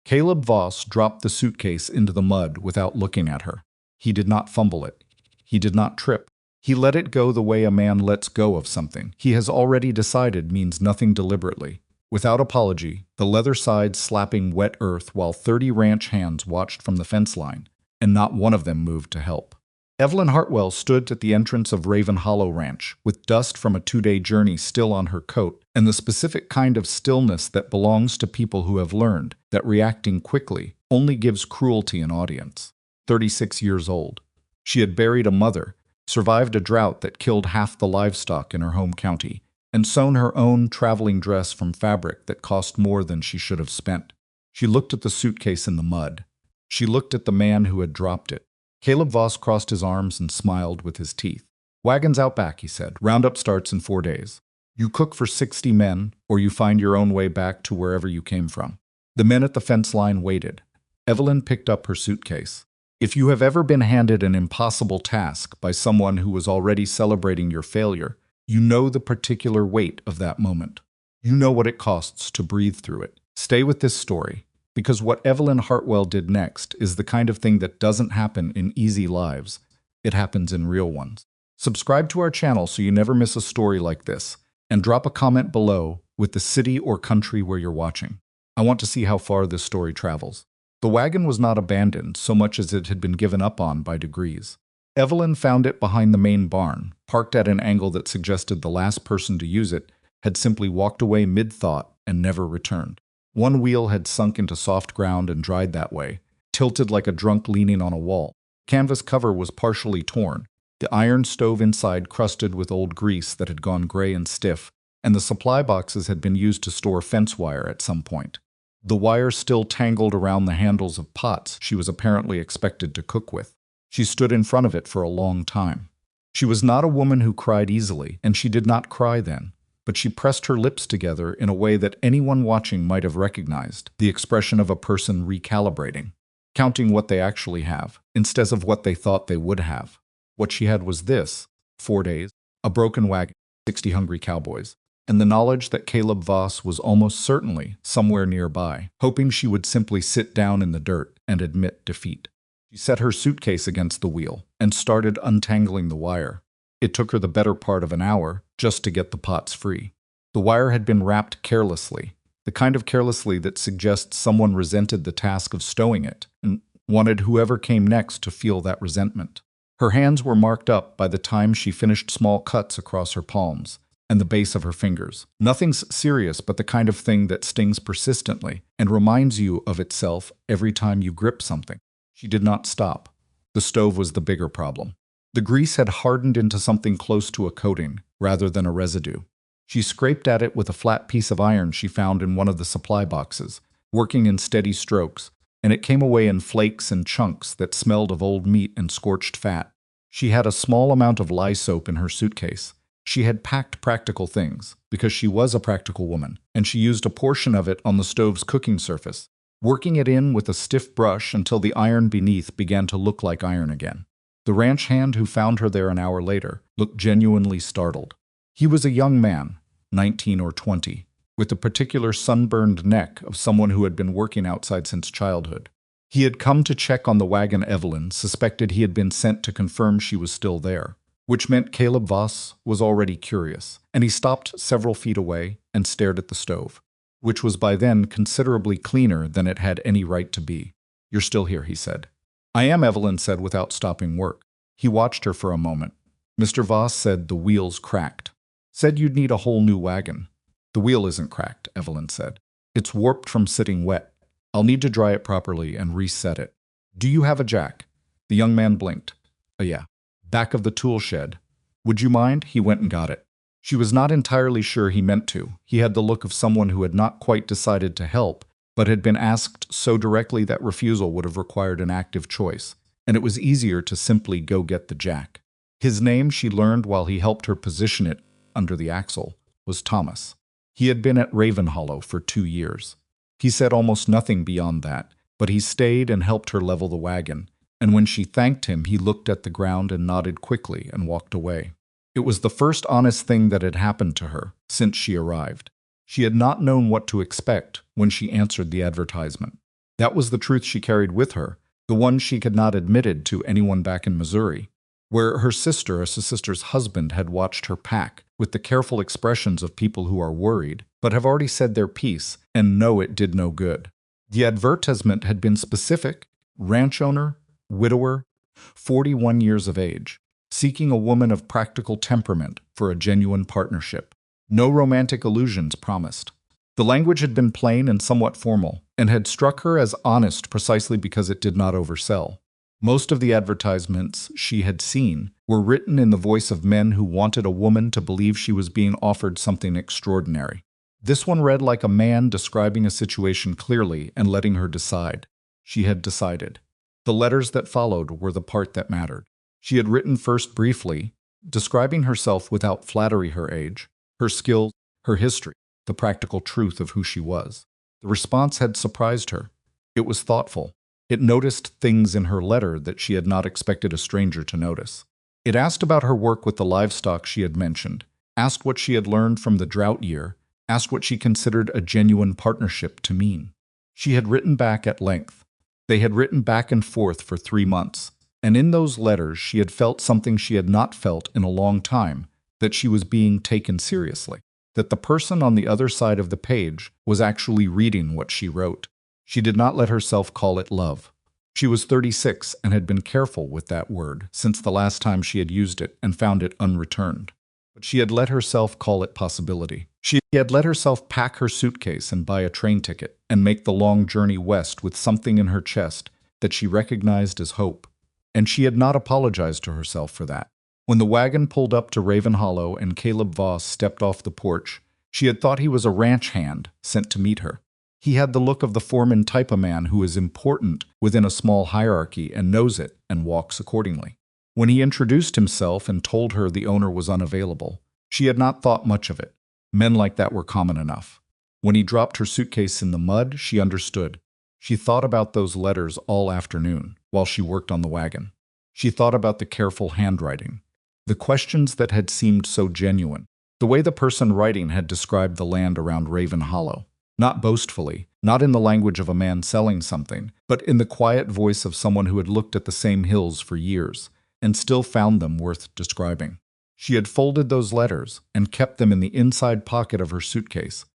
Caleb Voss dropped the suitcase into the mud without looking at her. He did not fumble it. He did not trip. He let it go the way a man lets go of something he has already decided means nothing deliberately. Without apology, the leather side slapping wet earth while 30 ranch hands watched from the fence line, and not one of them moved to help. Evelyn Hartwell stood at the entrance of Raven Hollow Ranch, with dust from a 2-day journey still on her coat, and the specific kind of stillness that belongs to people who have learned that reacting quickly only gives cruelty an audience. 36 years old. She had buried a mother, survived a drought that killed half the livestock in her home county, and sewn her own traveling dress from fabric that cost more than she should have spent. She looked at the suitcase in the mud. She looked at the man who had dropped it. Caleb Voss crossed his arms and smiled with his teeth. "Wagon's out back," he said. "Roundup starts in 4 days. You cook for 60 men, or you find your own way back to wherever you came from." The men at the fence line waited. Evelyn picked up her suitcase. If you have ever been handed an impossible task by someone who was already celebrating your failure, you know the particular weight of that moment. You know what it costs to breathe through it. Stay with this story, because what Evelyn Hartwell did next is the kind of thing that doesn't happen in easy lives. It happens in real ones. Subscribe to our channel so you never miss a story like this, and drop a comment below with the city or country where you're watching. I want to see how far this story travels. The wagon was not abandoned so much as it had been given up on by degrees. Evelyn found it behind the main barn, parked at an angle that suggested the last person to use it had simply walked away mid-thought and never returned. One wheel had sunk into soft ground and dried that way, tilted like a drunk leaning on a wall. Canvas cover was partially torn, the iron stove inside crusted with old grease that had gone gray and stiff, and the supply boxes had been used to store fence wire at some point. The wire still tangled around the handles of pots she was apparently expected to cook with. She stood in front of it for a long time. She was not a woman who cried easily, and she did not cry then, but she pressed her lips together in a way that anyone watching might have recognized, the expression of a person recalibrating, counting what they actually have, instead of what they thought they would have. What she had was this: 4 days, a broken wagon, 60 hungry cowboys, and the knowledge that Caleb Voss was almost certainly somewhere nearby, hoping she would simply sit down in the dirt and admit defeat. She set her suitcase against the wheel and started untangling the wire. It took her the better part of an hour just to get the pots free. The wire had been wrapped carelessly, the kind of carelessly that suggests someone resented the task of stowing it and wanted whoever came next to feel that resentment. Her hands were marked up by the time she finished small cuts across her palms and the base of her fingers. Nothing's serious, but the kind of thing that stings persistently and reminds you of itself every time you grip something. She did not stop. The stove was the bigger problem. The grease had hardened into something close to a coating, rather than a residue. She scraped at it with a flat piece of iron she found in one of the supply boxes, working in steady strokes, and it came away in flakes and chunks that smelled of old meat and scorched fat. She had a small amount of lye soap in her suitcase. She had packed practical things, because she was a practical woman, and she used a portion of it on the stove's cooking surface, working it in with a stiff brush until the iron beneath began to look like iron again. The ranch hand who found her there an hour later looked genuinely startled. He was a young man, 19 or 20, with the particular sunburned neck of someone who had been working outside since childhood. He had come to check on the wagon. Evelyn suspected he had been sent to confirm she was still there, which meant Caleb Voss was already curious, and he stopped several feet away and stared at the stove, which was by then considerably cleaner than it had any right to be. "You're still here," he said. "I am," Evelyn said without stopping work. He watched her for a moment. "Mr. Voss said the wheel's cracked. Said you'd need a whole new wagon." "The wheel isn't cracked," Evelyn said. "It's warped from sitting wet. I'll need to dry it properly and reset it. Do you have a jack?" The young man blinked. Yeah. Back of the tool shed. Would you mind?" He went and got it. She was not entirely sure he meant to. He had the look of someone who had not quite decided to help, but had been asked so directly that refusal would have required an active choice, and it was easier to simply go get the jack. His name, she learned while he helped her position it under the axle, was Thomas. He had been at Raven Hollow for 2 years. He said almost nothing beyond that, but he stayed and helped her level the wagon, and when she thanked him, he looked at the ground and nodded quickly and walked away. It was the first honest thing that had happened to her since she arrived. She had not known what to expect when she answered the advertisement. That was the truth she carried with her, the one she had not admitted to anyone back in Missouri, where her sister's husband had watched her pack with the careful expressions of people who are worried, but have already said their piece and know it did no good. The advertisement had been specific: ranch owner, widower, 41 years of age, seeking a woman of practical temperament for a genuine partnership. No romantic illusions promised. The language had been plain and somewhat formal, and had struck her as honest precisely because it did not oversell. Most of the advertisements she had seen were written in the voice of men who wanted a woman to believe she was being offered something extraordinary. This one read like a man describing a situation clearly and letting her decide. She had decided. The letters that followed were the part that mattered. She had written first briefly, describing herself without flattery, her age, her skills, her history, the practical truth of who she was. The response had surprised her. It was thoughtful. It noticed things in her letter that she had not expected a stranger to notice. It asked about her work with the livestock she had mentioned, asked what she had learned from the drought year, asked what she considered a genuine partnership to mean. She had written back at length. They had written back and forth for 3 months, and in those letters she had felt something she had not felt in a long time, that she was being taken seriously, that the person on the other side of the page was actually reading what she wrote. She did not let herself call it love. She was 36 and had been careful with that word since the last time she had used it and found it unreturned. But she had let herself call it possibility. She had let herself pack her suitcase and buy a train ticket and make the long journey west with something in her chest that she recognized as hope. And she had not apologized to herself for that. When the wagon pulled up to Raven Hollow and Caleb Voss stepped off the porch, she had thought he was a ranch hand sent to meet her. He had the look of the foreman type of man who is important within a small hierarchy and knows it and walks accordingly. When he introduced himself and told her the owner was unavailable, she had not thought much of it. Men like that were common enough. When he dropped her suitcase in the mud, she understood. She thought about those letters all afternoon while she worked on the wagon. She thought about the careful handwriting, the questions that had seemed so genuine, the way the person writing had described the land around Raven Hollow. Not boastfully, not in the language of a man selling something, but in the quiet voice of someone who had looked at the same hills for years and still found them worth describing. She had folded those letters and kept them in the inside pocket of her suitcase,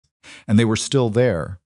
and they were still there,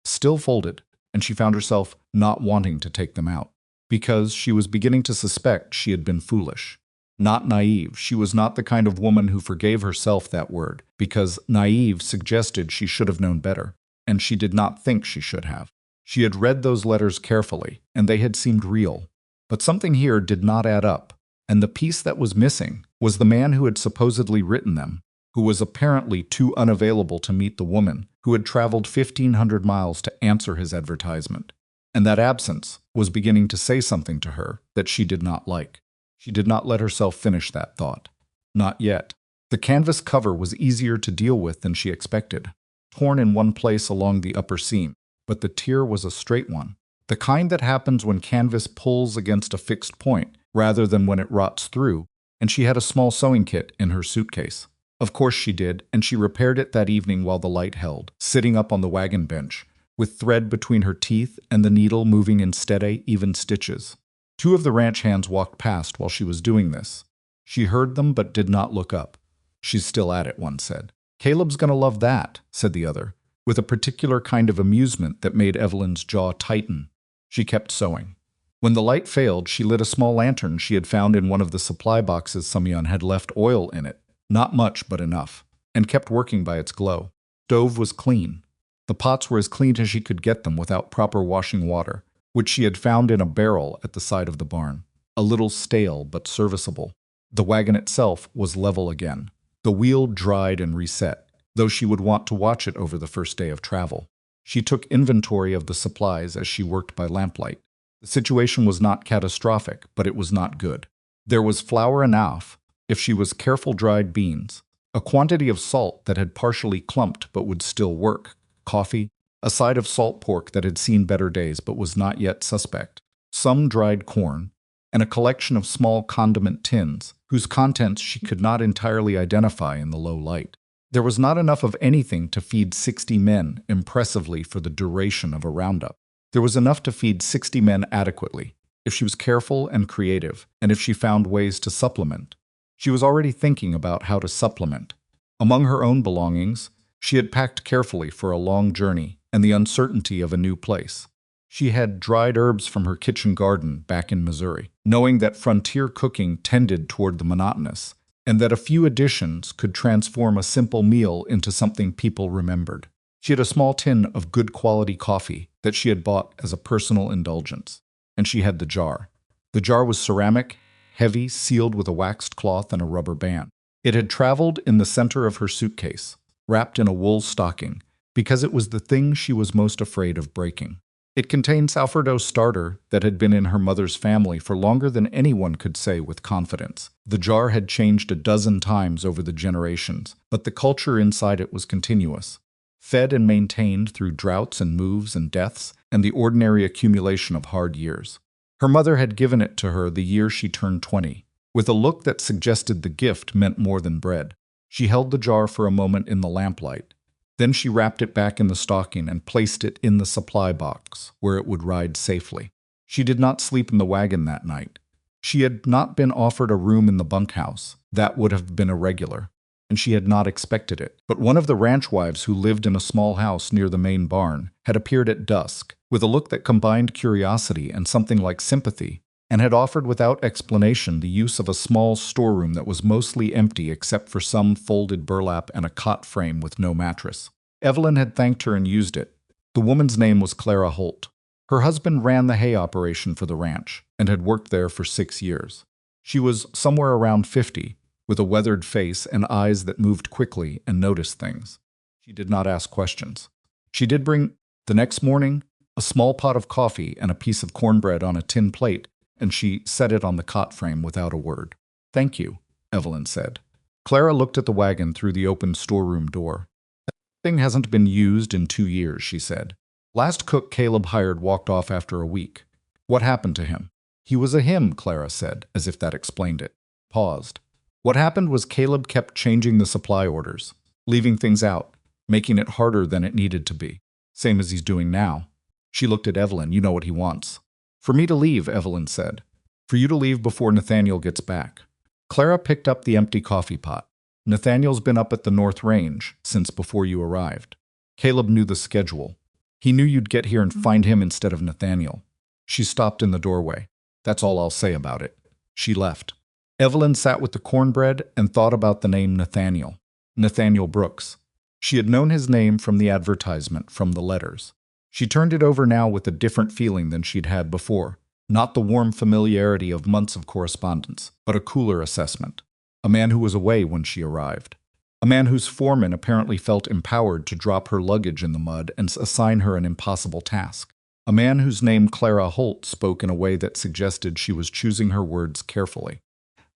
still folded, and she found herself not wanting to take them out, because she was beginning to suspect she had been foolish. Not naive. She was not the kind of woman who forgave herself that word, because naive suggested she should have known better. And she did not think she should have. She had read those letters carefully, and they had seemed real. But something here did not add up, and the piece that was missing was the man who had supposedly written them, who was apparently too unavailable to meet the woman who had traveled 1,500 miles to answer his advertisement. And that absence was beginning to say something to her that she did not like. She did not let herself finish that thought. Not yet. The canvas cover was easier to deal with than she expected. Torn in one place along the upper seam, but the tear was a straight one, the kind that happens when canvas pulls against a fixed point rather than when it rots through, and she had a small sewing kit in her suitcase. Of course she did, and she repaired it that evening while the light held, sitting up on the wagon bench, with thread between her teeth and the needle moving in steady, even stitches. 2 of the ranch hands walked past while she was doing this. She heard them but did not look up. "She's still at it," one said. "Caleb's gonna love that," said the other, with a particular kind of amusement that made Evelyn's jaw tighten. She kept sewing. When the light failed, she lit a small lantern she had found in one of the supply boxes Semyon had left oil in it, not much but enough, and kept working by its glow. The stove was clean. The pots were as clean as she could get them without proper washing water, which she had found in a barrel at the side of the barn, a little stale but serviceable. The wagon itself was level again. The wheel dried and reset, though she would want to watch it over the first day of travel. She took inventory of the supplies as she worked by lamplight. The situation was not catastrophic, but it was not good. There was flour enough, if she was careful, dried beans, a quantity of salt that had partially clumped but would still work, coffee, a side of salt pork that had seen better days but was not yet suspect, some dried corn, and a collection of small condiment tins, whose contents she could not entirely identify in the low light. There was not enough of anything to feed 60 men impressively for the duration of a roundup. There was enough to feed 60 men adequately, if she was careful and creative, and if she found ways to supplement. She was already thinking about how to supplement. Among her own belongings, she had packed carefully for a long journey and the uncertainty of a new place. She had dried herbs from her kitchen garden back in Missouri, knowing that frontier cooking tended toward the monotonous, and that a few additions could transform a simple meal into something people remembered. She had a small tin of good quality coffee that she had bought as a personal indulgence, and she had the jar. The jar was ceramic, heavy, sealed with a waxed cloth and a rubber band. It had traveled in the center of her suitcase, wrapped in a wool stocking, because it was the thing she was most afraid of breaking. It contained sourdough starter that had been in her mother's family for longer than anyone could say with confidence. The jar had changed a dozen times over the generations, but the culture inside it was continuous, fed and maintained through droughts and moves and deaths and the ordinary accumulation of hard years. Her mother had given it to her the year she turned 20, with a look that suggested the gift meant more than bread. She held the jar for a moment in the lamplight. Then she wrapped it back in the stocking and placed it in the supply box, where it would ride safely. She did not sleep in the wagon that night. She had not been offered a room in the bunkhouse. That would have been irregular, and she had not expected it. But one of the ranch wives who lived in a small house near the main barn had appeared at dusk, with a look that combined curiosity and something like sympathy, and had offered without explanation the use of a small storeroom that was mostly empty except for some folded burlap and a cot frame with no mattress. Evelyn had thanked her and used it. The woman's name was Clara Holt. Her husband ran the hay operation for the ranch and had worked there for 6 years. She was somewhere around 50, with a weathered face and eyes that moved quickly and noticed things. She did not ask questions. She did bring, the next morning, a small pot of coffee and a piece of cornbread on a tin plate, and she set it on the cot frame without a word. "Thank you," Evelyn said. Clara looked at the wagon through the open storeroom door. "That thing hasn't been used in 2 years," she said. "Last cook Caleb hired walked off after a week. What happened to him?" "He was a him," Clara said, as if that explained it. Paused. "What happened was Caleb kept changing the supply orders, leaving things out, making it harder than it needed to be. Same as he's doing now." She looked at Evelyn. "You know what he wants." "For me to leave," Evelyn said. "For you to leave before Nathaniel gets back." Clara picked up the empty coffee pot. "Nathaniel's been up at the North Range since before you arrived. Caleb knew the schedule. He knew you'd get here and find him instead of Nathaniel." She stopped in the doorway. "That's all I'll say about it." She left. Evelyn sat with the cornbread and thought about the name Nathaniel. Nathaniel Brooks. She had known his name from the advertisement, from the letters. She turned it over now with a different feeling than she'd had before. Not the warm familiarity of months of correspondence, but a cooler assessment. A man who was away when she arrived. A man whose foreman apparently felt empowered to drop her luggage in the mud and assign her an impossible task. A man whose name Clara Holt spoke in a way that suggested she was choosing her words carefully.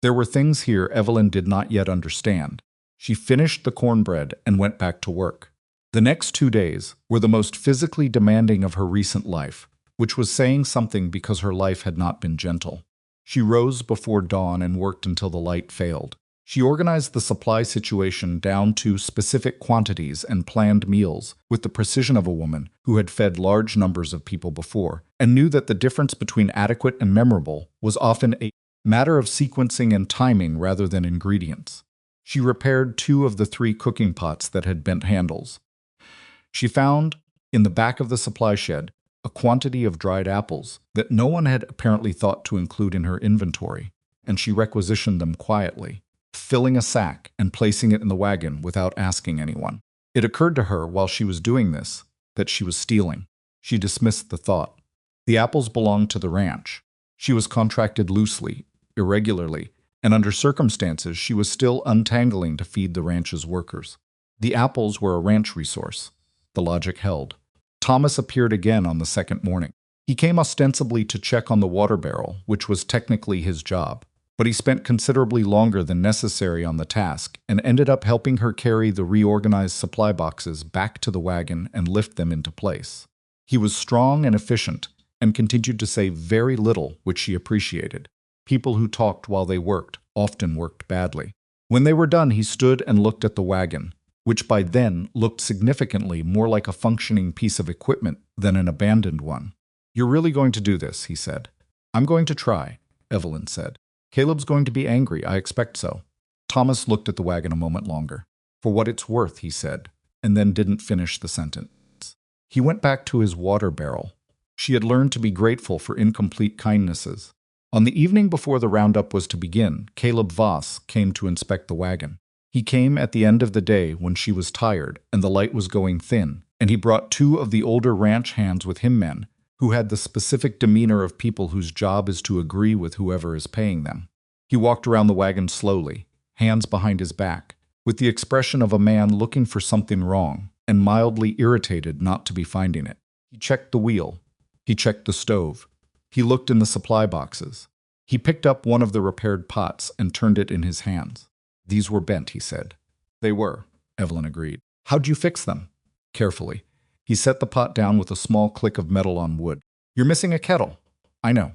There were things here Evelyn did not yet understand. She finished the cornbread and went back to work. The next 2 days were the most physically demanding of her recent life, which was saying something because her life had not been gentle. She rose before dawn and worked until the light failed. She organized the supply situation down to specific quantities and planned meals with the precision of a woman who had fed large numbers of people before and knew that the difference between adequate and memorable was often a matter of sequencing and timing rather than ingredients. She repaired 2 of the 3 cooking pots that had bent handles. She found, in the back of the supply shed, a quantity of dried apples that no one had apparently thought to include in her inventory, and she requisitioned them quietly, filling a sack and placing it in the wagon without asking anyone. It occurred to her while she was doing this that she was stealing. She dismissed the thought. The apples belonged to the ranch. She was contracted loosely, irregularly, and under circumstances she was still untangling to feed the ranch's workers. The apples were a ranch resource. The logic held. Thomas appeared again on the second morning. He came ostensibly to check on the water barrel, which was technically his job, but he spent considerably longer than necessary on the task and ended up helping her carry the reorganized supply boxes back to the wagon and lift them into place. He was strong and efficient and continued to say very little, which she appreciated. People who talked while they worked often worked badly. When they were done, he stood and looked at the wagon, which by then looked significantly more like a functioning piece of equipment than an abandoned one. You're really going to do this, he said. I'm going to try, Evelyn said. Caleb's going to be angry, I expect so. Thomas looked at the wagon a moment longer. For what it's worth, he said, and then didn't finish the sentence. He went back to his water barrel. She had learned to be grateful for incomplete kindnesses. On the evening before the roundup was to begin, Caleb Voss came to inspect the wagon. He came at the end of the day when she was tired and the light was going thin, and he brought 2 of the older ranch hands with him, men who had the specific demeanor of people whose job is to agree with whoever is paying them. He walked around the wagon slowly, hands behind his back, with the expression of a man looking for something wrong and mildly irritated not to be finding it. He checked the wheel. He checked the stove. He looked in the supply boxes. He picked up one of the repaired pots and turned it in his hands. These were bent, he said. They were, Evelyn agreed. How'd you fix them? Carefully. He set the pot down with a small click of metal on wood. You're missing a kettle. I know.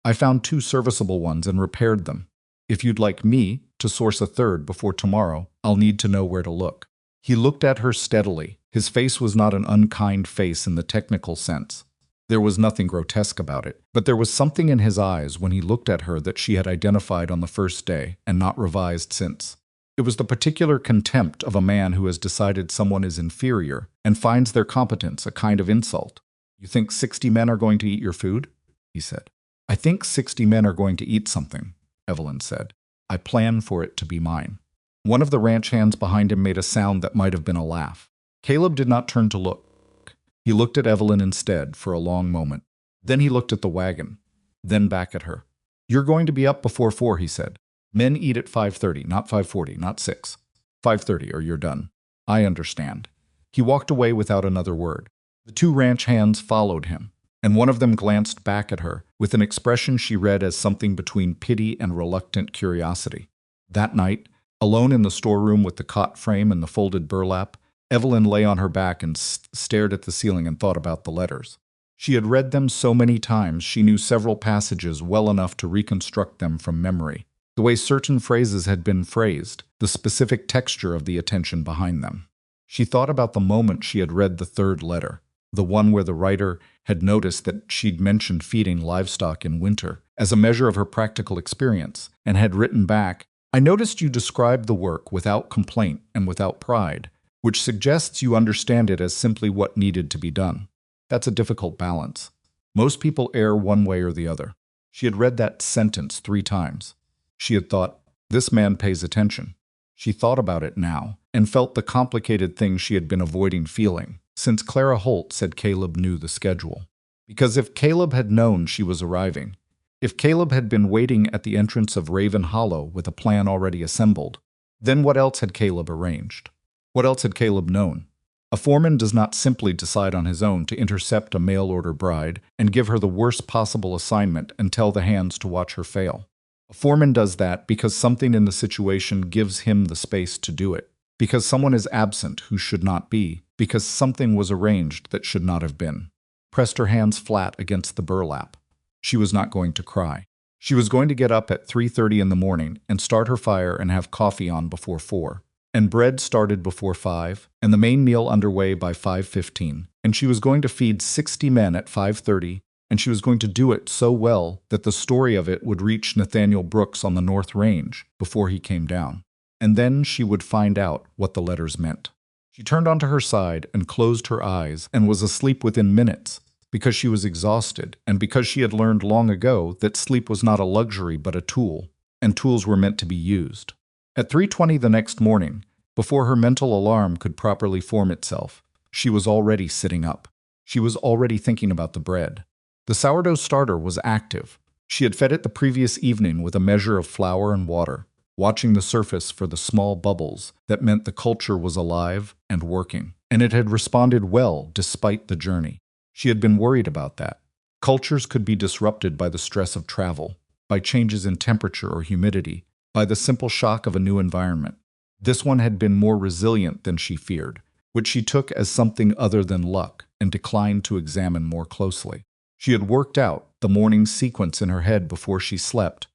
I found 2 serviceable ones and repaired them. If you'd like me to source a third before tomorrow, I'll need to know where to look. He looked at her steadily. His face was not an unkind face in the technical sense. There was nothing grotesque about it, but there was something in his eyes when he looked at her that she had identified on the first day and not revised since. It was the particular contempt of a man who has decided someone is inferior and finds their competence a kind of insult. You think 60 men are going to eat your food? He said. I think 60 men are going to eat something, Evelyn said. I plan for it to be mine. One of the ranch hands behind him made a sound that might have been a laugh. Caleb did not turn to look. He looked at Evelyn instead for a long moment. Then he looked at the wagon, then back at her. You're going to be up before 4, he said. Men eat at 5:30, not 5:40, not 6. 5:30 or you're done. I understand. He walked away without another word. The 2 ranch hands followed him, and one of them glanced back at her with an expression she read as something between pity and reluctant curiosity. That night, alone in the storeroom with the cot frame and the folded burlap, Evelyn lay on her back and stared at the ceiling and thought about the letters. She had read them so many times she knew several passages well enough to reconstruct them from memory. The way certain phrases had been phrased, the specific texture of the attention behind them. She thought about the moment she had read the 3rd letter, the one where the writer had noticed that she'd mentioned feeding livestock in winter as a measure of her practical experience, and had written back, I noticed you described the work without complaint and without pride, which suggests you understand it as simply what needed to be done. That's a difficult balance. Most people err one way or the other. She had read that sentence 3 times. She had thought, this man pays attention. She thought about it now, and felt the complicated thing she had been avoiding feeling, since Clara Holt said Caleb knew the schedule. Because if Caleb had known she was arriving, if Caleb had been waiting at the entrance of Raven Hollow with a plan already assembled, then what else had Caleb arranged? What else had Caleb known? A foreman does not simply decide on his own to intercept a mail-order bride and give her the worst possible assignment and tell the hands to watch her fail. A foreman does that because something in the situation gives him the space to do it, because someone is absent who should not be, because something was arranged that should not have been. Pressed her hands flat against the burlap. She was not going to cry. She was going to get up at 3:30 in the morning and start her fire and have coffee on before 4. And bread started before 5, and the main meal underway by 5:15. And she was going to feed 60 men at 5:30, and she was going to do it so well that the story of it would reach Nathaniel Brooks on the North Range before he came down. And then she would find out what the letters meant. She turned onto her side and closed her eyes and was asleep within minutes, because she was exhausted and because she had learned long ago that sleep was not a luxury but a tool, and tools were meant to be used. At 3:20 the next morning, before her mental alarm could properly form itself, she was already sitting up. She was already thinking about the bread. The sourdough starter was active. She had fed it the previous evening with a measure of flour and water, watching the surface for the small bubbles that meant the culture was alive and working, and it had responded well despite the journey. She had been worried about that. Cultures could be disrupted by the stress of travel, by changes in temperature or humidity, by the simple shock of a new environment. This one had been more resilient than she feared, which she took as something other than luck and declined to examine more closely. She had worked out the morning sequence in her head before she slept.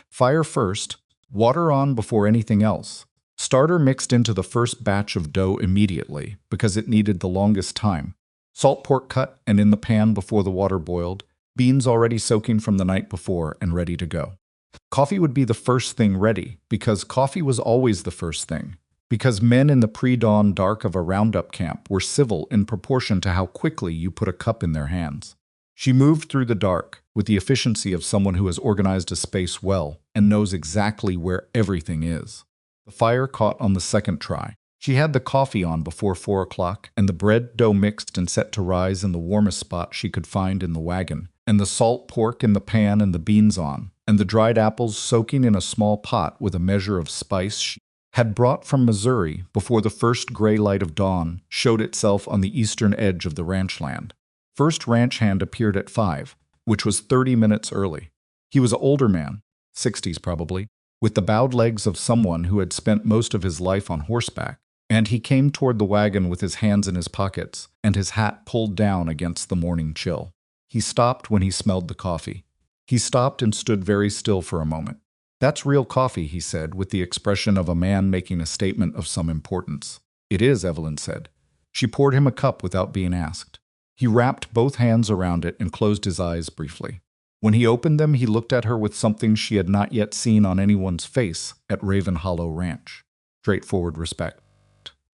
Fire first, water on before anything else. Starter mixed into the first batch of dough immediately because it needed the longest time. Salt pork cut and in the pan before the water boiled, beans already soaking from the night before and ready to go. Coffee would be the first thing ready, because coffee was always the first thing. Because men in the pre-dawn dark of a roundup camp were civil in proportion to how quickly you put a cup in their hands. She moved through the dark with the efficiency of someone who has organized a space well and knows exactly where everything is. The fire caught on the second try. She had the coffee on before 4 o'clock, and the bread dough mixed and set to rise in the warmest spot she could find in the wagon, and the salt pork in the pan and the beans on, and the dried apples soaking in a small pot with a measure of spice she had brought from Missouri before the first gray light of dawn showed itself on the eastern edge of the ranch land. First ranch hand appeared at 5, which was 30 minutes early. He was an older man, 60s probably, with the bowed legs of someone who had spent most of his life on horseback, and he came toward the wagon with his hands in his pockets and his hat pulled down against the morning chill. He stopped when he smelled the coffee. He stopped and stood very still for a moment. "That's real coffee," he said, with the expression of a man making a statement of some importance. "It is," Evelyn said. She poured him a cup without being asked. He wrapped both hands around it and closed his eyes briefly. When he opened them, he looked at her with something she had not yet seen on anyone's face at Raven Hollow Ranch. Straightforward respect.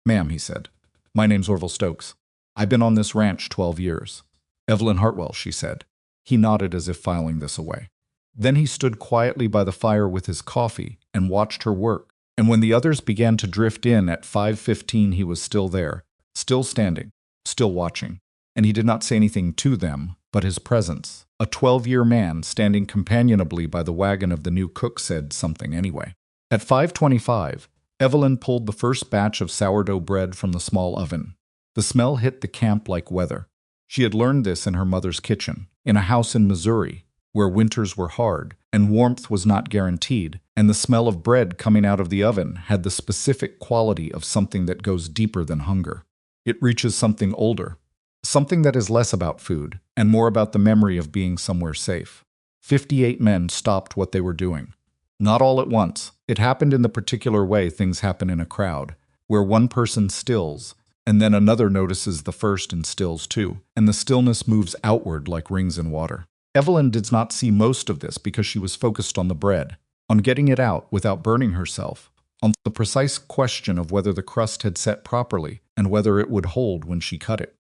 "Ma'am," he said, "my name's Orville Stokes. I've been on this ranch 12 years. Evelyn Hartwell," she said. He nodded as if filing this away. Then he stood quietly by the fire with his coffee and watched her work, and when the others began to drift in at 5:15 he was still there, still standing, still watching, and he did not say anything to them, but his presence, a 12-year man standing companionably by the wagon of the new cook, said something anyway. At 5:25, Evelyn pulled the first batch of sourdough bread from the small oven. The smell hit the camp like weather. She had learned this in her mother's kitchen, in a house in Missouri, where winters were hard and warmth was not guaranteed, and the smell of bread coming out of the oven had the specific quality of something that goes deeper than hunger. It reaches something older, something that is less about food and more about the memory of being somewhere safe. 58 men stopped what they were doing. Not all at once. It happened in the particular way things happen in a crowd, where one person stills, and then another notices the first and stills too, and the stillness moves outward like rings in water. Evelyn did not see most of this because she was focused on the bread, on getting it out without burning herself, on the precise question of whether the crust had set properly and whether it would hold when she cut it.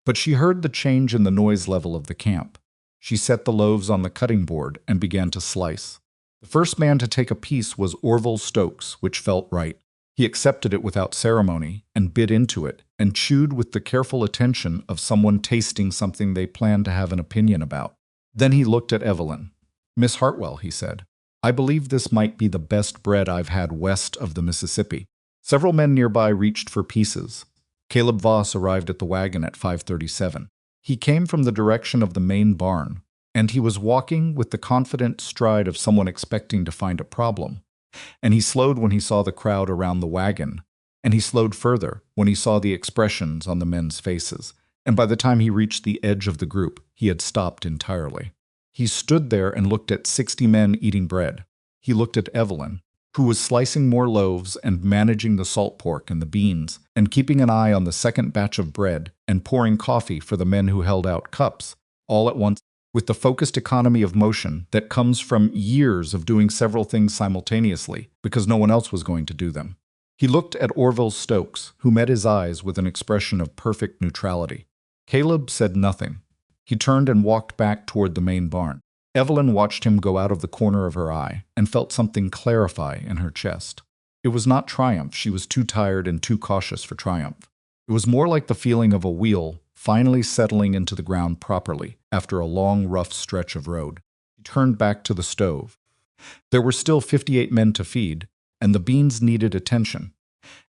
But she heard the change in the noise level of the camp. She set the loaves on the cutting board and began to slice. The first man to take a piece was Orville Stokes, which felt right. He accepted it without ceremony and bit into it and chewed with the careful attention of someone tasting something they planned to have an opinion about. Then he looked at Evelyn. "Miss Hartwell," he said, "I believe this might be the best bread I've had west of the Mississippi." Several men nearby reached for pieces. Caleb Voss arrived at the wagon at 5:37. He came from the direction of the main barn, and he was walking with the confident stride of someone expecting to find a problem. And he slowed when he saw the crowd around the wagon, and he slowed further when he saw the expressions on the men's faces. And by the time he reached the edge of the group, he had stopped entirely. He stood there and looked at 60 men eating bread. He looked at Evelyn, who was slicing more loaves and managing the salt pork and the beans, and keeping an eye on the second batch of bread and pouring coffee for the men who held out cups, all at once, with the focused economy of motion that comes from years of doing several things simultaneously because no one else was going to do them. He looked at Orville Stokes, who met his eyes with an expression of perfect neutrality. Caleb said nothing. He turned and walked back toward the main barn. Evelyn watched him go out of the corner of her eye and felt something clarify in her chest. It was not triumph. She was too tired and too cautious for triumph. It was more like the feeling of a wheel finally settling into the ground properly after a long, rough stretch of road. He turned back to the stove. There were still 58 men to feed, and the beans needed attention.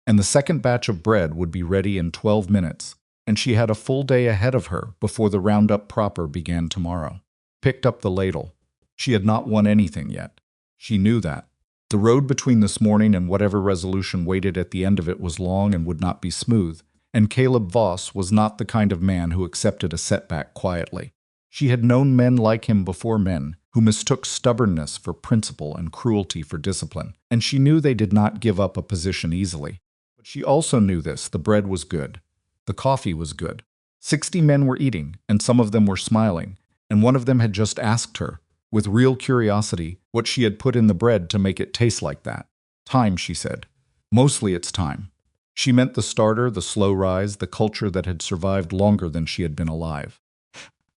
And the second batch of bread would be ready in 12 minutes, and she had a full day ahead of her before the roundup proper began tomorrow. Picked up the ladle. She had not won anything yet. She knew that. The road between this morning and whatever resolution waited at the end of it was long and would not be smooth, and Caleb Voss was not the kind of man who accepted a setback quietly. She had known men like him before, men who mistook stubbornness for principle and cruelty for discipline, and she knew they did not give up a position easily. But she also knew this: the bread was good. The coffee was good. 60 men were eating, and some of them were smiling, and one of them had just asked her, with real curiosity, what she had put in the bread to make it taste like that. Time, she said. Mostly it's time. She meant the starter, the slow rise, the culture that had survived longer than she had been alive.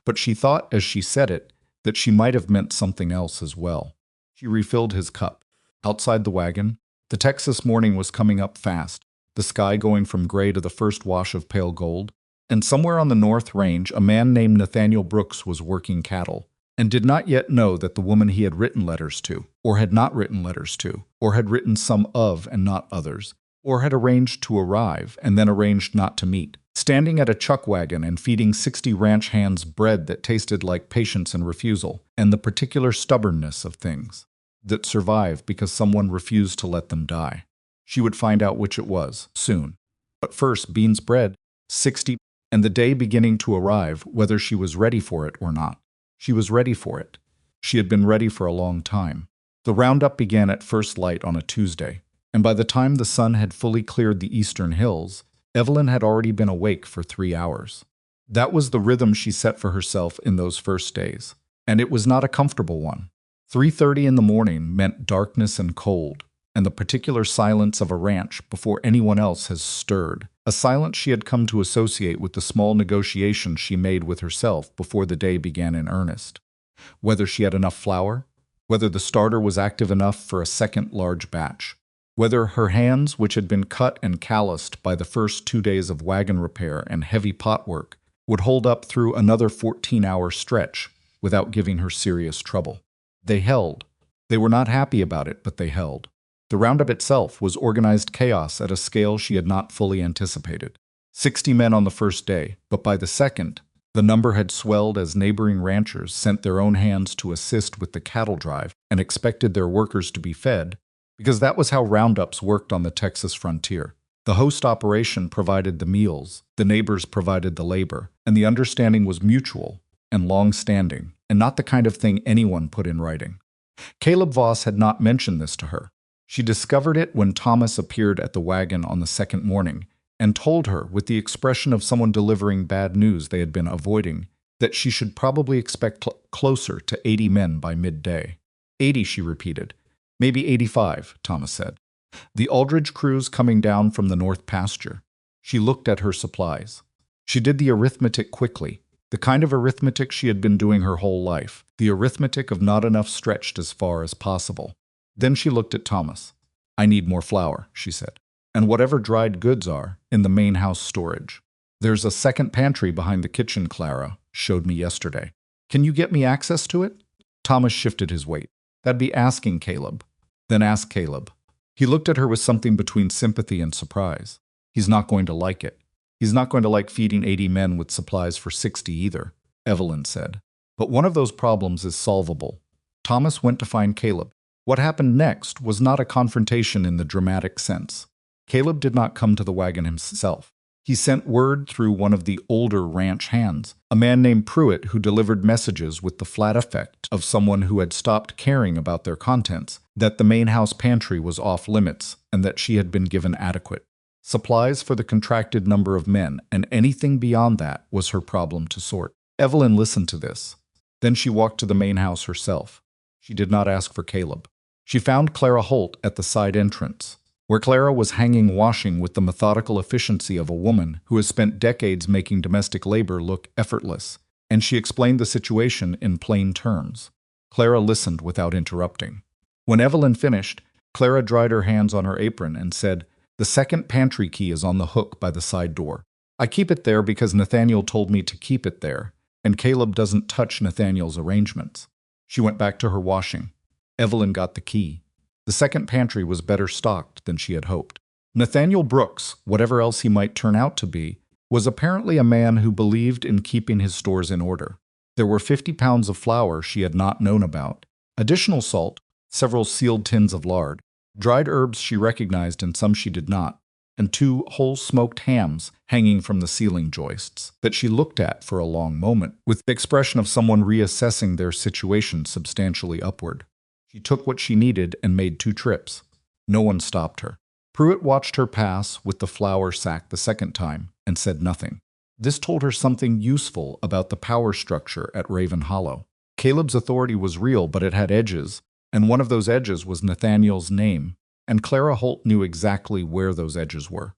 But she thought, as she said it, that she might have meant something else as well. She refilled his cup. Outside the wagon, the Texas morning was coming up fast, the sky going from gray to the first wash of pale gold, and somewhere on the North Range a man named Nathaniel Brooks was working cattle, and did not yet know that the woman he had written letters to, or had not written letters to, or had written some of and not others, or had arranged to arrive and then arranged not to meet, standing at a chuck wagon and feeding 60 ranch hands bread that tasted like patience and refusal, and the particular stubbornness of things that survive because someone refused to let them die. She would find out which it was, soon. But first, beans bread, 60, and the day beginning to arrive, whether she was ready for it or not. She was ready for it. She had been ready for a long time. The roundup began at first light on a Tuesday, and by the time the sun had fully cleared the eastern hills, Evelyn had already been awake for 3 hours. That was the rhythm she set for herself in those first days, and it was not a comfortable one. 3:30 in the morning meant darkness and cold, and the particular silence of a ranch before anyone else has stirred, a silence she had come to associate with the small negotiations she made with herself before the day began in earnest. Whether she had enough flour, whether the starter was active enough for a second large batch, whether her hands, which had been cut and calloused by the first 2 days of wagon repair and heavy pot work, would hold up through another 14-hour stretch without giving her serious trouble. They held. They were not happy about it, but they held. The roundup itself was organized chaos at a scale she had not fully anticipated. 60 men on the first day, but by the second, the number had swelled as neighboring ranchers sent their own hands to assist with the cattle drive and expected their workers to be fed, because that was how roundups worked on the Texas frontier. The host operation provided the meals, the neighbors provided the labor, and the understanding was mutual and long-standing, and not the kind of thing anyone put in writing. Caleb Voss had not mentioned this to her. She discovered it when Thomas appeared at the wagon on the second morning and told her, with the expression of someone delivering bad news they had been avoiding, that she should probably expect closer to 80 men by midday. 80, she repeated. Maybe 85, Thomas said. The Aldridge crews coming down from the north pasture. She looked at her supplies. She did the arithmetic quickly, the kind of arithmetic she had been doing her whole life, the arithmetic of not enough stretched as far as possible. Then she looked at Thomas. I need more flour, she said, and whatever dried goods are in the main house storage. There's a second pantry behind the kitchen Clara showed me yesterday. Can you get me access to it? Thomas shifted his weight. That'd be asking Caleb. Then ask Caleb. He looked at her with something between sympathy and surprise. He's not going to like it. He's not going to like feeding 80 men with supplies for 60 either, Evelyn said. But one of those problems is solvable. Thomas went to find Caleb. What happened next was not a confrontation in the dramatic sense. Caleb did not come to the wagon himself. He sent word through one of the older ranch hands, a man named Pruitt who delivered messages with the flat effect of someone who had stopped caring about their contents, that the main house pantry was off limits and that she had been given adequate supplies for the contracted number of men, and anything beyond that was her problem to sort. Evelyn listened to this. Then she walked to the main house herself. She did not ask for Caleb. She found Clara Holt at the side entrance, where Clara was hanging washing with the methodical efficiency of a woman who has spent decades making domestic labor look effortless, and she explained the situation in plain terms. Clara listened without interrupting. When Evelyn finished, Clara dried her hands on her apron and said, "The second pantry key is on the hook by the side door. I keep it there because Nathaniel told me to keep it there, and Caleb doesn't touch Nathaniel's arrangements." She went back to her washing. Evelyn got the key. The second pantry was better stocked than she had hoped. Nathaniel Brooks, whatever else he might turn out to be, was apparently a man who believed in keeping his stores in order. There were 50 pounds of flour she had not known about, additional salt, several sealed tins of lard, dried herbs she recognized and some she did not, and 2 whole smoked hams hanging from the ceiling joists that she looked at for a long moment, with the expression of someone reassessing their situation substantially upward. She took what she needed and made 2 trips. No one stopped her. Pruitt watched her pass with the flour sack the second time and said nothing. This told her something useful about the power structure at Raven Hollow. Caleb's authority was real, but it had edges, and one of those edges was Nathaniel's name, and Clara Holt knew exactly where those edges were.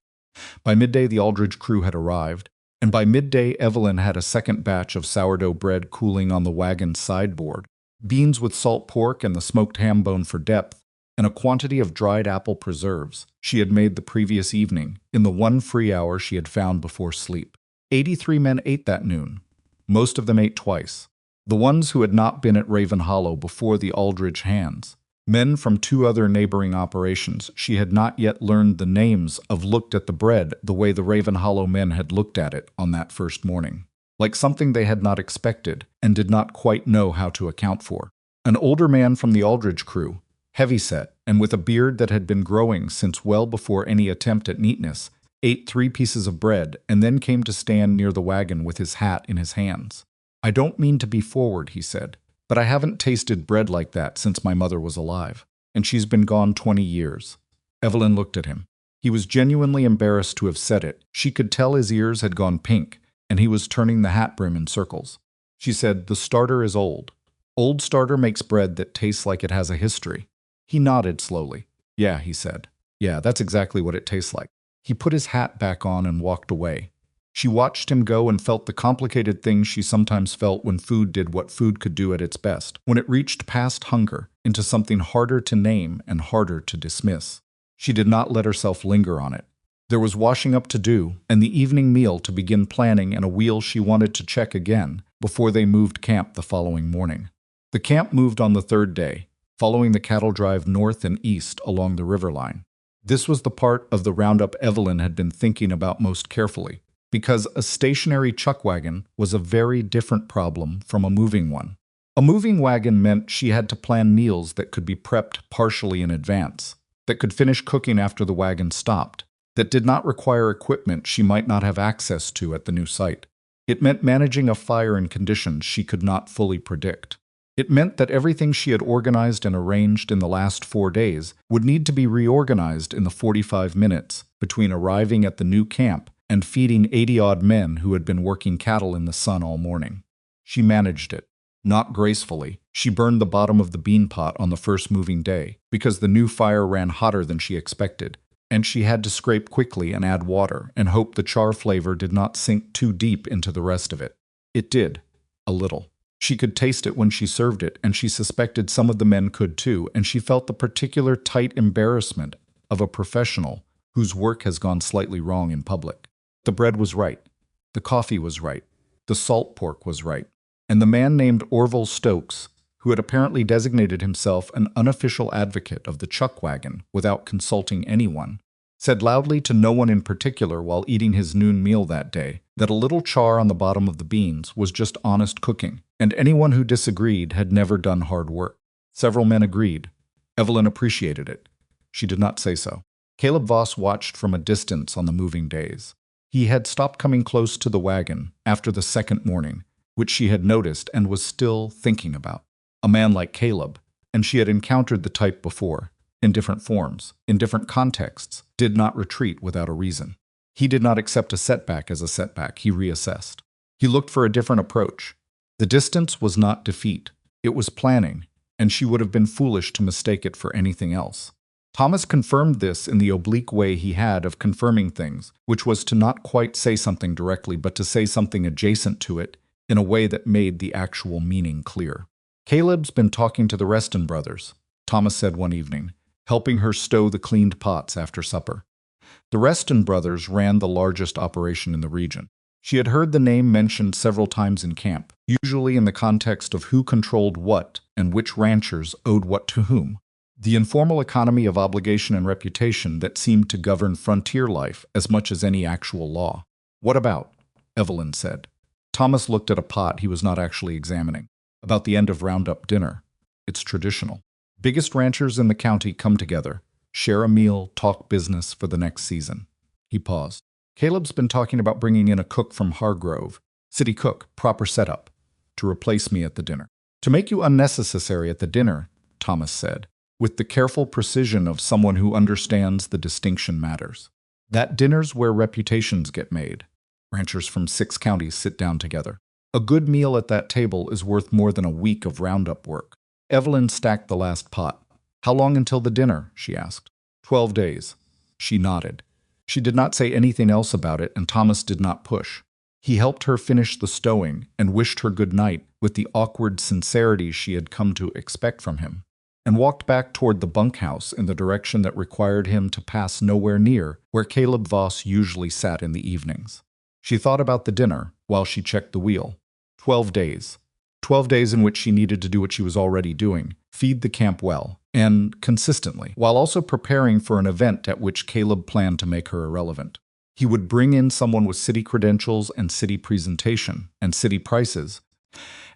By midday, the Aldridge crew had arrived, and by midday, Evelyn had a second batch of sourdough bread cooling on the wagon sideboard, beans with salt pork and the smoked ham bone for depth, and a quantity of dried apple preserves she had made the previous evening in the one free hour she had found before sleep. 83 men ate that noon. Most of them ate twice. The ones who had not been at Raven Hollow before the Aldridge hands. Men from 2 other neighboring operations she had not yet learned the names of looked at the bread the way the Raven Hollow men had looked at it on that first morning, like something they had not expected and did not quite know how to account for. An older man from the Aldridge crew, heavyset and with a beard that had been growing since well before any attempt at neatness, ate 3 pieces of bread and then came to stand near the wagon with his hat in his hands. "I don't mean to be forward," he said, "but I haven't tasted bread like that since my mother was alive, and she's been gone 20 years. Evelyn looked at him. He was genuinely embarrassed to have said it. She could tell his ears had gone pink, and he was turning the hat brim in circles. She said, "The starter is old. Old starter makes bread that tastes like it has a history." He nodded slowly. "Yeah," he said. "Yeah, that's exactly what it tastes like." He put his hat back on and walked away. She watched him go and felt the complicated things she sometimes felt when food did what food could do at its best, when it reached past hunger into something harder to name and harder to dismiss. She did not let herself linger on it. There was washing up to do, and the evening meal to begin planning, and a wheel she wanted to check again before they moved camp the following morning. The camp moved on the 3rd day, following the cattle drive north and east along the river line. This was the part of the roundup Evelyn had been thinking about most carefully, because a stationary chuck wagon was a very different problem from a moving one. A moving wagon meant she had to plan meals that could be prepped partially in advance, that could finish cooking after the wagon stopped, that did not require equipment she might not have access to at the new site. It meant managing a fire in conditions she could not fully predict. It meant that everything she had organized and arranged in the last 4 days would need to be reorganized in the 45 minutes between arriving at the new camp and feeding 80-odd men who had been working cattle in the sun all morning. She managed it. Not gracefully. She burned the bottom of the bean pot on the first moving day because the new fire ran hotter than she expected, and she had to scrape quickly and add water and hope the char flavor did not sink too deep into the rest of it. It did. A little. She could taste it when she served it, and she suspected some of the men could too, and she felt the particular tight embarrassment of a professional whose work has gone slightly wrong in public. The bread was right. The coffee was right. The salt pork was right. And the man named Orville Stokes, who had apparently designated himself an unofficial advocate of the chuck wagon without consulting anyone, said loudly to no one in particular while eating his noon meal that day that a little char on the bottom of the beans was just honest cooking, and anyone who disagreed had never done hard work. Several men agreed. Evelyn appreciated it. She did not say so. Caleb Voss watched from a distance on the moving days. He had stopped coming close to the wagon after the second morning, which she had noticed and was still thinking about. A man like Caleb, and she had encountered the type before, in different forms, in different contexts, did not retreat without a reason. He did not accept a setback as a setback, he reassessed. He looked for a different approach. The distance was not defeat, it was planning, and she would have been foolish to mistake it for anything else. Thomas confirmed this in the oblique way he had of confirming things, which was to not quite say something directly, but to say something adjacent to it in a way that made the actual meaning clear. "Caleb's been talking to the Reston brothers," Thomas said one evening, helping her stow the cleaned pots after supper. The Reston brothers ran the largest operation in the region. She had heard the name mentioned several times in camp, usually in the context of who controlled what and which ranchers owed what to whom. The informal economy of obligation and reputation that seemed to govern frontier life as much as any actual law. "What about?" Evelyn said. Thomas looked at a pot he was not actually examining. "About the end of roundup dinner. It's traditional. Biggest ranchers in the county come together, share a meal, talk business for the next season." He paused. "Caleb's been talking about bringing in a cook from Hargrove, city cook, proper setup, to replace me at the dinner. To make you unnecessary at the dinner," Thomas said, with the careful precision of someone who understands the distinction matters. "That dinner's where reputations get made. Ranchers from 6 counties sit down together. A good meal at that table is worth more than a week of roundup work. Evelyn stacked the last pot. How long until the dinner? She asked. 12 days. She nodded. She did not say anything else about it, and Thomas did not push. He helped her finish the stowing and wished her good night with the awkward sincerity she had come to expect from him, and walked back toward the bunkhouse in the direction that required him to pass nowhere near where Caleb Voss usually sat in the evenings. She thought about the dinner while she checked the wheel. 12 days. 12 days in which she needed to do what she was already doing, feed the camp well, and consistently, while also preparing for an event at which Caleb planned to make her irrelevant. He would bring in someone with city credentials and city presentation and city prices,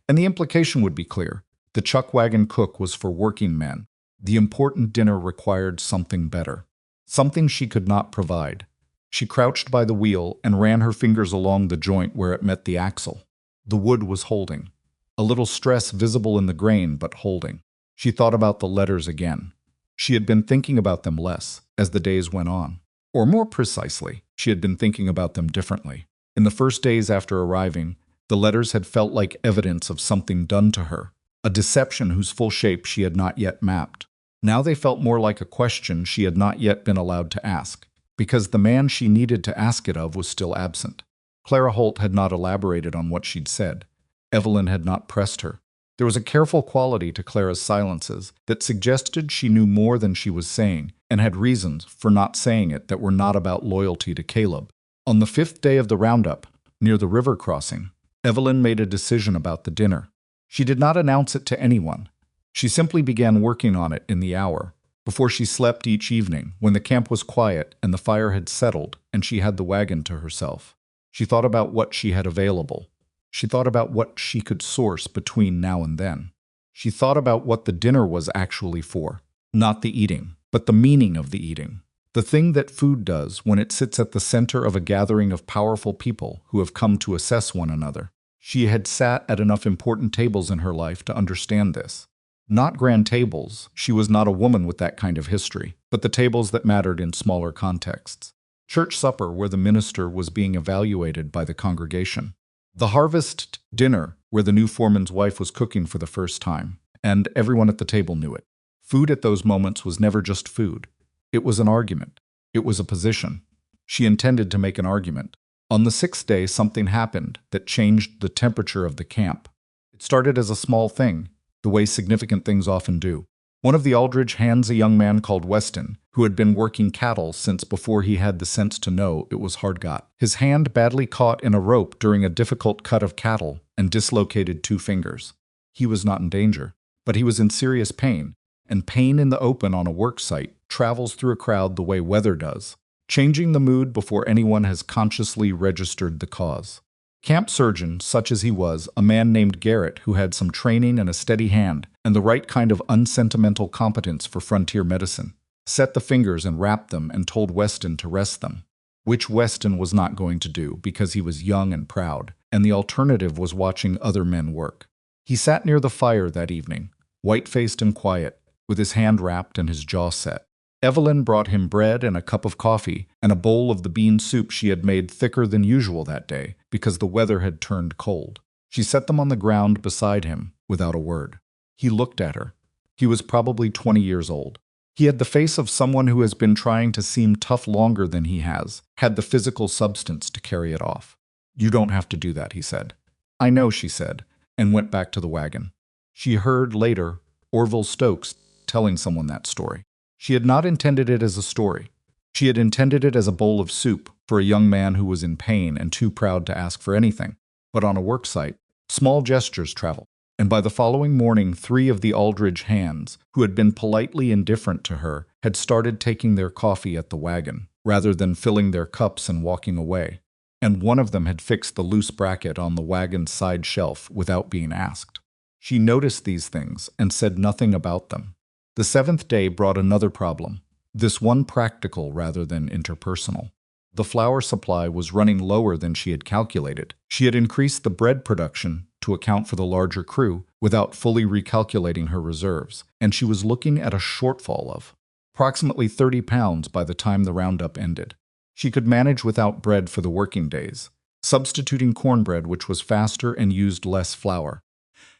and the implication would be clear. The chuck wagon cook was for working men. The important dinner required something better, something she could not provide. She crouched by the wheel and ran her fingers along the joint where it met the axle. The wood was holding. A little stress visible in the grain, but holding. She thought about the letters again. She had been thinking about them less as the days went on. Or more precisely, she had been thinking about them differently. In the first days after arriving, the letters had felt like evidence of something done to her, a deception whose full shape she had not yet mapped. Now they felt more like a question she had not yet been allowed to ask, because the man she needed to ask it of was still absent. Clara Holt had not elaborated on what she'd said. Evelyn had not pressed her. There was a careful quality to Clara's silences that suggested she knew more than she was saying and had reasons for not saying it that were not about loyalty to Caleb. On the 5th day of the roundup, near the river crossing, Evelyn made a decision about the dinner. She did not announce it to anyone. She simply began working on it in the hour, before she slept each evening, when the camp was quiet and the fire had settled and she had the wagon to herself. She thought about what she had available. She thought about what she could source between now and then. She thought about what the dinner was actually for. Not the eating, but the meaning of the eating. The thing that food does when it sits at the center of a gathering of powerful people who have come to assess one another. She had sat at enough important tables in her life to understand this. Not grand tables, she was not a woman with that kind of history, but the tables that mattered in smaller contexts. Church supper where the minister was being evaluated by the congregation. The harvest dinner where the new foreman's wife was cooking for the first time, and everyone at the table knew it. Food at those moments was never just food. It was an argument. It was a position. She intended to make an argument. On the 6th day, something happened that changed the temperature of the camp. It started as a small thing, the way significant things often do. One of the Aldridge hands a young man called Weston, who had been working cattle since before he had the sense to know it was hard got. His hand badly caught in a rope during a difficult cut of cattle and dislocated 2 fingers. He was not in danger, but he was in serious pain, and pain in the open on a work site travels through a crowd the way weather does, changing the mood before anyone has consciously registered the cause. Camp surgeon, such as he was, a man named Garrett who had some training and a steady hand and the right kind of unsentimental competence for frontier medicine, set the fingers and wrapped them and told Weston to rest them, which Weston was not going to do because he was young and proud, and the alternative was watching other men work. He sat near the fire that evening, white-faced and quiet, with his hand wrapped and his jaw set. Evelyn brought him bread and a cup of coffee and a bowl of the bean soup she had made thicker than usual that day because the weather had turned cold. She set them on the ground beside him without a word. He looked at her. He was probably 20 years old. He had the face of someone who has been trying to seem tough longer than he has, had the physical substance to carry it off. "You don't have to do that," he said. "I know," she said, and went back to the wagon. She heard later Orville Stokes telling someone that story. She had not intended it as a story. She had intended it as a bowl of soup for a young man who was in pain and too proud to ask for anything. But on a work site, small gestures travel. And by the following morning, 3 of the Aldridge hands, who had been politely indifferent to her, had started taking their coffee at the wagon, rather than filling their cups and walking away. And one of them had fixed the loose bracket on the wagon's side shelf without being asked. She noticed these things and said nothing about them. The 7th day brought another problem, this one practical rather than interpersonal. The flour supply was running lower than she had calculated. She had increased the bread production to account for the larger crew without fully recalculating her reserves, and she was looking at a shortfall of approximately 30 pounds by the time the roundup ended. She could manage without bread for the working days. substituting cornbread, which was faster and used less flour.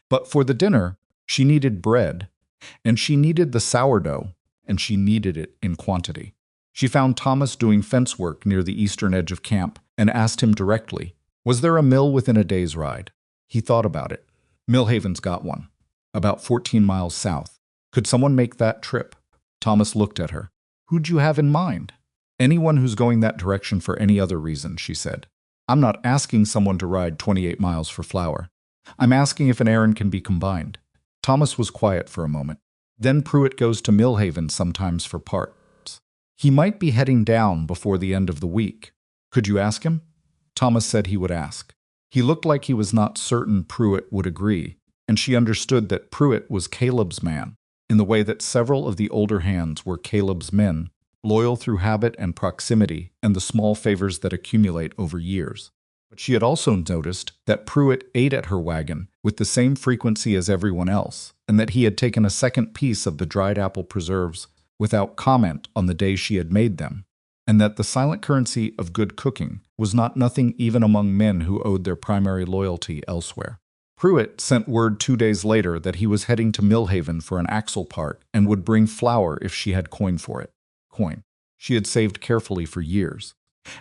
But for the dinner, she needed bread, and she needed the sourdough, and she needed it in quantity. She found Thomas doing fence work near the eastern edge of camp and asked him directly, was there a mill within a day's ride? He thought about it. Millhaven's got one, about 14 miles south. Could someone make that trip? Thomas looked at her. Who'd you have in mind? Anyone who's going that direction for any other reason, she said. I'm not asking someone to ride 28 miles for flour. I'm asking if an errand can be combined. Thomas was quiet for a moment. Then Pruitt goes to Millhaven sometimes for parts. He might be heading down before the end of the week. Could you ask him? Thomas said he would ask. He looked like he was not certain Pruitt would agree, and she understood that Pruitt was Caleb's man, in the way that several of the older hands were Caleb's men, loyal through habit and proximity and the small favors that accumulate over years. But she had also noticed that Pruitt ate at her wagon with the same frequency as everyone else, and that he had taken a second piece of the dried apple preserves without comment on the day she had made them, and that the silent currency of good cooking was not nothing even among men who owed their primary loyalty elsewhere. Pruitt sent word 2 days later that he was heading to Millhaven for an axle part and would bring flour if she had coin for it. Coin. She had saved carefully for years,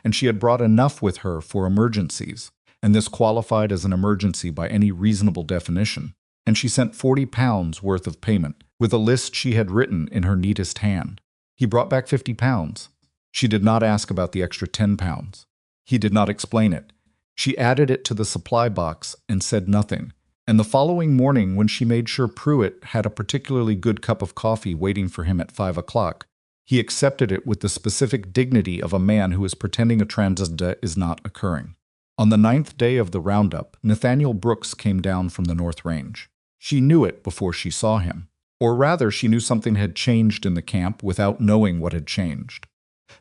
and she had brought enough with her for emergencies, and this qualified as an emergency by any reasonable definition, and she sent 40 pounds worth of payment, with a list she had written in her neatest hand. He brought back 50 pounds. She did not ask about the extra 10 pounds. He did not explain it. She added it to the supply box and said nothing, and the following morning when she made sure Pruitt had a particularly good cup of coffee waiting for him at 5 o'clock, he accepted it with the specific dignity of a man who is pretending a transit is not occurring. On the 9th day of the roundup, Nathaniel Brooks came down from the North Range. She knew it before she saw him. Or rather, she knew something had changed in the camp without knowing what had changed.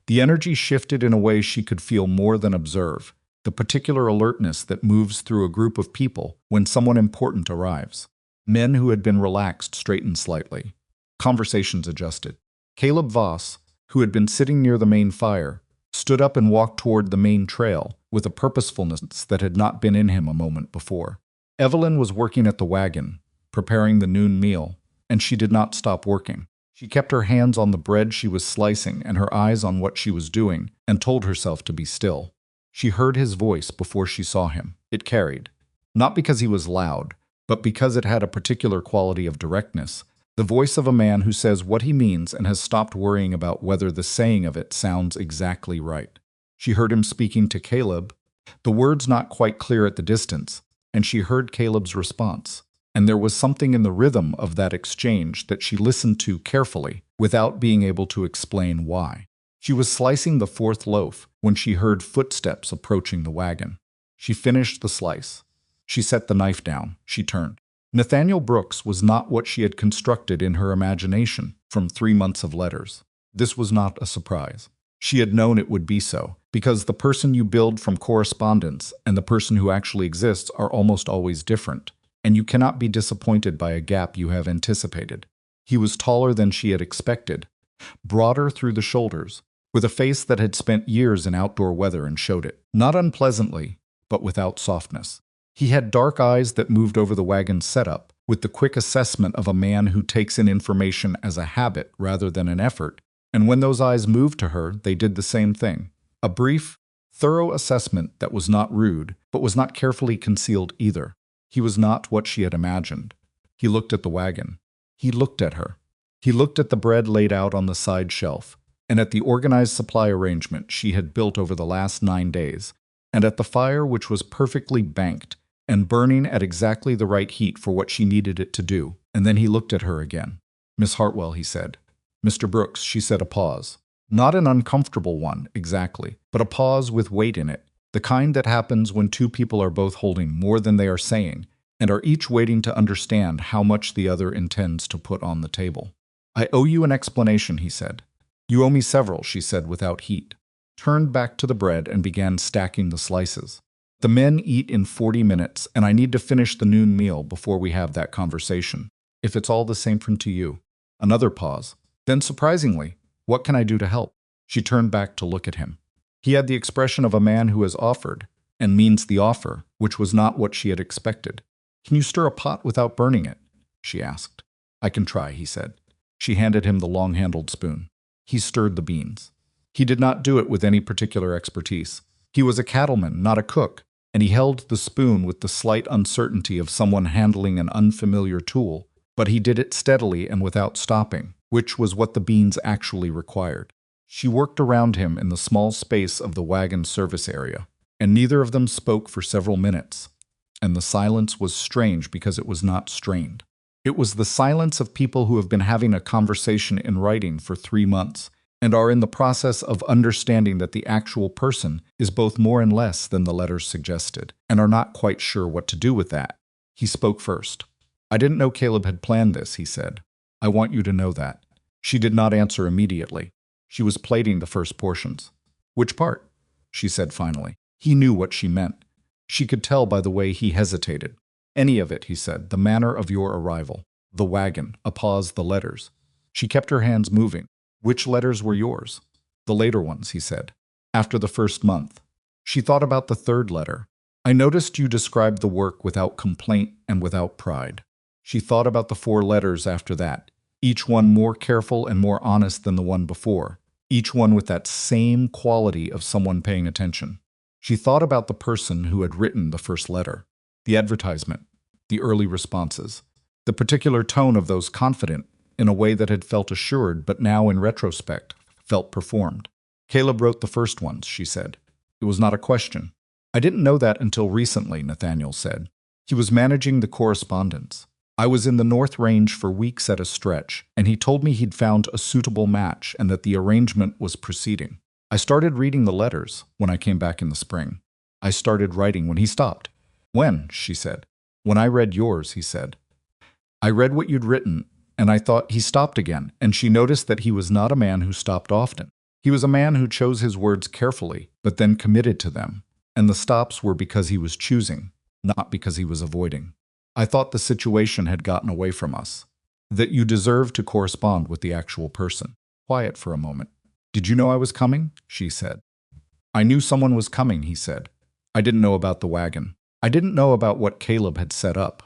The energy shifted in a way she could feel more than observe, the particular alertness that moves through a group of people when someone important arrives. Men who had been relaxed straightened slightly. Conversations adjusted. Caleb Voss, who had been sitting near the main fire, stood up and walked toward the main trail with a purposefulness that had not been in him a moment before. Evelyn was working at the wagon, preparing the noon meal, and she did not stop working. She kept her hands on the bread she was slicing and her eyes on what she was doing, and told herself to be still. She heard his voice before she saw him. It carried. Not because he was loud, but because it had a particular quality of directness. The voice of a man who says what he means and has stopped worrying about whether the saying of it sounds exactly right. She heard him speaking to Caleb, the words not quite clear at the distance, and she heard Caleb's response. And there was something in the rhythm of that exchange that she listened to carefully without being able to explain why. She was slicing the 4th loaf when she heard footsteps approaching the wagon. She finished the slice. She set the knife down. She turned. Nathaniel Brooks was not what she had constructed in her imagination from 3 months of letters. This was not a surprise. She had known it would be so, because the person you build from correspondence and the person who actually exists are almost always different, and you cannot be disappointed by a gap you have anticipated. He was taller than she had expected, broader through the shoulders, with a face that had spent years in outdoor weather and showed it, not unpleasantly, but without softness. He had dark eyes that moved over the wagon's setup, with the quick assessment of a man who takes in information as a habit rather than an effort, and when those eyes moved to her, they did the same thing. A brief, thorough assessment that was not rude, but was not carefully concealed either. He was not what she had imagined. He looked at the wagon. He looked at her. He looked at the bread laid out on the side shelf, and at the organized supply arrangement she had built over the last 9 days, and at the fire which was perfectly banked and burning at exactly the right heat for what she needed it to do. And then he looked at her again. Miss Hartwell, he said. Mr. Brooks, she said, a pause. Not an uncomfortable one, exactly, but a pause with weight in it, the kind that happens when 2 people are both holding more than they are saying and are each waiting to understand how much the other intends to put on the table. I owe you an explanation, he said. You owe me several, she said without heat, turned back to the bread and began stacking the slices. The men eat in 40 minutes, and I need to finish the noon meal before we have that conversation, if it's all the same to you. Another pause. Then, surprisingly, what can I do to help? She turned back to look at him. He had the expression of a man who has offered, and means the offer, which was not what she had expected. "Can you stir a pot without burning it?" she asked. "I can try," he said. She handed him the long-handled spoon. He stirred the beans. He did not do it with any particular expertise. He was a cattleman, not a cook, and he held the spoon with the slight uncertainty of someone handling an unfamiliar tool, but he did it steadily and without stopping, which was what the beans actually required. She worked around him in the small space of the wagon service area, and neither of them spoke for several minutes, and the silence was strange because it was not strained. It was the silence of people who have been having a conversation in writing for 3 months, and are in the process of understanding that the actual person is both more and less than the letters suggested, and are not quite sure what to do with that. He spoke first. "I didn't know Caleb had planned this," he said. "I want you to know that." She did not answer immediately. She was plating the first portions. "Which part?" she said finally. He knew what she meant. She could tell by the way he hesitated. "Any of it," he said. "The manner of your arrival. The wagon." A pause. "The letters." She kept her hands moving. "Which letters were yours?" "The later ones," he said. "After the first month." She thought about the third letter. "I noticed you described the work without complaint and without pride." She thought about the 4 letters after that, each one more careful and more honest than the one before, each one with that same quality of someone paying attention. She thought about the person who had written the first letter, the advertisement, the early responses, the particular tone of those confident, in a way that had felt assured but now, in retrospect, felt performed. "Caleb wrote the first ones," she said. "It was not a question." "I didn't know that until recently," Nathaniel said. "He was managing the correspondence. I was in the North Range for weeks at a stretch, and he told me he'd found a suitable match and that the arrangement was proceeding. I started reading the letters when I came back in the spring. I started writing when he stopped." "When?" she said. "When I read yours," he said. "I read what you'd written, and I thought he stopped again," and she noticed that he was not a man who stopped often. He was a man who chose his words carefully, but then committed to them, and the stops were because he was choosing, not because he was avoiding. "I thought the situation had gotten away from us, that you deserved to correspond with the actual person." Quiet for a moment. "Did you know I was coming?" she said. "I knew someone was coming," he said. "I didn't know about the wagon. I didn't know about what Caleb had set up."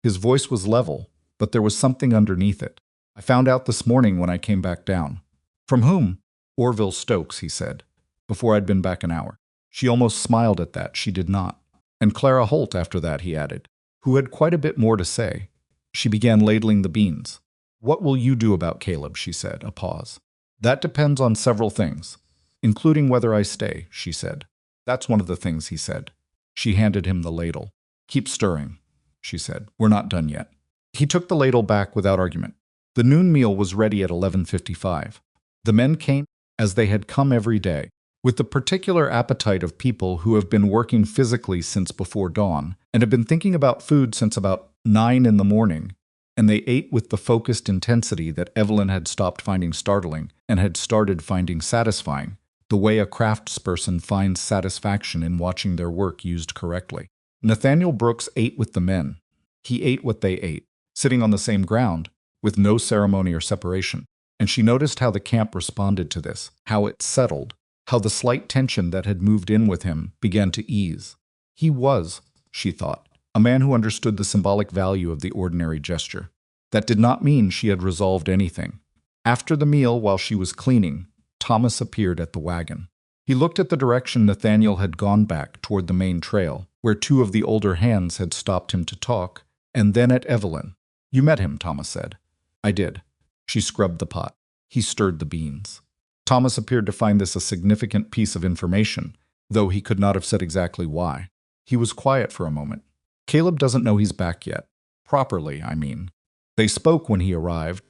His voice was level, but there was something underneath it. "I found out this morning when I came back down." "From whom?" "Orville Stokes," he said, "before I'd been back an hour." She almost smiled at that. She did not. "And Clara Holt after that," he added, who had quite a bit more to say. She began ladling the beans. "What will you do about Caleb?" she said. A pause. "That depends on several things, including whether I stay," she said. "That's one of the things," he said. She handed him the ladle. "Keep stirring," she said. "We're not done yet." He took the ladle back without argument. The noon meal was ready at 11:55. The men came, as they had come every day, with the particular appetite of people who have been working physically since before dawn, and have been thinking about food since about 9 in the morning, and they ate with the focused intensity that Evelyn had stopped finding startling and had started finding satisfying, the way a craftsperson finds satisfaction in watching their work used correctly. Nathaniel Brooks ate with the men. He ate what they ate, sitting on the same ground, with no ceremony or separation, and she noticed how the camp responded to this, how it settled, how the slight tension that had moved in with him began to ease. He was, she thought, a man who understood the symbolic value of the ordinary gesture. That did not mean she had resolved anything. After the meal, while she was cleaning, Thomas appeared at the wagon. He looked at the direction Nathaniel had gone back toward the main trail, where 2 of the older hands had stopped him to talk, and then at Evelyn. "You met him," Thomas said. "I did." She scrubbed the pot. He stirred the beans. Thomas appeared to find this a significant piece of information, though he could not have said exactly why. He was quiet for a moment. "Caleb doesn't know he's back yet. Properly, I mean. They spoke when he arrived,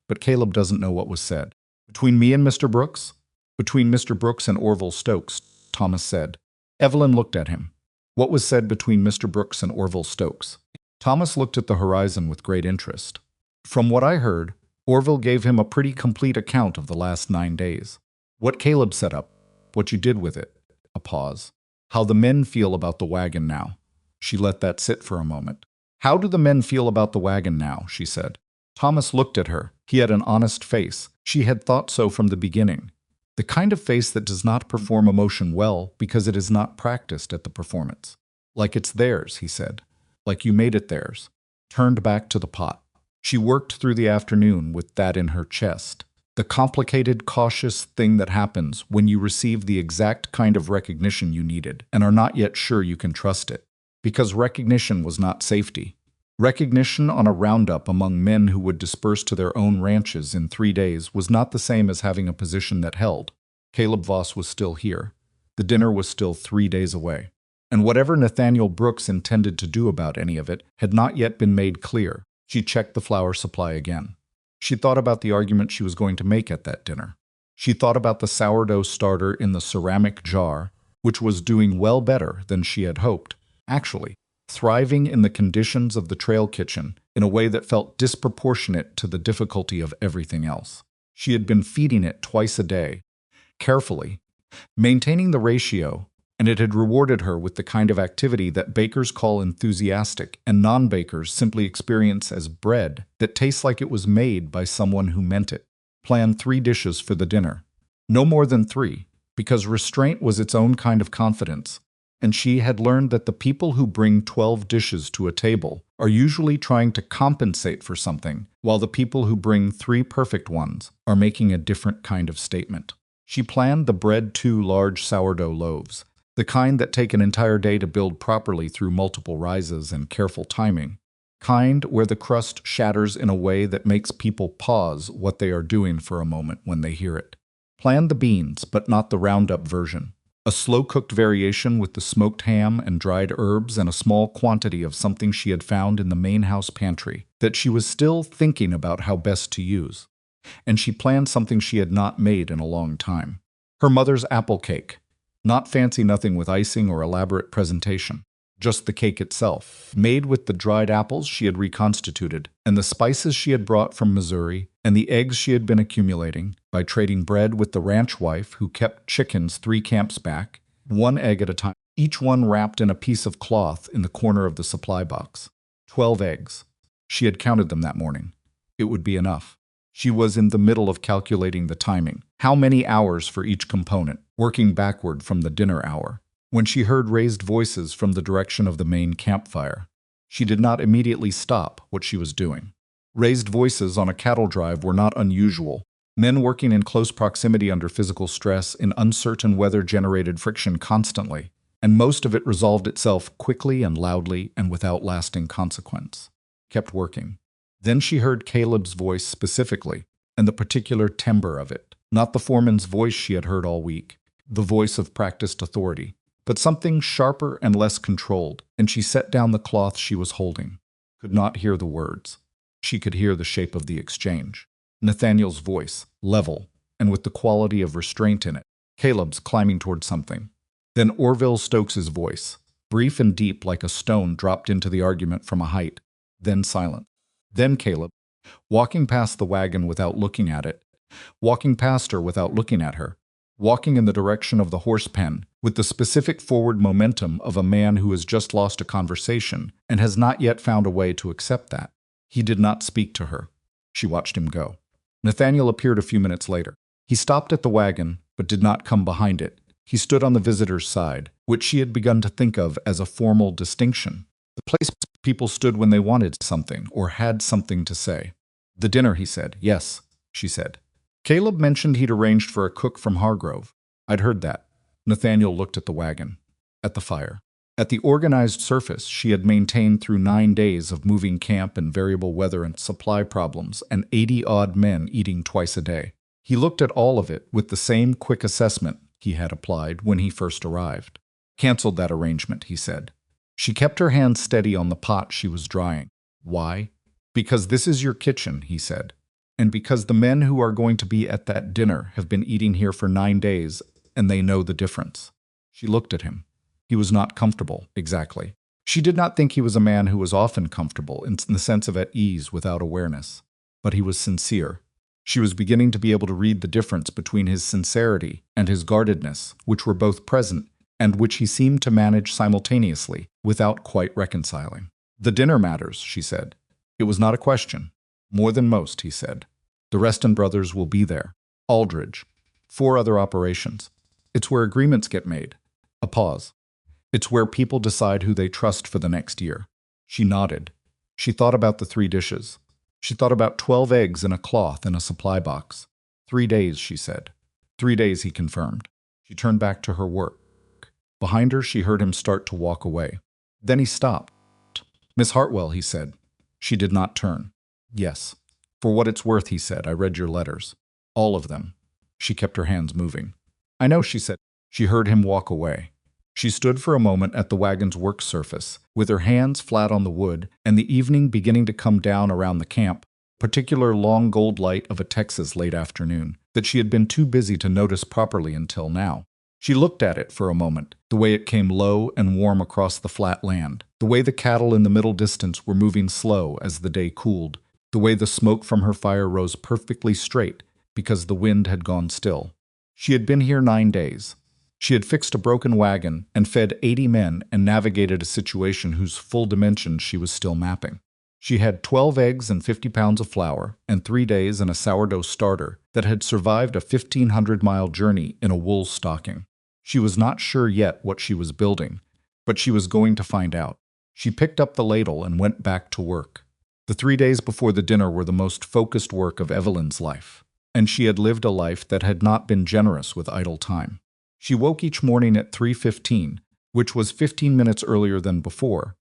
but Caleb doesn't know what was said." "Between me and Mr. Brooks?" "Between Mr. Brooks and Orville Stokes," Thomas said. Evelyn looked at him. "What was said between Mr. Brooks and Orville Stokes?" Thomas looked at the horizon with great interest. "From what I heard, Orville gave him a pretty complete account of the last 9 days. What Caleb set up, what you did with it." A pause. "How the men feel about the wagon now." She let that sit for a moment. "How do the men feel about the wagon now?" she said. Thomas looked at her. He had an honest face. She had thought so from the beginning. The kind of face that does not perform emotion well because it is not practiced at the performance. Like it's theirs, he said. Like you made it theirs. Turned back to the pot. She worked through the afternoon with that in her chest. The complicated, cautious thing that happens when you receive the exact kind of recognition you needed and are not yet sure you can trust it. Because recognition was not safety. Recognition on a roundup among men who would disperse to their own ranches in 3 days was not the same as having a position that held. Caleb Voss was still here. The dinner was still 3 days away. And whatever Nathaniel Brooks intended to do about any of it had not yet been made clear. She checked the flour supply again. She thought about the argument she was going to make at that dinner. She thought about the sourdough starter in the ceramic jar, which was doing well better than she had hoped, actually, thriving in the conditions of the trail kitchen in a way that felt disproportionate to the difficulty of everything else. She had been feeding it twice a day, carefully, maintaining the ratio, and it had rewarded her with the kind of activity that bakers call enthusiastic and non-bakers simply experience as bread that tastes like it was made by someone who meant it. Plan 3 dishes for the dinner. No more than 3, because restraint was its own kind of confidence, and she had learned that the people who bring 12 dishes to a table are usually trying to compensate for something, while the people who bring 3 perfect ones are making a different kind of statement. She planned the bread 2 large sourdough loaves, the kind that take an entire day to build properly through multiple rises and careful timing, kind where the crust shatters in a way that makes people pause what they are doing for a moment when they hear it. Planned the beans, but not the roundup version. A slow-cooked variation with the smoked ham and dried herbs and a small quantity of something she had found in the main house pantry that she was still thinking about how best to use. And she planned something she had not made in a long time. Her mother's apple cake. Not fancy nothing with icing or elaborate presentation. Just the cake itself, made with the dried apples she had reconstituted, and the spices she had brought from Missouri, and the eggs she had been accumulating by trading bread with the ranch wife who kept chickens 3 camps back, 1 egg at a time, each one wrapped in a piece of cloth in the corner of the supply box. 12 eggs. She had counted them that morning. It would be enough. She was in the middle of calculating the timing. How many hours for each component, working backward from the dinner hour, when she heard raised voices from the direction of the main campfire. She did not immediately stop what she was doing. Raised voices on a cattle drive were not unusual. Men working in close proximity under physical stress in uncertain weather generated friction constantly, and most of it resolved itself quickly and loudly and without lasting consequence. Kept working. Then she heard Caleb's voice specifically, and the particular timbre of it. Not the foreman's voice she had heard all week, the voice of practiced authority, but something sharper and less controlled, and she set down the cloth she was holding. Could not hear the words. She could hear the shape of the exchange. Nathaniel's voice, level, and with the quality of restraint in it. Caleb's climbing toward something. Then Orville Stokes's voice, brief and deep like a stone dropped into the argument from a height, then silent. Then Caleb, walking past the wagon without looking at it, walking past her without looking at her, walking in the direction of the horse pen with the specific forward momentum of a man who has just lost a conversation and has not yet found a way to accept that. He did not speak to her. She watched him go. Nathaniel appeared a few minutes later. He stopped at the wagon, but did not come behind it. He stood on the visitor's side, which she had begun to think of as a formal distinction. The place people stood when they wanted something or had something to say. The dinner, he said. Yes, she said. Caleb mentioned he'd arranged for a cook from Hargrove. I'd heard that. Nathaniel looked at the wagon, at the fire, at the organized surface she had maintained through 9 days of moving camp and variable weather and supply problems and 80-odd men eating twice a day. He looked at all of it with the same quick assessment he had applied when he first arrived. Canceled that arrangement, he said. She kept her hand steady on the pot she was drying. Why? Because this is your kitchen, he said. And because the men who are going to be at that dinner have been eating here for 9 days, and they know the difference. She looked at him. He was not comfortable, exactly. She did not think he was a man who was often comfortable, in the sense of at ease without awareness. But he was sincere. She was beginning to be able to read the difference between his sincerity and his guardedness, which were both present, and which he seemed to manage simultaneously, without quite reconciling. The dinner matters, she said. It was not a question. More than most, he said. The Reston brothers will be there. Aldridge. 4 other operations. It's where agreements get made. A pause. It's where people decide who they trust for the next year. She nodded. She thought about the 3 dishes. She thought about 12 eggs in a cloth in a supply box. 3 days, she said. 3 days, he confirmed. She turned back to her work. Behind her, she heard him start to walk away. Then he stopped. "Miss Hartwell," he said. She did not turn. "Yes. For what it's worth," he said, "I read your letters. All of them." She kept her hands moving. "I know," she said. She heard him walk away. She stood for a moment at the wagon's work surface, with her hands flat on the wood, and the evening beginning to come down around the camp, particular long gold light of a Texas late afternoon, that she had been too busy to notice properly until now. She looked at it for a moment, the way it came low and warm across the flat land, the way the cattle in the middle distance were moving slow as the day cooled, the way the smoke from her fire rose perfectly straight because the wind had gone still. She had been here 9 days. She had fixed a broken wagon and fed 80 men and navigated a situation whose full dimensions she was still mapping. She had 12 eggs and 50 pounds of flour and 3 days in a sourdough starter that had survived a 1,500-mile journey in a wool stocking. She was not sure yet what she was building, but she was going to find out. She picked up the ladle and went back to work. The 3 days before the dinner were the most focused work of Evelyn's life, and she had lived a life that had not been generous with idle time. She woke each morning at 3:15, which was 15 minutes earlier than before,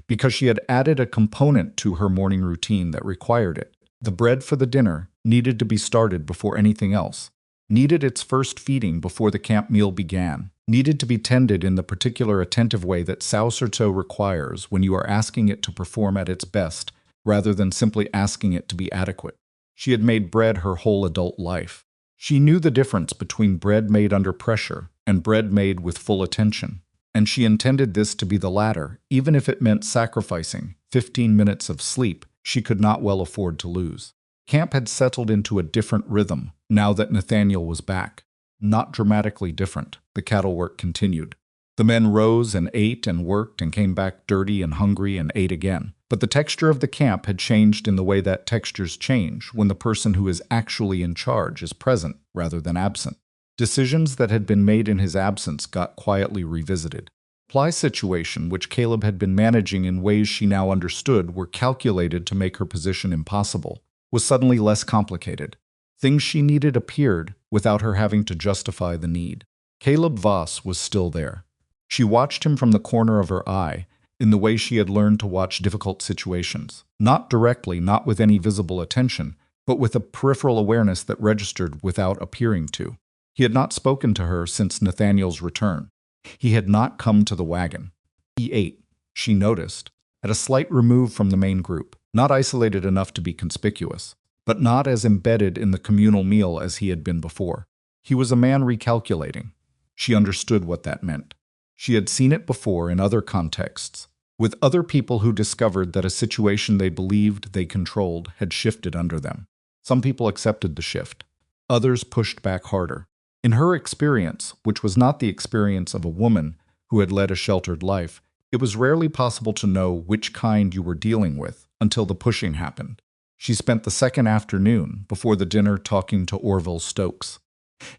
because she had added a component to her morning routine that required it. The bread for the dinner needed to be started before anything else, needed its first feeding before the camp meal began, needed to be tended in the particular attentive way that sourdough requires when you are asking it to perform at its best rather than simply asking it to be adequate. She had made bread her whole adult life. She knew the difference between bread made under pressure and bread made with full attention, and she intended this to be the latter, even if it meant sacrificing 15 minutes of sleep she could not well afford to lose. Camp had settled into a different rhythm now that Nathaniel was back. Not dramatically different, the cattle work continued. The men rose and ate and worked and came back dirty and hungry and ate again. But the texture of the camp had changed in the way that textures change when the person who is actually in charge is present rather than absent. Decisions that had been made in his absence got quietly revisited. The supply situation, which Caleb had been managing in ways she now understood were calculated to make her position impossible, was suddenly less complicated. Things she needed appeared without her having to justify the need. Caleb Voss was still there. She watched him from the corner of her eye, in the way she had learned to watch difficult situations. Not directly, not with any visible attention, but with a peripheral awareness that registered without appearing to. He had not spoken to her since Nathaniel's return. He had not come to the wagon. He ate, she noticed, at a slight remove from the main group, not isolated enough to be conspicuous, but not as embedded in the communal meal as he had been before. He was a man recalculating. She understood what that meant. She had seen it before in other contexts, with other people who discovered that a situation they believed they controlled had shifted under them. Some people accepted the shift. Others pushed back harder. In her experience, which was not the experience of a woman who had led a sheltered life, it was rarely possible to know which kind you were dealing with until the pushing happened. She spent the second afternoon before the dinner talking to Orville Stokes.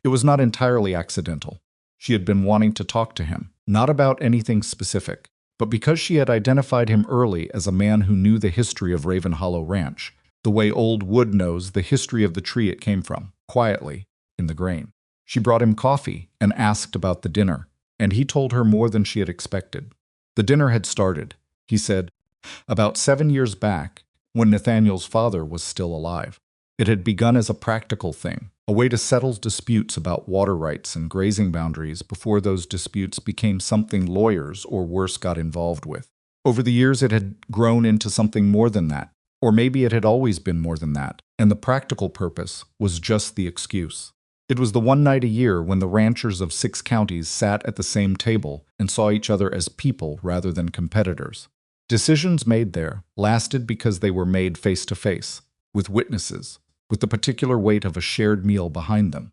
It was not entirely accidental. She had been wanting to talk to him, not about anything specific, but because she had identified him early as a man who knew the history of Raven Hollow Ranch, the way old wood knows the history of the tree it came from, quietly, in the grain. She brought him coffee and asked about the dinner, and he told her more than she had expected. The dinner had started, he said, about 7 years back, when Nathaniel's father was still alive. It had begun as a practical thing, a way to settle disputes about water rights and grazing boundaries before those disputes became something lawyers or worse got involved with. Over the years it had grown into something more than that, or maybe it had always been more than that, and the practical purpose was just the excuse. It was the one night a year when the ranchers of 6 counties sat at the same table and saw each other as people rather than competitors. Decisions made there lasted because they were made face to face, with witnesses, with the particular weight of a shared meal behind them.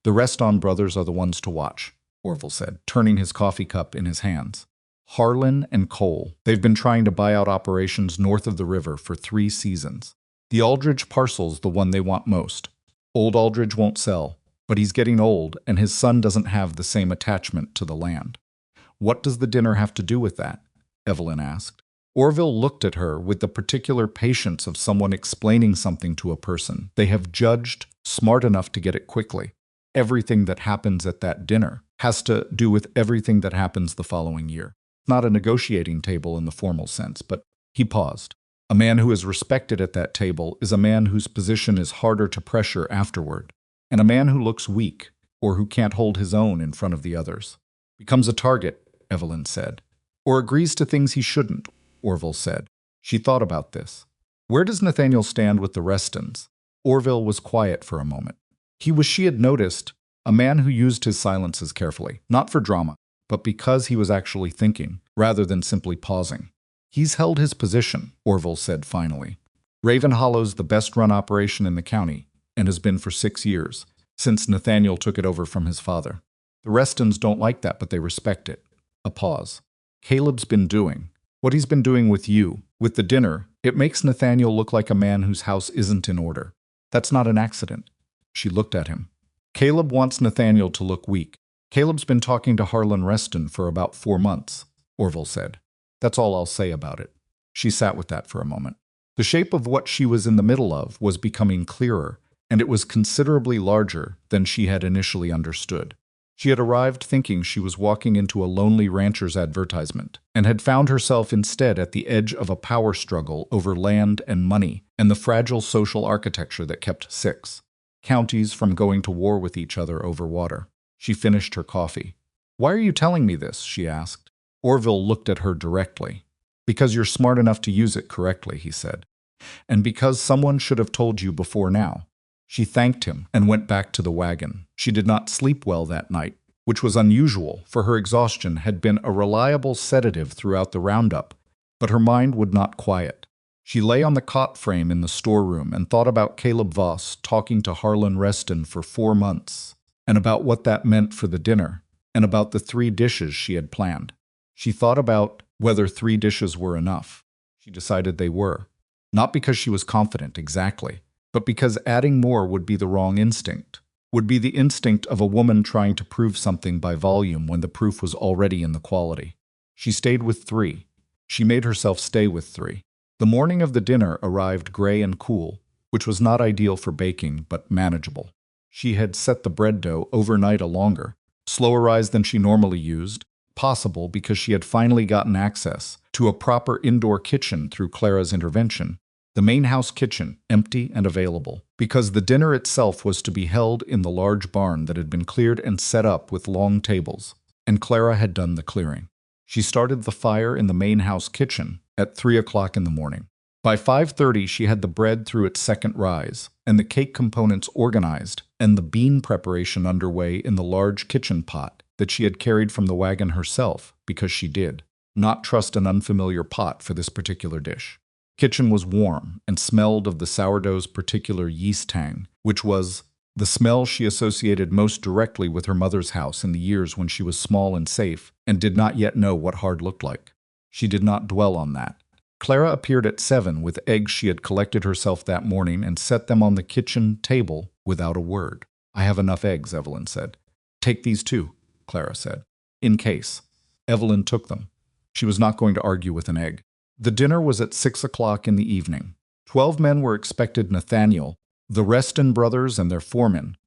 The Reston brothers are the ones to watch, Orville said, turning his coffee cup in his hands. Harlan and Cole. They've been trying to buy out operations north of the river for 3 seasons. The Aldridge parcel's the one they want most. Old Aldridge won't sell. But he's getting old, and his son doesn't have the same attachment to the land. What does the dinner have to do with that? Evelyn asked. Orville looked at her with the particular patience of someone explaining something to a person they have judged smart enough to get it quickly. Everything that happens at that dinner has to do with everything that happens the following year. Not a negotiating table in the formal sense, but he paused. A man who is respected at that table is a man whose position is harder to pressure afterward, and a man who looks weak, or who can't hold his own in front of the others, becomes a target, Evelyn said. Or agrees to things he shouldn't, Orville said. She thought about this. Where does Nathaniel stand with the Restons? Orville was quiet for a moment. He was, she had noticed, a man who used his silences carefully, not for drama, but because he was actually thinking, rather than simply pausing. He's held his position, Orville said finally. Raven Hollow's the best-run operation in the county, and has been for 6 years, since Nathaniel took it over from his father. The Restons don't like that, but they respect it. A pause. Caleb's been doing what he's been doing with you, with the dinner. It makes Nathaniel look like a man whose house isn't in order. That's not an accident. She looked at him. Caleb wants Nathaniel to look weak. Caleb's been talking to Harlan Reston for about 4 months, Orville said. That's all I'll say about it. She sat with that for a moment. The shape of what she was in the middle of was becoming clearer, and it was considerably larger than she had initially understood. She had arrived thinking she was walking into a lonely rancher's advertisement, and had found herself instead at the edge of a power struggle over land and money and the fragile social architecture that kept 6 counties from going to war with each other over water. She finished her coffee. Why are you telling me this? She asked. Orville looked at her directly. Because you're smart enough to use it correctly, he said. And because someone should have told you before now. She thanked him and went back to the wagon. She did not sleep well that night, which was unusual, for her exhaustion had been a reliable sedative throughout the roundup, but her mind would not quiet. She lay on the cot frame in the storeroom and thought about Caleb Voss talking to Harlan Reston for 4 months, and about what that meant for the dinner, and about the 3 dishes she had planned. She thought about whether 3 dishes were enough. She decided they were. Not because she was confident exactly, but because adding more would be the wrong instinct, would be the instinct of a woman trying to prove something by volume when the proof was already in the quality. She stayed with 3. She made herself stay with 3. The morning of the dinner arrived gray and cool, which was not ideal for baking, but manageable. She had set the bread dough overnight a longer, slower rise than she normally used, possible because she had finally gotten access to a proper indoor kitchen through Clara's intervention. The main house kitchen, empty and available, because the dinner itself was to be held in the large barn that had been cleared and set up with long tables, and Clara had done the clearing. She started the fire in the main house kitchen at 3 o'clock in the morning. By 5:30 she had the bread through its second rise, and the cake components organized, and the bean preparation underway in the large kitchen pot that she had carried from the wagon herself, because she did not trust an unfamiliar pot for this particular dish. Kitchen was warm and smelled of the sourdough's particular yeast tang, which was the smell she associated most directly with her mother's house in the years when she was small and safe and did not yet know what hard looked like. She did not dwell on that. Clara appeared at 7 with eggs she had collected herself that morning and set them on the kitchen table without a word. I have enough eggs, Evelyn said. Take these too, Clara said. In case. Evelyn took them. She was not going to argue with an egg. The dinner was at 6 o'clock in the evening. 12 men were expected: Nathaniel, the Reston brothers and their foreman,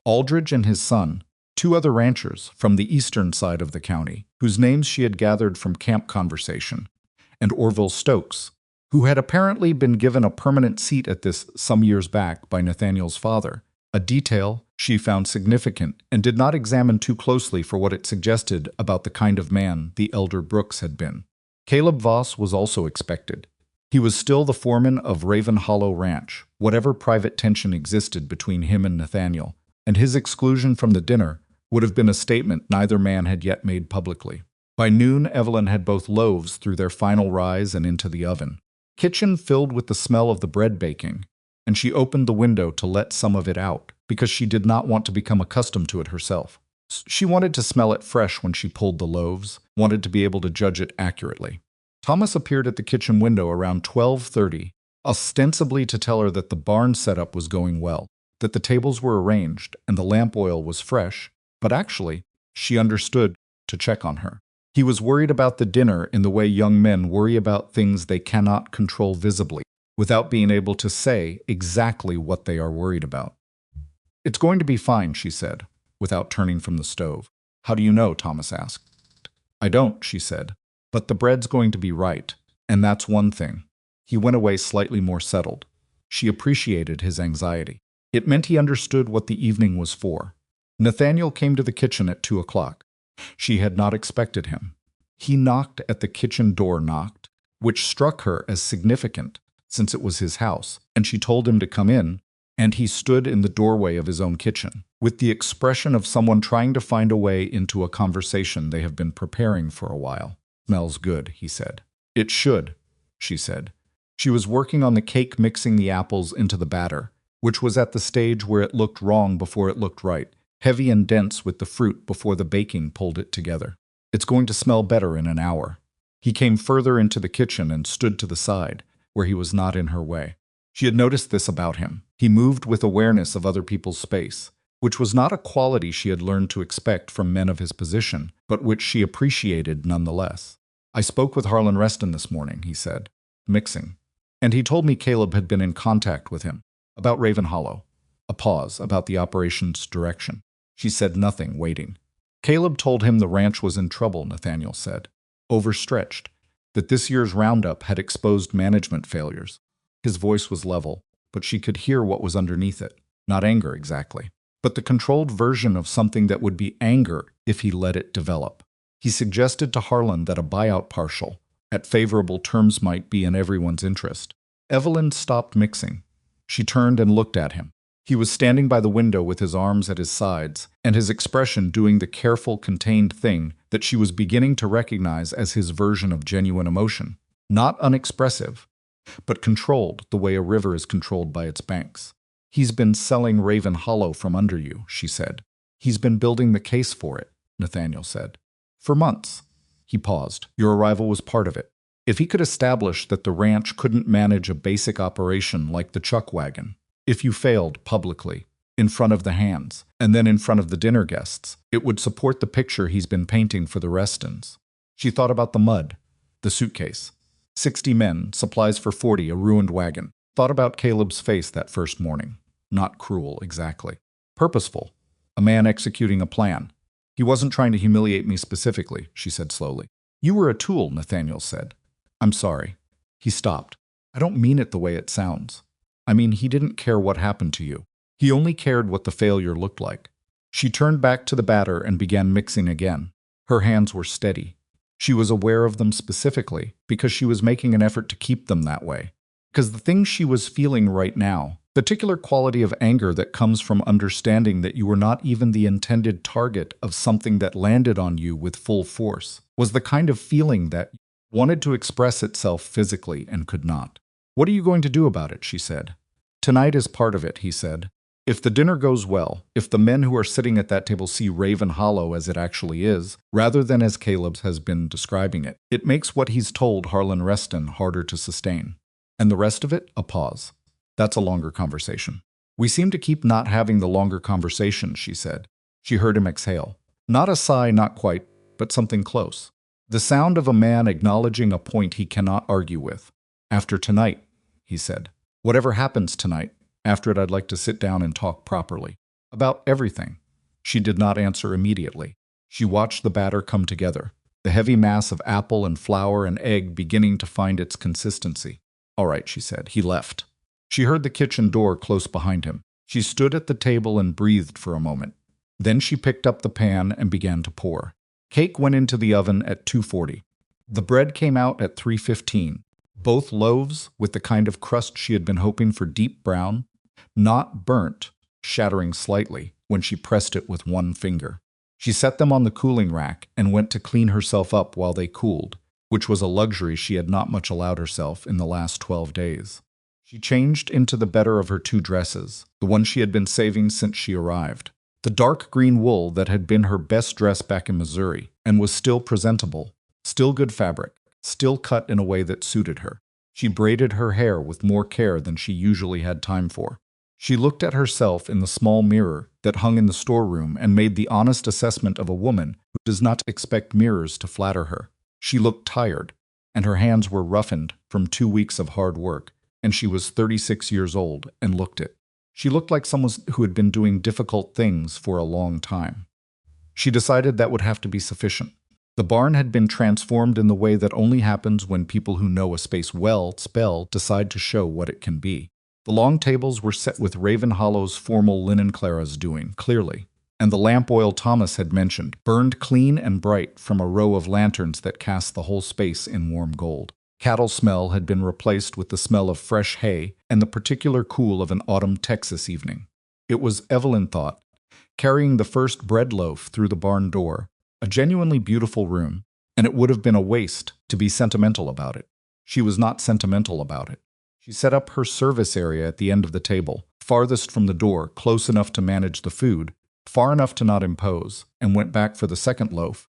Aldridge and his son, 2 other ranchers from the eastern side of the county, whose names she had gathered from camp conversation, and Orville Stokes, who had apparently been given a permanent seat at this some years back by Nathaniel's father, a detail she found significant and did not examine too closely for what it suggested about the kind of man the elder Brooks had been. Caleb Voss was also expected. He was still the foreman of Raven Hollow Ranch, whatever private tension existed between him and Nathaniel, and his exclusion from the dinner would have been a statement neither man had yet made publicly. By noon, Evelyn had both loaves through their final rise and into the oven. Kitchen filled with the smell of the bread baking, and she opened the window to let some of it out, because she did not want to become accustomed to it herself. She wanted to smell it fresh when she pulled the loaves, wanted to be able to judge it accurately. Thomas appeared at the kitchen window around 12:30, ostensibly to tell her that the barn setup was going well. that the tables were arranged and the lamp oil was fresh, but actually, she understood to check on her. He was worried about the dinner in the way young men worry about things they cannot control visibly, without being able to say exactly what they are worried about. "It's going to be fine," she said, without turning from the stove. "How do you know?" Thomas asked. "I don't," she said, "but the bread's going to be right, and that's one thing." He went away slightly more settled. She appreciated his anxiety. It meant he understood what the evening was for. Nathaniel came to the kitchen at 2 o'clock. She had not expected him. He knocked at the kitchen door, which struck her as significant, since it was his house, and she told him to come in, and he stood in the doorway of his own kitchen, with the expression of someone trying to find a way into a conversation they have been preparing for a while. "Smells good," he said. "It should," she said. She was working on the cake, mixing the apples into the batter, which was at the stage where it looked wrong before it looked right, heavy and dense with the fruit before the baking pulled it together. "It's going to smell better in an hour." He came further into the kitchen and stood to the side, where he was not in her way. She had noticed this about him. He moved with awareness of other people's space, which was not a quality she had learned to expect from men of his position, but which she appreciated nonetheless. "I spoke with Harlan Reston this morning," he said, mixing, "and he told me Caleb had been in contact with him. About Raven Hollow." A pause, about the operation's direction. She said nothing, waiting. "Caleb told him the ranch was in trouble," Nathaniel said. "Overstretched. That this year's roundup had exposed management failures." His voice was level, but she could hear what was underneath it. Not anger exactly, but the controlled version of something that would be anger if he let it develop. He suggested to Harlan that a buyout partial, at favorable terms, might be in everyone's interest. Evelyn stopped mixing. She turned and looked at him. He was standing by the window with his arms at his sides, and his expression doing the careful, contained thing that she was beginning to recognize as his version of genuine emotion. Not unexpressive, but controlled the way a river is controlled by its banks. "He's been selling Raven Hollow from under you," she said. "He's been building the case for it," Nathaniel said. "For months." He paused. "Your arrival was part of it. If he could establish that the ranch couldn't manage a basic operation like the chuck wagon, if you failed publicly, in front of the hands, and then in front of the dinner guests, it would support the picture he's been painting for the Restons." She thought about the mud, the suitcase, 60 men, supplies for 40, a ruined wagon. Thought about Caleb's face that first morning. Not cruel, exactly. Purposeful. A man executing a plan. "He wasn't trying to humiliate me specifically," she said slowly. "You were a tool," Nathaniel said. "I'm sorry." He stopped. "I don't mean it the way it sounds. I mean, he didn't care what happened to you. He only cared what the failure looked like." She turned back to the batter and began mixing again. Her hands were steady. She was aware of them specifically because she was making an effort to keep them that way. Because the thing she was feeling right now, particular quality of anger that comes from understanding that you were not even the intended target of something that landed on you with full force, was the kind of feeling that wanted to express itself physically and could not. "What are you going to do about it?" she said. "Tonight is part of it," he said. "If the dinner goes well, if the men who are sitting at that table see Raven Hollow as it actually is, rather than as Caleb has been describing it, it makes what he's told Harlan Reston harder to sustain. And the rest of it, a pause. That's a longer conversation." "We seem to keep not having the longer conversation," she said. She heard him exhale. Not a sigh, not quite, but something close. The sound of a man acknowledging a point he cannot argue with. "After tonight," he said. "Whatever happens tonight, after it I'd like to sit down and talk properly. About everything." She did not answer immediately. She watched the batter come together, the heavy mass of apple and flour and egg beginning to find its consistency. "All right," she said. He left. She heard the kitchen door close behind him. She stood at the table and breathed for a moment. Then she picked up the pan and began to pour. Cake went into the oven at 240. The bread came out at 315. Both loaves, with the kind of crust she had been hoping for, deep brown, not burnt, shattering slightly when she pressed it with one finger. She set them on the cooling rack and went to clean herself up while they cooled, which was a luxury she had not much allowed herself in the last 12 days. She changed into the better of her two dresses, the one she had been saving since she arrived. The dark green wool that had been her best dress back in Missouri and was still presentable, still good fabric, still cut in a way that suited her. She braided her hair with more care than she usually had time for. She looked at herself in the small mirror that hung in the storeroom and made the honest assessment of a woman who does not expect mirrors to flatter her. She looked tired, and her hands were roughened from 2 weeks of hard work, and she was 36 years old and looked it. She looked like someone who had been doing difficult things for a long time. She decided that would have to be sufficient. The barn had been transformed in the way that only happens when people who know a space well decide to show what it can be. The long tables were set with Raven Hollow's formal linen Clara's doing, clearly, and the lamp oil Thomas had mentioned, burned clean and bright from a row of lanterns that cast the whole space in warm gold. Cattle smell had been replaced with the smell of fresh hay and the particular cool of an autumn Texas evening. It was, Evelyn thought, carrying the first bread loaf through the barn door, a genuinely beautiful room, and it would have been a waste to be sentimental about it. She was not sentimental about it. She set up her service area at the end of the table, farthest from the door, close enough to manage the food, far enough to not impose, and went back for the second loaf,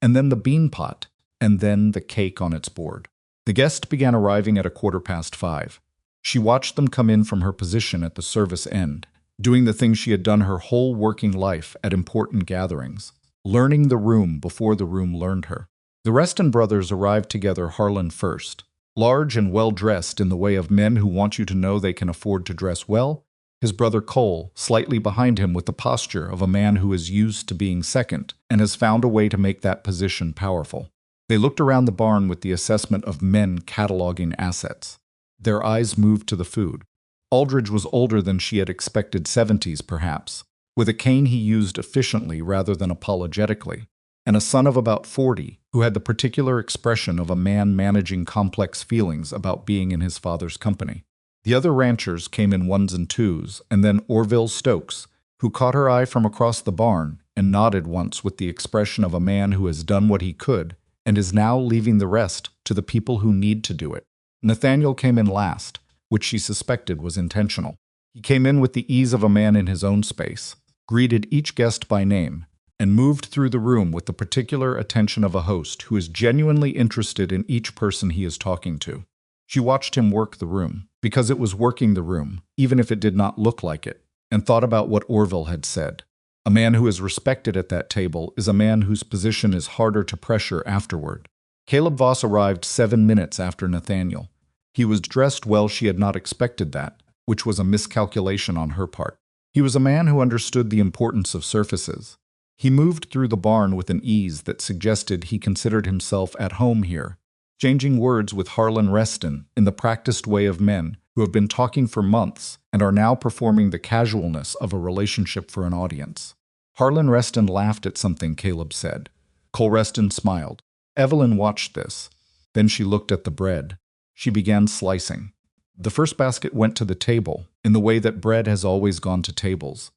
and then the bean pot, and then the cake on its board. The guests began arriving at 5:15. She watched them come in from her position at the service end, doing the things she had done her whole working life at important gatherings, learning the room before the room learned her. The Reston brothers arrived together, Harlan first, large and well-dressed in the way of men who want you to know they can afford to dress well, his brother Cole slightly behind him with the posture of a man who is used to being second and has found a way to make that position powerful. They looked around the barn with the assessment of men cataloging assets. Their eyes moved to the food. Aldridge was older than she had expected, 70s perhaps, with a cane he used efficiently rather than apologetically, and a son of about 40 who had the particular expression of a man managing complex feelings about being in his father's company. The other ranchers came in ones and twos, and then Orville Stokes, who caught her eye from across the barn and nodded once with the expression of a man who has done what he could and is now leaving the rest to the people who need to do it. Nathaniel came in last, which she suspected was intentional. He came in with the ease of a man in his own space, greeted each guest by name, and moved through the room with the particular attention of a host who is genuinely interested in each person he is talking to. She watched him work the room, because it was working the room, even if it did not look like it, and thought about what Orville had said. A man who is respected at that table is a man whose position is harder to pressure afterward. Caleb Voss arrived 7 minutes after Nathaniel. He was dressed well. She had not expected that, which was a miscalculation on her part. He was a man who understood the importance of surfaces. He moved through the barn with an ease that suggested he considered himself at home here, exchanging words with Harlan Reston in the practiced way of men who have been talking for months and are now performing the casualness of a relationship for an audience. Harlan Reston laughed at something Caleb said. Cole Reston smiled. Evelyn watched this. Then she looked at the bread. She began slicing. The first basket went to the table, in the way that bread has always gone to tables.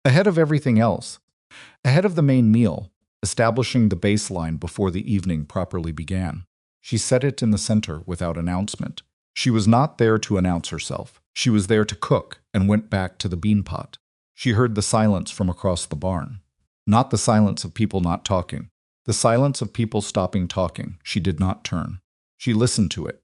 Ahead of everything else, ahead of the main meal, establishing the baseline before the evening properly began. She set it in the center without announcement. She was not there to announce herself. She was there to cook and went back to the bean pot. She heard the silence from across the barn. Not the silence of people not talking. The silence of people stopping talking. She did not turn. She listened to it,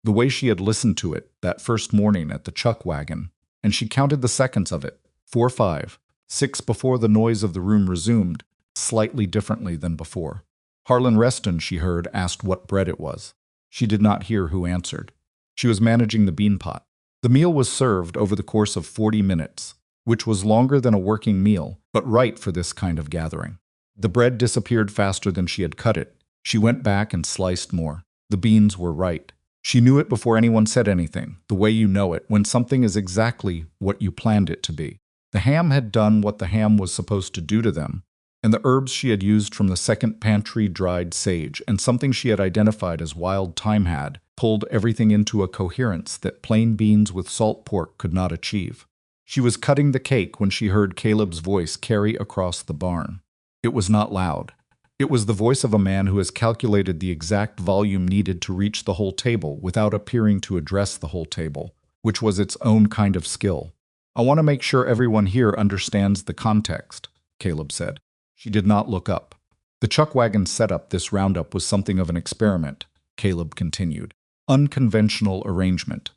the way she had listened to it that first morning at the chuck wagon, and she counted the seconds of it, 4, 5, 6 before the noise of the room resumed, slightly differently than before. Harlan Reston, she heard, asked what bread it was. She did not hear who answered. She was managing the bean pot. The meal was served over the course of 40 minutes, which was longer than a working meal, but right for this kind of gathering. The bread disappeared faster than she had cut it. She went back and sliced more. The beans were right. She knew it before anyone said anything, the way you know it, when something is exactly what you planned it to be. The ham had done what the ham was supposed to do to them, and the herbs she had used from the second pantry, dried sage, and something she had identified as wild thyme had, pulled everything into a coherence that plain beans with salt pork could not achieve. She was cutting the cake when she heard Caleb's voice carry across the barn. It was not loud. It was the voice of a man who has calculated the exact volume needed to reach the whole table without appearing to address the whole table, which was its own kind of skill. "I want to make sure everyone here understands the context," Caleb said. She did not look up. "The chuck wagon setup this roundup was something of an experiment," Caleb continued. "Unconventional arrangement.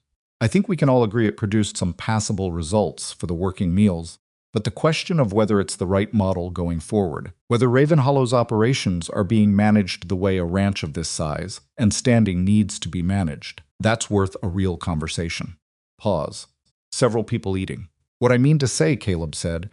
I think we can all agree it produced some passable results for the working meals, but the question of whether it's the right model going forward, whether Raven Hollow's operations are being managed the way a ranch of this size and standing needs to be managed, that's worth a real conversation. Pause. Several people eating. What I mean to say, Caleb said,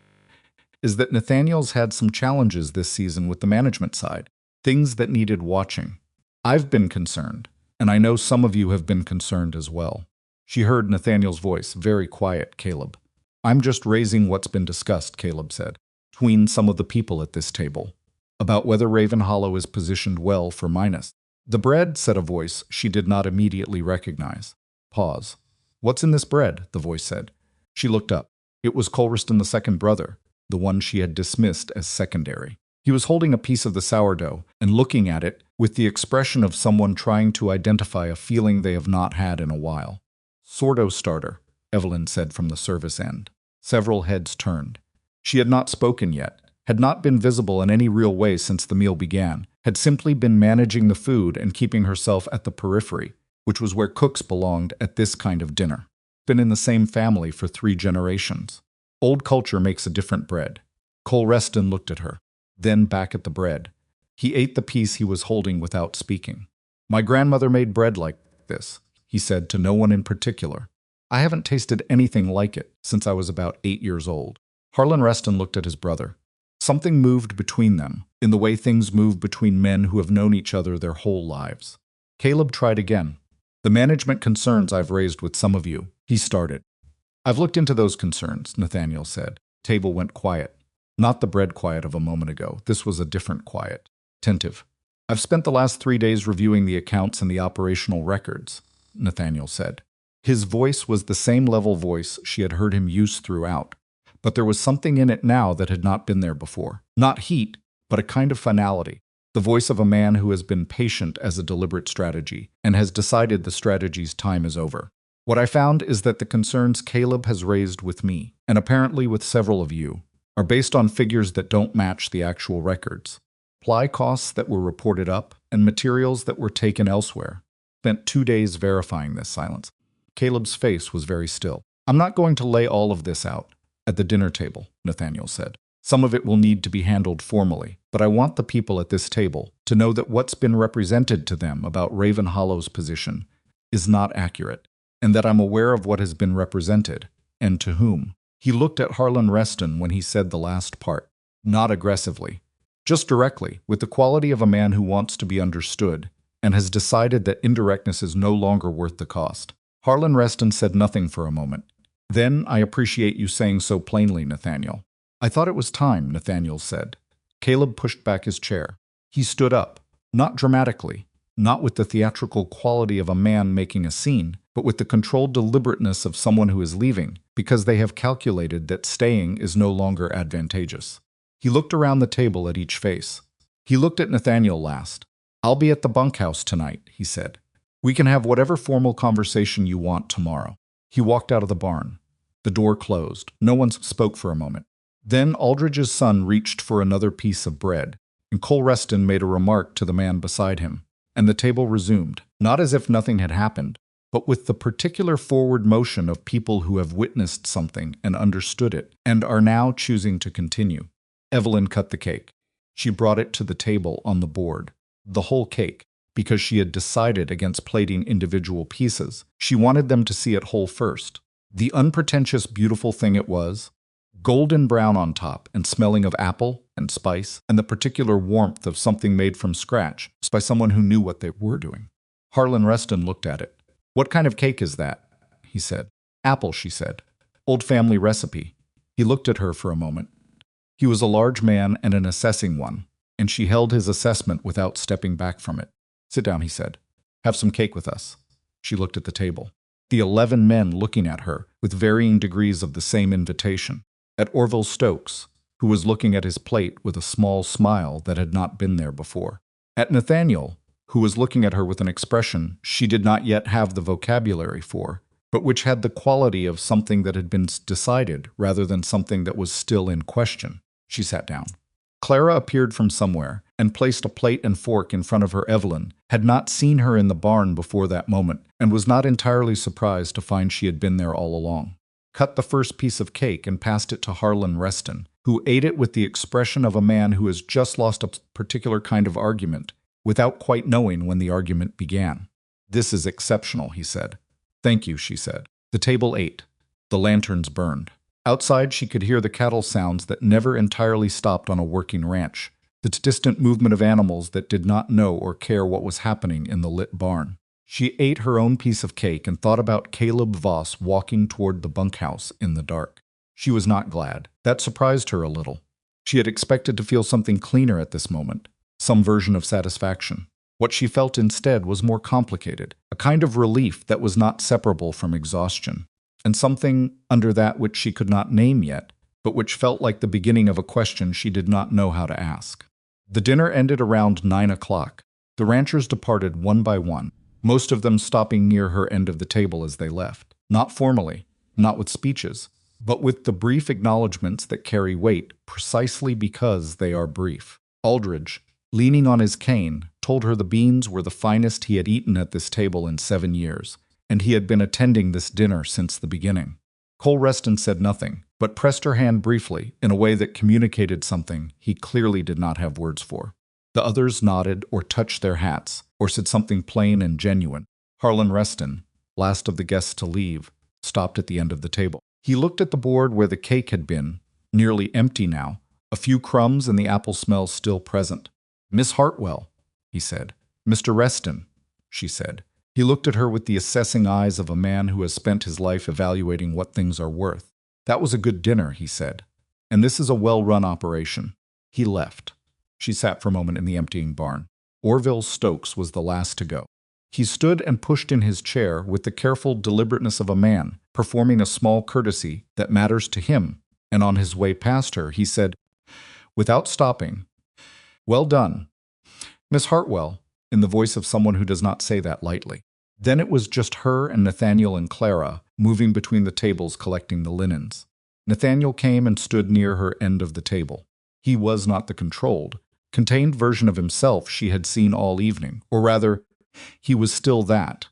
is that Nathaniel's had some challenges this season with the management side, things that needed watching. I've been concerned, and I know some of you have been concerned as well. She heard Nathaniel's voice, very quiet, Caleb. I'm just raising what's been discussed, Caleb said, between some of the people at this table, about whether Raven Hollow is positioned well for minus. The bread, said a voice she did not immediately recognize. Pause. What's in this bread? The voice said. She looked up. It was Colriston, the second brother, the one she had dismissed as secondary. He was holding a piece of the sourdough and looking at it with the expression of someone trying to identify a feeling they have not had in a while. Sourdough starter, Evelyn said from the service end. Several heads turned. She had not spoken yet, had not been visible in any real way since the meal began, had simply been managing the food and keeping herself at the periphery, which was where cooks belonged at this kind of dinner. Been in the same family for 3 generations. Old culture makes a different bread. Colreston looked at her, then back at the bread. He ate the piece he was holding without speaking. My grandmother made bread like this, he said to no one in particular. I haven't tasted anything like it since I was about 8 years old. Harlan Reston looked at his brother. Something moved between them, in the way things move between men who have known each other their whole lives. Caleb tried again. The management concerns I've raised with some of you, he started. I've looked into those concerns, Nathaniel said. Table went quiet. Not the bread quiet of a moment ago. This was a different quiet. Attentive. I've spent the last 3 days reviewing the accounts and the operational records, Nathaniel said. His voice was the same level voice she had heard him use throughout, but there was something in it now that had not been there before. Not heat, but a kind of finality. The voice of a man who has been patient as a deliberate strategy and has decided the strategy's time is over. What I found is that the concerns Caleb has raised with me, and apparently with several of you, are based on figures that don't match the actual records. Supply costs that were reported up and materials that were taken elsewhere. Spent 2 days verifying this silence. Caleb's face was very still. I'm not going to lay all of this out at the dinner table, Nathaniel said. Some of it will need to be handled formally, but I want the people at this table to know that what's been represented to them about Raven Hollow's position is not accurate, and that I'm aware of what has been represented, and to whom. He looked at Harlan Reston when he said the last part, not aggressively, just directly, with the quality of a man who wants to be understood, and has decided that indirectness is no longer worth the cost. Harlan Reston said nothing for a moment. Then, I appreciate you saying so plainly, Nathaniel. I thought it was time, Nathaniel said. Caleb pushed back his chair. He stood up, not dramatically, not with the theatrical quality of a man making a scene, but with the controlled deliberateness of someone who is leaving, because they have calculated that staying is no longer advantageous. He looked around the table at each face. He looked at Nathaniel last. I'll be at the bunkhouse tonight, he said. We can have whatever formal conversation you want tomorrow. He walked out of the barn. The door closed. No one spoke for a moment. Then Aldridge's son reached for another piece of bread, and Colreston made a remark to the man beside him, and the table resumed, not as if nothing had happened, but with the particular forward motion of people who have witnessed something and understood it, and are now choosing to continue. Evelyn cut the cake. She brought it to the table on the board, the whole cake, because she had decided against plating individual pieces. She wanted them to see it whole first. The unpretentious, beautiful thing it was, golden brown on top and smelling of apple and spice and the particular warmth of something made from scratch by someone who knew what they were doing. Harlan Reston looked at it. What kind of cake is that? He said. Apple, she said. Old family recipe. He looked at her for a moment. He was a large man and an assessing one, and she held his assessment without stepping back from it. Sit down, he said. Have some cake with us. She looked at the table. The 11 men looking at her with varying degrees of the same invitation. At Orville Stokes, who was looking at his plate with a small smile that had not been there before. At Nathaniel, who was looking at her with an expression she did not yet have the vocabulary for, but which had the quality of something that had been decided rather than something that was still in question. She sat down. Clara appeared from somewhere and placed a plate and fork in front of her. Evelyn had not seen her in the barn before that moment and was not entirely surprised to find she had been there all along. Cut the first piece of cake and passed it to Harlan Reston, who ate it with the expression of a man who has just lost a particular kind of argument, without quite knowing when the argument began. "This is exceptional," he said. "Thank you," she said. The table ate. The lanterns burned. Outside, she could hear the cattle sounds that never entirely stopped on a working ranch, the distant movement of animals that did not know or care what was happening in the lit barn. She ate her own piece of cake and thought about Caleb Voss walking toward the bunkhouse in the dark. She was not glad. That surprised her a little. She had expected to feel something cleaner at this moment, some version of satisfaction. What she felt instead was more complicated, a kind of relief that was not separable from exhaustion, and something under that which she could not name yet, but which felt like the beginning of a question she did not know how to ask. The dinner ended around 9 o'clock. The ranchers departed one by one, most of them stopping near her end of the table as they left. Not formally, not with speeches, but with the brief acknowledgments that carry weight precisely because they are brief. Aldridge, leaning on his cane, told her the beans were the finest he had eaten at this table in 7 years, and he had been attending this dinner since the beginning. Cole Reston said nothing, but pressed her hand briefly in a way that communicated something he clearly did not have words for. The others nodded or touched their hats, or said something plain and genuine. Harlan Reston, last of the guests to leave, stopped at the end of the table. He looked at the board where the cake had been, nearly empty now, a few crumbs and the apple smell still present. "Miss Hartwell," he said. "Mr. Reston," she said. He looked at her with the assessing eyes of a man who has spent his life evaluating what things are worth. "That was a good dinner," he said. "And this is a well-run operation." He left. She sat for a moment in the emptying barn. Orville Stokes was the last to go. He stood and pushed in his chair with the careful deliberateness of a man performing a small courtesy that matters to him, and on his way past her, he said, without stopping, "Well done, Miss Hartwell," in the voice of someone who does not say that lightly. Then it was just her and Nathaniel and Clara, moving between the tables collecting the linens. Nathaniel came and stood near her end of the table. He was not the contained version of himself she had seen all evening, or rather, he was still that.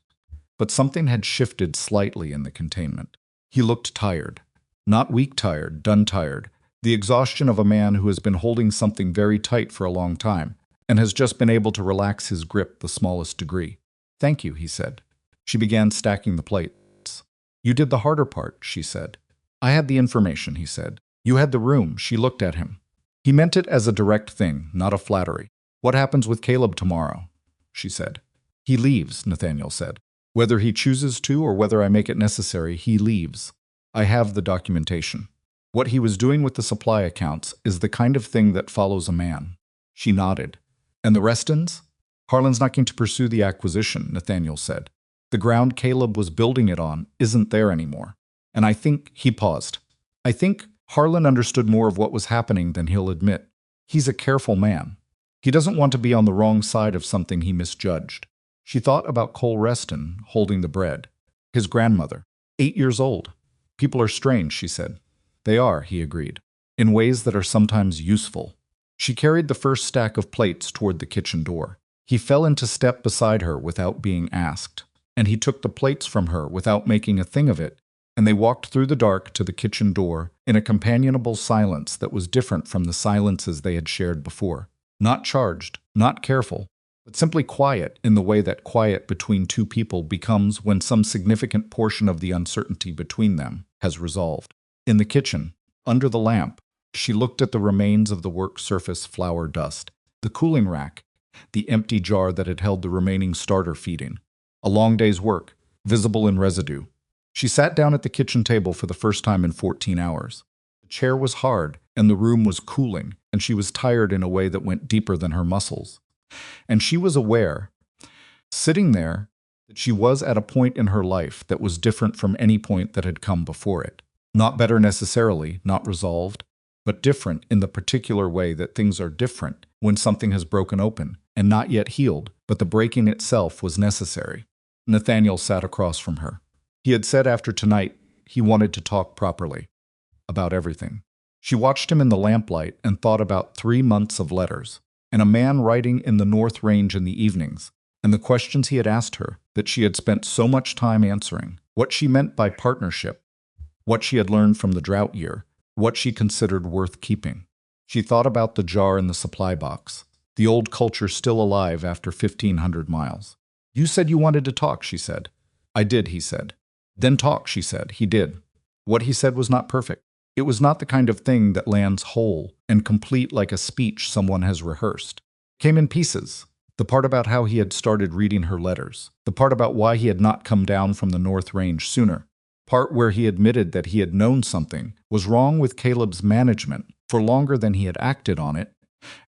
But something had shifted slightly in the containment. He looked tired. Not weak-tired, done-tired. The exhaustion of a man who has been holding something very tight for a long time, and has just been able to relax his grip the smallest degree. "Thank you," he said. She began stacking the plates. "You did the harder part," she said. "I had the information," he said. "You had the room." She looked at him. He meant it as a direct thing, not a flattery. "What happens with Caleb tomorrow?" she said. "He leaves," Nathaniel said. "Whether he chooses to or whether I make it necessary, he leaves. I have the documentation. What he was doing with the supply accounts is the kind of thing that follows a man." She nodded. "And the Restons?" "Harlan's not going to pursue the acquisition," Nathaniel said. "The ground Caleb was building it on isn't there anymore. And I think," he paused, "I think Harlan understood more of what was happening than he'll admit. He's a careful man. He doesn't want to be on the wrong side of something he misjudged." She thought about Cole Reston holding the bread. His grandmother, 8 years old. "People are strange," she said. "They are," he agreed, "in ways that are sometimes useful." She carried the first stack of plates toward the kitchen door. He fell into step beside her without being asked, and he took the plates from her without making a thing of it, and they walked through the dark to the kitchen door in a companionable silence that was different from the silences they had shared before. Not charged, not careful, but simply quiet in the way that quiet between two people becomes when some significant portion of the uncertainty between them has resolved. In the kitchen, under the lamp, she looked at the remains of the work surface flour dust, the cooling rack, the empty jar that had held the remaining starter feeding. A long day's work, visible in residue. She sat down at the kitchen table for the first time in 14 hours. The chair was hard, and the room was cooling, and she was tired in a way that went deeper than her muscles. And she was aware, sitting there, that she was at a point in her life that was different from any point that had come before it. Not better necessarily, not resolved, but different in the particular way that things are different when something has broken open and not yet healed, but the breaking itself was necessary. Nathaniel sat across from her. He had said after tonight he wanted to talk properly about everything. She watched him in the lamplight and thought about 3 months of letters, and a man writing in the North Range in the evenings, and the questions he had asked her that she had spent so much time answering, what she meant by partnership, what she had learned from the drought year, what she considered worth keeping. She thought about the jar in the supply box, the old culture still alive after 1,500 miles. You said you wanted to talk, she said. I did, he said. Then talk, she said. He did. What he said was not perfect. It was not the kind of thing that lands whole and complete like a speech someone has rehearsed. Came in pieces. The part about how he had started reading her letters. The part about why he had not come down from the North Range sooner. Part where he admitted that he had known something was wrong with Caleb's management for longer than he had acted on it.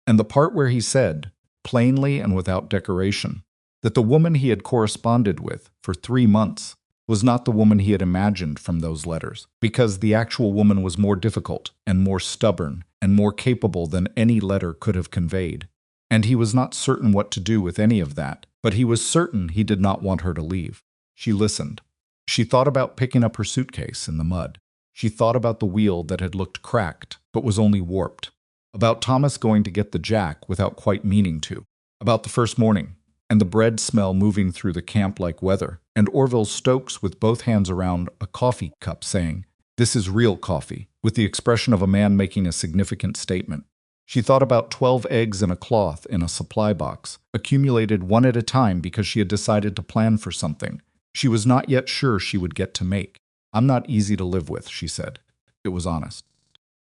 And the part where he said, plainly and without decoration, that the woman he had corresponded with for 3 months was not the woman he had imagined from those letters, because the actual woman was more difficult and more stubborn and more capable than any letter could have conveyed. And he was not certain what to do with any of that, but he was certain he did not want her to leave. She listened. She thought about picking up her suitcase in the mud. She thought about the wheel that had looked cracked, but was only warped. About Thomas going to get the jack without quite meaning to. About the first morning, and the bread smell moving through the camp-like weather, and Orville Stokes with both hands around a coffee cup saying, "This is real coffee," with the expression of a man making a significant statement. She thought about 12 eggs in a cloth in a supply box, accumulated one at a time because she had decided to plan for something she was not yet sure she would get to make. "I'm not easy to live with," she said. It was honest.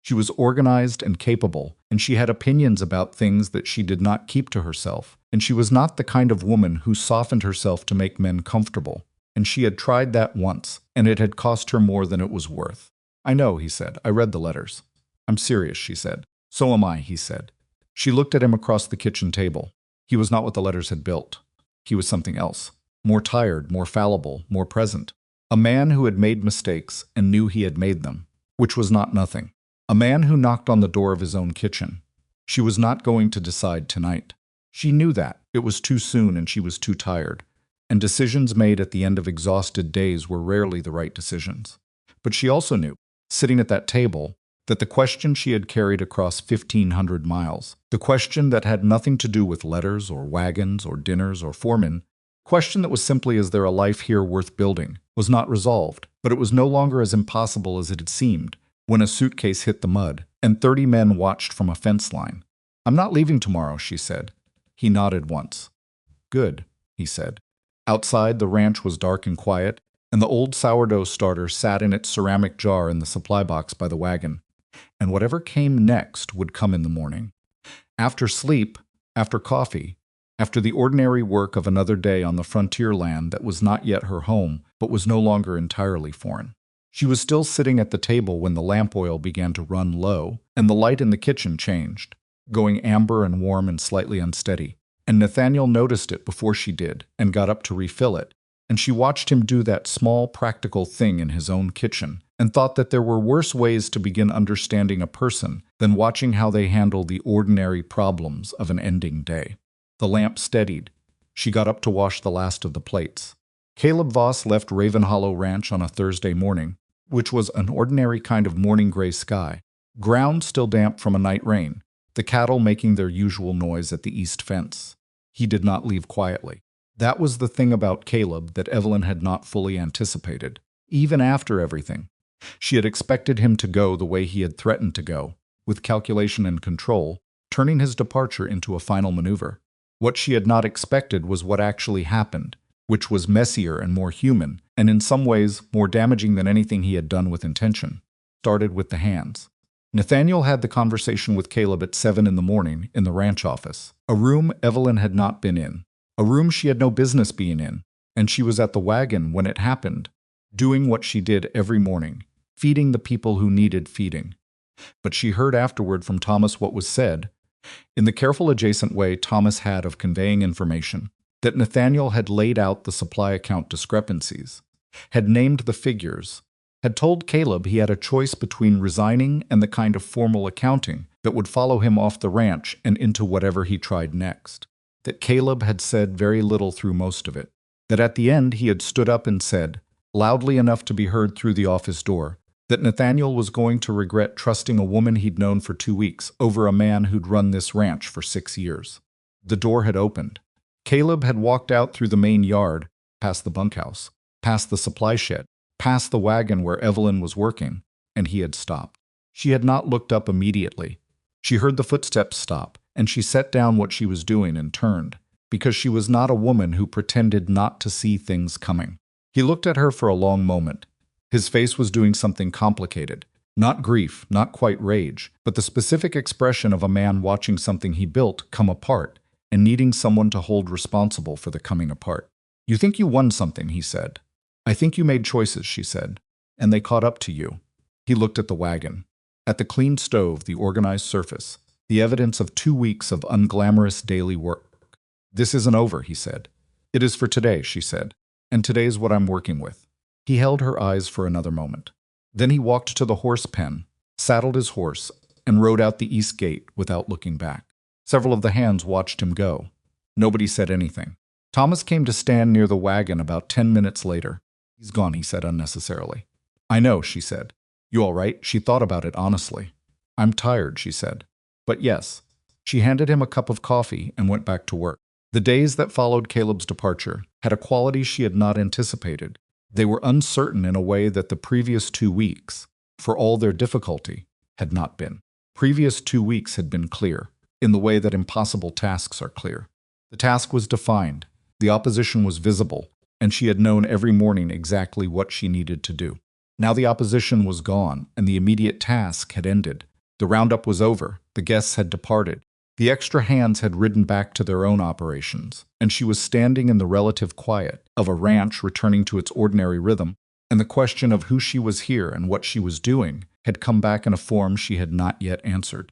She was organized and capable, and she had opinions about things that she did not keep to herself, and she was not the kind of woman who softened herself to make men comfortable, and she had tried that once, and it had cost her more than it was worth. "I know," he said. "I read the letters." "I'm serious," she said. "So am I," he said. She looked at him across the kitchen table. He was not what the letters had built. He was something else. More tired, more fallible, more present. A man who had made mistakes and knew he had made them, which was not nothing. A man who knocked on the door of his own kitchen. She was not going to decide tonight. She knew that. It was too soon and she was too tired. And decisions made at the end of exhausted days were rarely the right decisions. But she also knew, sitting at that table, that the question she had carried across 1,500 miles, the question that had nothing to do with letters or wagons or dinners or foremen, question that was simply, is there a life here worth building, was not resolved, but it was no longer as impossible as it had seemed when a suitcase hit the mud and 30 men watched from a fence line. "I'm not leaving tomorrow," she said. He nodded once. "Good," he said. Outside, the ranch was dark and quiet, and the old sourdough starter sat in its ceramic jar in the supply box by the wagon. And whatever came next would come in the morning. After sleep, after coffee, after the ordinary work of another day on the frontier land that was not yet her home, but was no longer entirely foreign. She was still sitting at the table when the lamp oil began to run low, and the light in the kitchen changed, going amber and warm and slightly unsteady. And Nathaniel noticed it before she did, and got up to refill it, and she watched him do that small practical thing in his own kitchen, and thought that there were worse ways to begin understanding a person than watching how they handle the ordinary problems of an ending day. The lamp steadied. She got up to wash the last of the plates. Caleb Voss left Raven Hollow Ranch on a Thursday morning, which was an ordinary kind of morning gray sky, ground still damp from a night rain, the cattle making their usual noise at the east fence. He did not leave quietly. That was the thing about Caleb that Evelyn had not fully anticipated, even after everything. She had expected him to go the way he had threatened to go, with calculation and control, turning his departure into a final maneuver. What she had not expected was what actually happened, which was messier and more human, and in some ways more damaging than anything he had done with intention. Started with the hands. Nathaniel had the conversation with Caleb at 7 in the morning in the ranch office, a room Evelyn had not been in, a room she had no business being in, and she was at the wagon when it happened, doing what she did every morning, feeding the people who needed feeding. But she heard afterward from Thomas what was said, in the careful adjacent way Thomas had of conveying information, that Nathaniel had laid out the supply account discrepancies, had named the figures, had told Caleb he had a choice between resigning and the kind of formal accounting that would follow him off the ranch and into whatever he tried next, that Caleb had said very little through most of it, that at the end he had stood up and said, loudly enough to be heard through the office door, that Nathaniel was going to regret trusting a woman he'd known for 2 weeks over a man who'd run this ranch for 6 years. The door had opened. Caleb had walked out through the main yard, past the bunkhouse, past the supply shed, past the wagon where Evelyn was working, and he had stopped. She had not looked up immediately. She heard the footsteps stop, and she set down what she was doing and turned, because she was not a woman who pretended not to see things coming. He looked at her for a long moment. His face was doing something complicated. Not grief, not quite rage, but the specific expression of a man watching something he built come apart and needing someone to hold responsible for the coming apart. "You think you won something," he said. "I think you made choices," she said, "and they caught up to you." He looked at the wagon, at the clean stove, the organized surface, the evidence of 2 weeks of unglamorous daily work. "This isn't over," he said. "It is for today," she said, "and today's what I'm working with." He held her eyes for another moment. Then he walked to the horse pen, saddled his horse, and rode out the east gate without looking back. Several of the hands watched him go. Nobody said anything. Thomas came to stand near the wagon about 10 minutes later. "He's gone," he said unnecessarily. "I know," she said. "You all right?" She thought about it honestly. "I'm tired," she said. "But yes." She handed him a cup of coffee and went back to work. The days that followed Caleb's departure had a quality she had not anticipated. They were uncertain in a way that the previous 2 weeks, for all their difficulty, had not been. Previous 2 weeks had been clear, in the way that impossible tasks are clear. The task was defined, the opposition was visible, and she had known every morning exactly what she needed to do. Now the opposition was gone, and the immediate task had ended. The roundup was over, the guests had departed. The extra hands had ridden back to their own operations, and she was standing in the relative quiet of a ranch returning to its ordinary rhythm, and the question of who she was here and what she was doing had come back in a form she had not yet answered.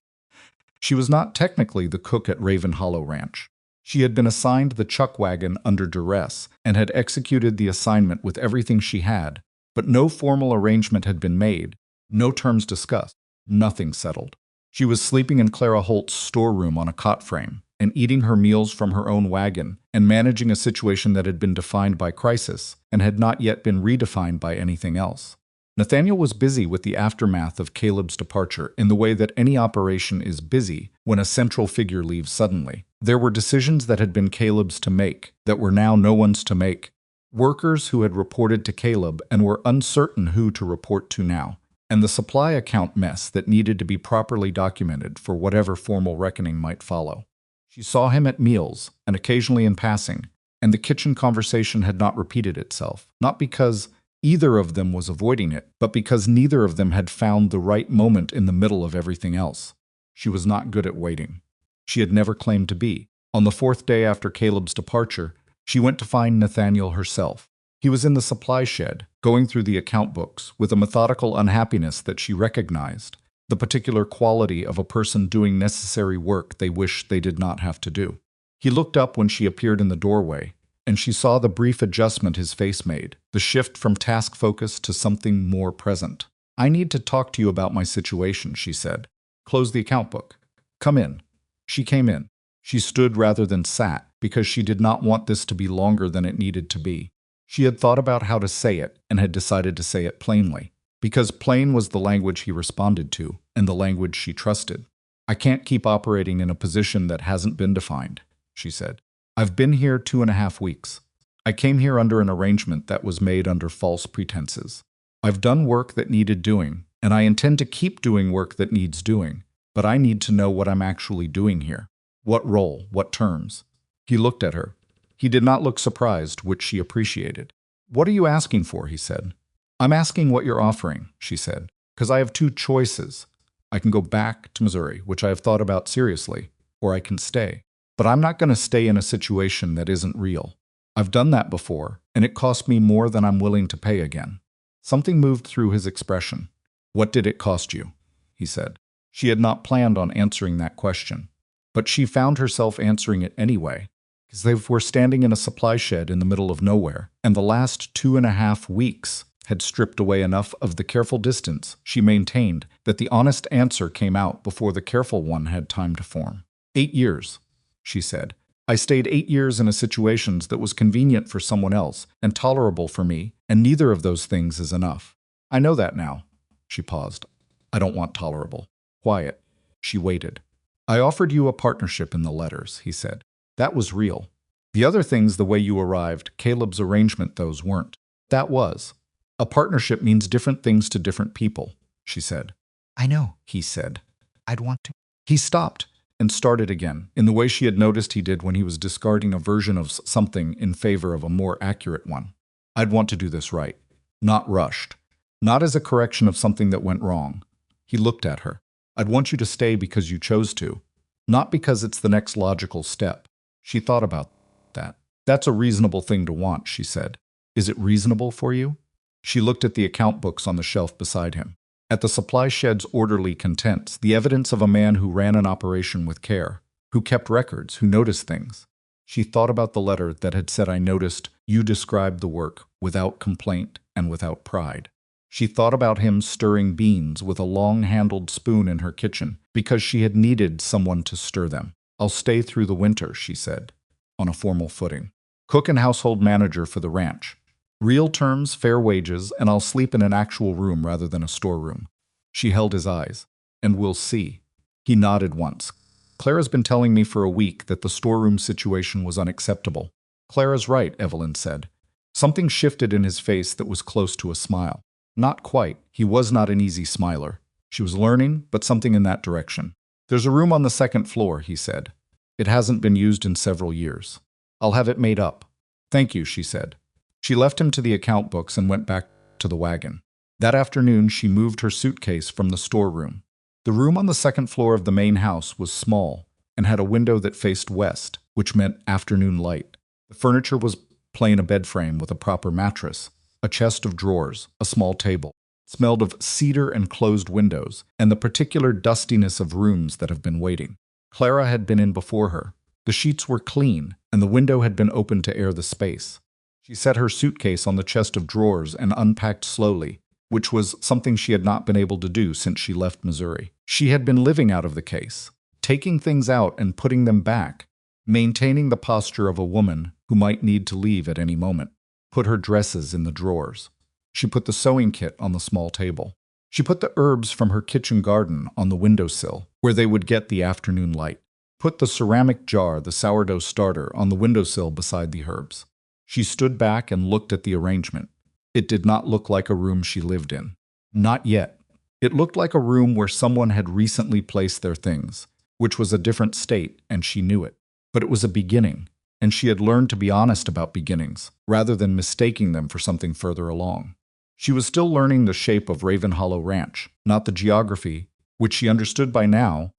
She was not technically the cook at Raven Hollow Ranch. She had been assigned the chuck wagon under duress and had executed the assignment with everything she had, but no formal arrangement had been made, no terms discussed, nothing settled. She was sleeping in Clara Holt's storeroom on a cot frame, and eating her meals from her own wagon, and managing a situation that had been defined by crisis and had not yet been redefined by anything else. Nathaniel was busy with the aftermath of Caleb's departure in the way that any operation is busy when a central figure leaves suddenly. There were decisions that had been Caleb's to make that were now no one's to make. Workers who had reported to Caleb and were uncertain who to report to now. And the supply account mess that needed to be properly documented for whatever formal reckoning might follow. She saw him at meals, and occasionally in passing, and the kitchen conversation had not repeated itself, not because either of them was avoiding it, but because neither of them had found the right moment in the middle of everything else. She was not good at waiting. She had never claimed to be. On the 4th day after Caleb's departure, she went to find Nathaniel herself. He was in the supply shed, going through the account books with a methodical unhappiness that she recognized, the particular quality of a person doing necessary work they wish they did not have to do. He looked up when she appeared in the doorway, and she saw the brief adjustment his face made, the shift from task focus to something more present. "I need to talk to you about my situation," she said. "Close the account book. Come in." She came in. She stood rather than sat, because she did not want this to be longer than it needed to be. She had thought about how to say it, and had decided to say it plainly, because plain was the language he responded to, and the language she trusted. "I can't keep operating in a position that hasn't been defined," she said. "I've been here 2.5 weeks. I came here under an arrangement that was made under false pretenses. I've done work that needed doing, and I intend to keep doing work that needs doing, but I need to know what I'm actually doing here. What role, what terms?" He looked at her. He did not look surprised, which she appreciated. "What are you asking for?" he said. "I'm asking what you're offering," she said, "because I have 2 choices. I can go back to Missouri, which I have thought about seriously, or I can stay. But I'm not going to stay in a situation that isn't real. I've done that before, and it cost me more than I'm willing to pay again." Something moved through his expression. "What did it cost you?" he said. She had not planned on answering that question, but she found herself answering it anyway, because they were standing in a supply shed in the middle of nowhere, and the last 2.5 weeks had stripped away enough of the careful distance she maintained that the honest answer came out before the careful one had time to form. 8 years, she said. "I stayed 8 years in a situation that was convenient for someone else and tolerable for me, and neither of those things is enough. I know that now." She paused. I don't want tolerable. Quiet. She waited. I offered you a partnership in the letters, he said. That was real. The other things, the way you arrived, Caleb's arrangement, those weren't. That was. A partnership means different things to different people, she said. I know, he said. I'd want to. He stopped and started again, in the way she had noticed he did when he was discarding a version of something in favor of a more accurate one. I'd want to do this right, not rushed, not as a correction of something that went wrong. He looked at her. I'd want you to stay because you chose to, not because it's the next logical step. She thought about that. That's a reasonable thing to want, she said. Is it reasonable for you? She looked at the account books on the shelf beside him. At the supply shed's orderly contents, the evidence of a man who ran an operation with care, who kept records, who noticed things. She thought about the letter that had said, I noticed you described the work without complaint and without pride. She thought about him stirring beans with a long-handled spoon in her kitchen because she had needed someone to stir them. I'll stay through the winter, she said, on a formal footing. Cook and household manager for the ranch. Real terms, fair wages, and I'll sleep in an actual room rather than a storeroom. She held his eyes. And we'll see. He nodded once. Clara's been telling me for a week that the storeroom situation was unacceptable. Clara's right, Evelyn said. Something shifted in his face that was close to a smile. Not quite. He was not an easy smiler. She was learning, but something in that direction. There's a room on the second floor, he said. It hasn't been used in several years. I'll have it made up. Thank you, she said. She left him to the account books and went back to the wagon. That afternoon, she moved her suitcase from the storeroom. The room on the second floor of the main house was small and had a window that faced west, which meant afternoon light. The furniture was plain: a bed frame with a proper mattress, a chest of drawers, a small table. It smelled of cedar and closed windows, and the particular dustiness of rooms that have been waiting. Clara had been in before her. The sheets were clean, and the window had been opened to air the space. She set her suitcase on the chest of drawers and unpacked slowly, which was something she had not been able to do since she left Missouri. She had been living out of the case, taking things out and putting them back, maintaining the posture of a woman who might need to leave at any moment. Put her dresses in the drawers. She put the sewing kit on the small table. She put the herbs from her kitchen garden on the windowsill, where they would get the afternoon light. Put the ceramic jar, the sourdough starter, on the windowsill beside the herbs. She stood back and looked at the arrangement. It did not look like a room she lived in. Not yet. It looked like a room where someone had recently placed their things, which was a different state, and she knew it. But it was a beginning, and she had learned to be honest about beginnings, rather than mistaking them for something further along. She was still learning the shape of Raven Hollow Ranch, not the geography, which she understood by now,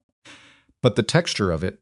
but the texture of it,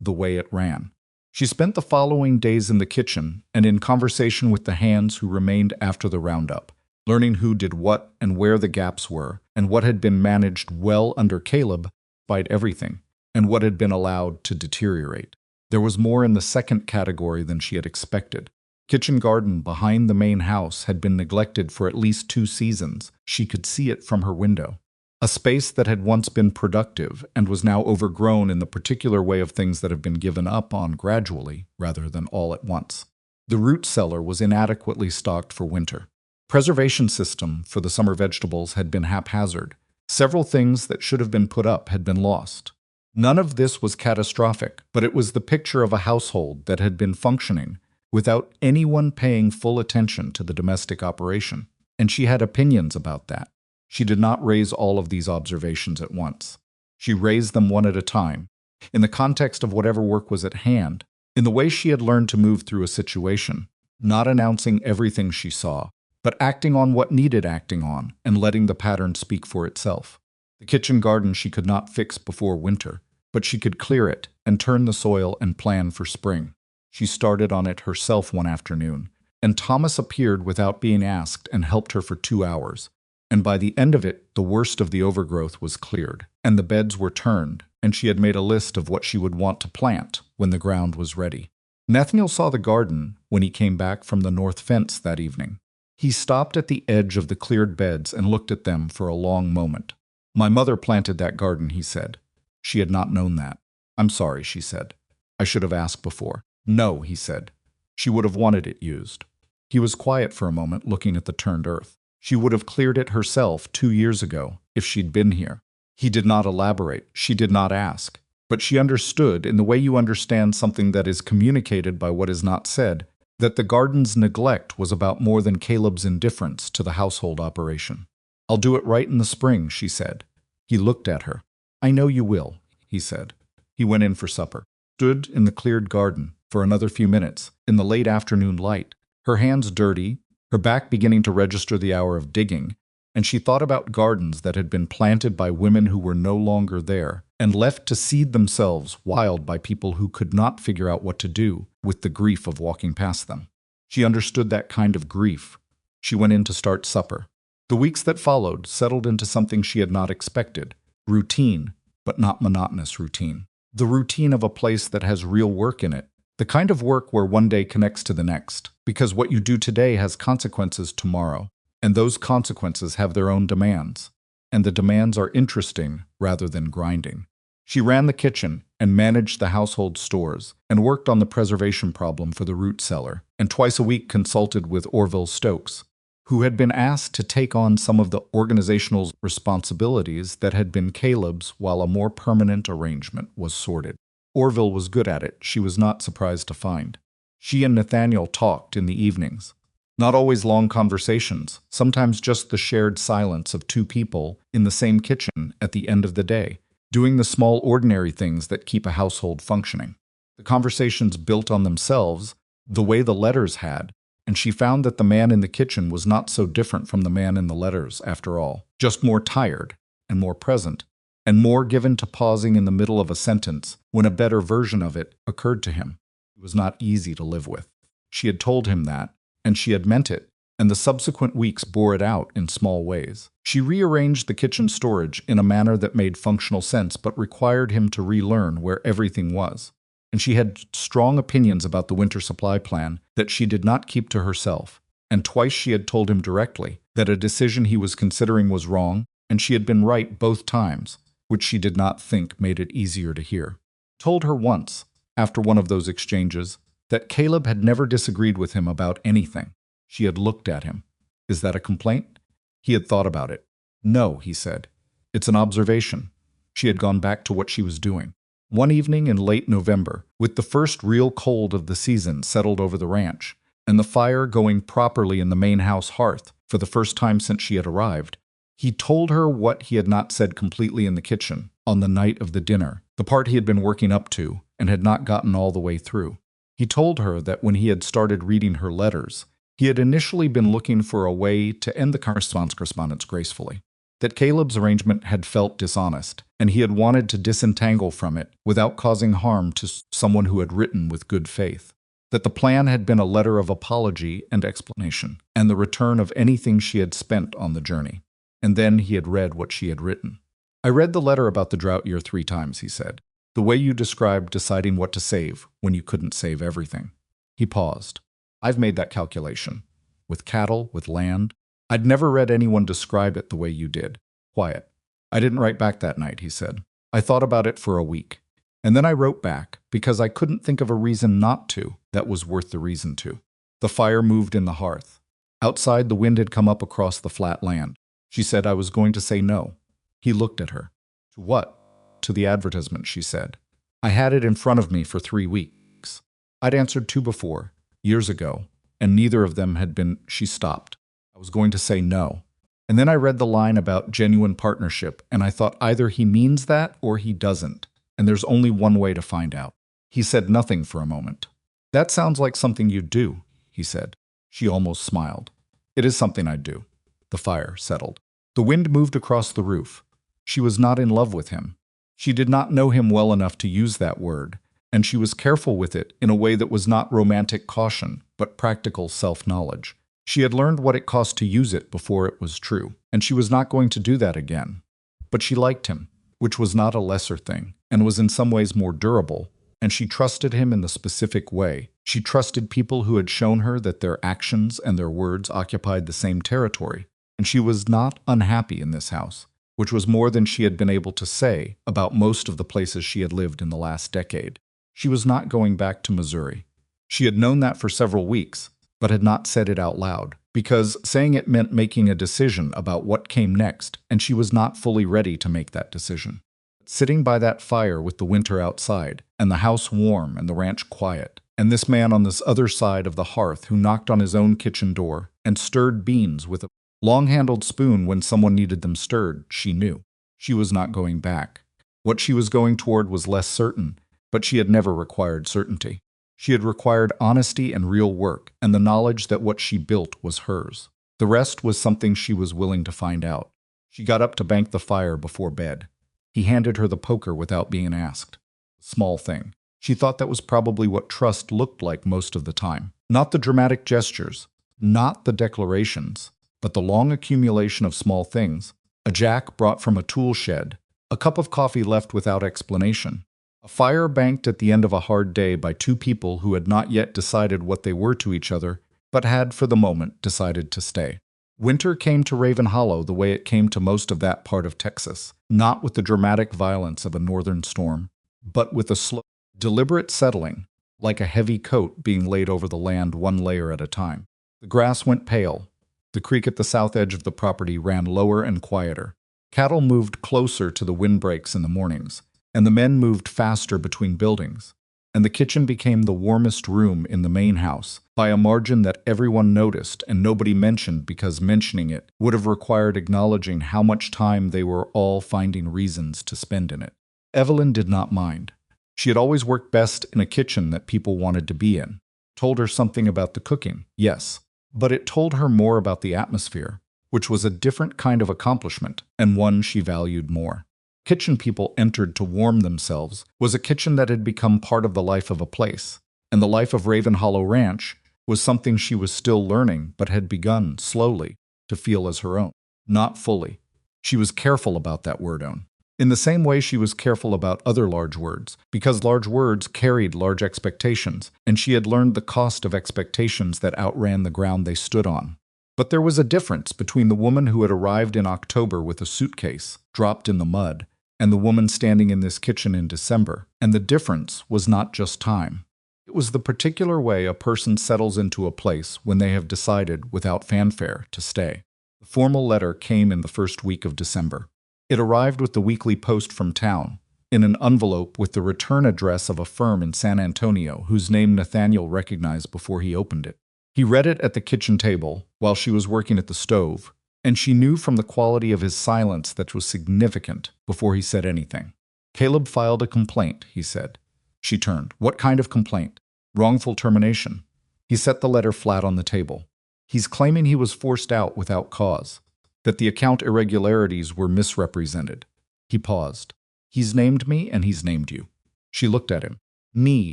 the way it ran. She spent the following days in the kitchen and in conversation with the hands who remained after the roundup, learning who did what and where the gaps were, and what had been managed well under Caleb, despite everything, and what had been allowed to deteriorate. There was more in the second category than she had expected. Kitchen garden behind the main house had been neglected for at least 2 seasons. She could see it from her window. A space that had once been productive and was now overgrown in the particular way of things that have been given up on gradually rather than all at once. The root cellar was inadequately stocked for winter. Preservation system for the summer vegetables had been haphazard. Several things that should have been put up had been lost. None of this was catastrophic, but it was the picture of a household that had been functioning without anyone paying full attention to the domestic operation, and she had opinions about that. She did not raise all of these observations at once. She raised them one at a time, in the context of whatever work was at hand, in the way she had learned to move through a situation, not announcing everything she saw, but acting on what needed acting on and letting the pattern speak for itself. The kitchen garden she could not fix before winter, but she could clear it and turn the soil and plan for spring. She started on it herself one afternoon, and Thomas appeared without being asked and helped her for 2 hours. And by the end of it, the worst of the overgrowth was cleared, and the beds were turned, and she had made a list of what she would want to plant when the ground was ready. Nathaniel saw the garden when he came back from the north fence that evening. He stopped at the edge of the cleared beds and looked at them for a long moment. "My mother planted that garden," he said. She had not known that. "I'm sorry," she said. "I should have asked before." "No," he said. She would have wanted it used. He was quiet for a moment, looking at the turned earth. She would have cleared it herself 2 years ago if she'd been here. He did not elaborate. She did not ask. But she understood, in the way you understand something that is communicated by what is not said, that the garden's neglect was about more than Caleb's indifference to the household operation. "I'll do it right in the spring," she said. He looked at her. "I know you will," he said. He went in for supper, stood in the cleared garden for another few minutes in the late afternoon light, her hands dirty, her back beginning to register the hour of digging, and she thought about gardens that had been planted by women who were no longer there and left to seed themselves wild by people who could not figure out what to do with the grief of walking past them. She understood that kind of grief. She went in to start supper. The weeks that followed settled into something she had not expected, routine, but not monotonous routine. The routine of a place that has real work in it, the kind of work where one day connects to the next, because what you do today has consequences tomorrow, and those consequences have their own demands, and the demands are interesting rather than grinding. She ran the kitchen and managed the household stores and worked on the preservation problem for the root cellar, and twice a week consulted with Orville Stokes, who had been asked to take on some of the organizational responsibilities that had been Caleb's while a more permanent arrangement was sorted. Orville was good at it, she was not surprised to find. She and Nathaniel talked in the evenings. Not always long conversations, sometimes just the shared silence of two people in the same kitchen at the end of the day, doing the small ordinary things that keep a household functioning. The conversations built on themselves, the way the letters had, and she found that the man in the kitchen was not so different from the man in the letters, after all, just more tired and more present, and more given to pausing in the middle of a sentence when a better version of it occurred to him. It was not easy to live with. She had told him that, and she had meant it, and the subsequent weeks bore it out in small ways. She rearranged the kitchen storage in a manner that made functional sense but required him to relearn where everything was. And she had strong opinions about the winter supply plan that she did not keep to herself, and twice she had told him directly that a decision he was considering was wrong, and she had been right both times, which she did not think made it easier to hear. Told her once, after one of those exchanges, that Caleb had never disagreed with him about anything. She had looked at him. "Is that a complaint?" He had thought about it. "No," he said. "It's an observation." She had gone back to what she was doing. One evening in late November, with the first real cold of the season settled over the ranch, and the fire going properly in the main house hearth for the first time since she had arrived, he told her what he had not said completely in the kitchen on the night of the dinner, the part he had been working up to and had not gotten all the way through. He told her that when he had started reading her letters, he had initially been looking for a way to end the correspondence gracefully, that Caleb's arrangement had felt dishonest, and he had wanted to disentangle from it without causing harm to someone who had written with good faith, that the plan had been a letter of apology and explanation, and the return of anything she had spent on the journey. And then he had read what she had written. "I read the letter about the drought year 3 times, he said. "The way you described deciding what to save when you couldn't save everything." He paused. "I've made that calculation. With cattle, with land. I'd never read anyone describe it the way you did. Quiet. I didn't write back that night," he said. "I thought about it for a week. And then I wrote back because I couldn't think of a reason not to that was worth the reason to." The fire moved in the hearth. Outside, the wind had come up across the flat land. She said, "I was going to say no." He looked at her. "To what?" "To the advertisement," she said. "I had it in front of me for 3 weeks. I'd answered 2 before, years ago, and neither of them had been—" She stopped. "I was going to say no. And then I read the line about genuine partnership, and I thought either he means that or he doesn't, and there's only one way to find out." He said nothing for a moment. "That sounds like something you'd do," he said. She almost smiled. "It is something I'd do." The fire settled. The wind moved across the roof. She was not in love with him. She did not know him well enough to use that word, and she was careful with it in a way that was not romantic caution, but practical self-knowledge. She had learned what it cost to use it before it was true, and she was not going to do that again. But she liked him, which was not a lesser thing, and was in some ways more durable, and she trusted him in the specific way. She trusted people who had shown her that their actions and their words occupied the same territory, and she was not unhappy in this house, which was more than she had been able to say about most of the places she had lived in the last decade. She was not going back to Missouri. She had known that for several weeks, but had not said it out loud. because saying it meant making a decision about what came next, and she was not fully ready to make that decision. Sitting by that fire with the winter outside, and the house warm and the ranch quiet, and this man on this other side of the hearth who knocked on his own kitchen door and stirred beans with a long-handled spoon when someone needed them stirred, she knew. She was not going back. What she was going toward was less certain, but she had never required certainty. She had required honesty and real work, and the knowledge that what she built was hers. The rest was something she was willing to find out. She got up to bank the fire before bed. He handed her the poker without being asked. Small thing. She thought that was probably what trust looked like most of the time. Not the dramatic gestures, not the declarations, but the long accumulation of small things. A jack brought from a tool shed, a cup of coffee left without explanation, a fire banked at the end of a hard day by two people who had not yet decided what they were to each other, but had, for the moment, decided to stay. Winter came to Raven Hollow the way it came to most of that part of Texas, not with the dramatic violence of a northern storm, but with a slow, deliberate settling, like a heavy coat being laid over the land one layer at a time. The grass went pale. The creek at the south edge of the property ran lower and quieter. Cattle moved closer to the windbreaks in the mornings, and the men moved faster between buildings, and the kitchen became the warmest room in the main house by a margin that everyone noticed and nobody mentioned because mentioning it would have required acknowledging how much time they were all finding reasons to spend in it. Evelyn did not mind. She had always worked best in a kitchen that people wanted to be in. Told her something about the cooking, yes, but it told her more about the atmosphere, which was a different kind of accomplishment and one she valued more. Kitchen people entered to warm themselves was a kitchen that had become part of the life of a place, and the life of Raven Hollow Ranch was something she was still learning but had begun, slowly, to feel as her own. Not fully. She was careful about that word own. In the same way she was careful about other large words, because large words carried large expectations, and she had learned the cost of expectations that outran the ground they stood on. But there was a difference between the woman who had arrived in October with a suitcase, dropped in the mud, and the woman standing in this kitchen in December, and the difference was not just time. It was the particular way a person settles into a place when they have decided, without fanfare, to stay. The formal letter came in the first week of December. It arrived with the weekly post from town, in an envelope with the return address of a firm in San Antonio whose name Nathaniel recognized before he opened it. He read it at the kitchen table while she was working at the stove, and she knew from the quality of his silence that was significant before he said anything. Caleb filed a complaint, he said. She turned. What kind of complaint? Wrongful termination. He set the letter flat on the table. He's claiming he was forced out without cause, that the account irregularities were misrepresented. He paused. He's named me and he's named you. She looked at him. Me,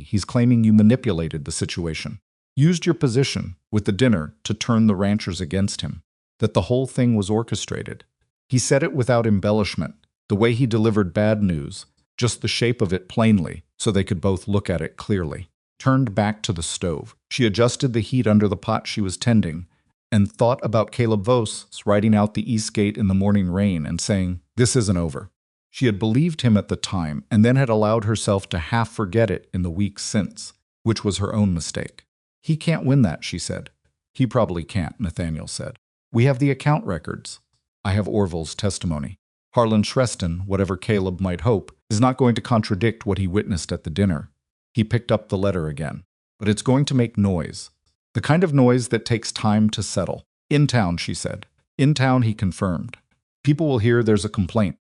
he's claiming you manipulated the situation. Used your position, with the dinner, to turn the ranchers against him. That the whole thing was orchestrated. He said it without embellishment, the way he delivered bad news, just the shape of it plainly, so they could both look at it clearly. Turned back to the stove. She adjusted the heat under the pot she was tending, and thought about Caleb Vos riding out the east gate in the morning rain and saying, "This isn't over." She had believed him at the time, and then had allowed herself to half forget it in the weeks since, which was her own mistake. He can't win that, she said. He probably can't, Nathaniel said. We have the account records. I have Orville's testimony. Harlan Shreston, whatever Caleb might hope, is not going to contradict what he witnessed at the dinner. He picked up the letter again. But it's going to make noise. The kind of noise that takes time to settle. In town, she said. In town, he confirmed. People will hear there's a complaint.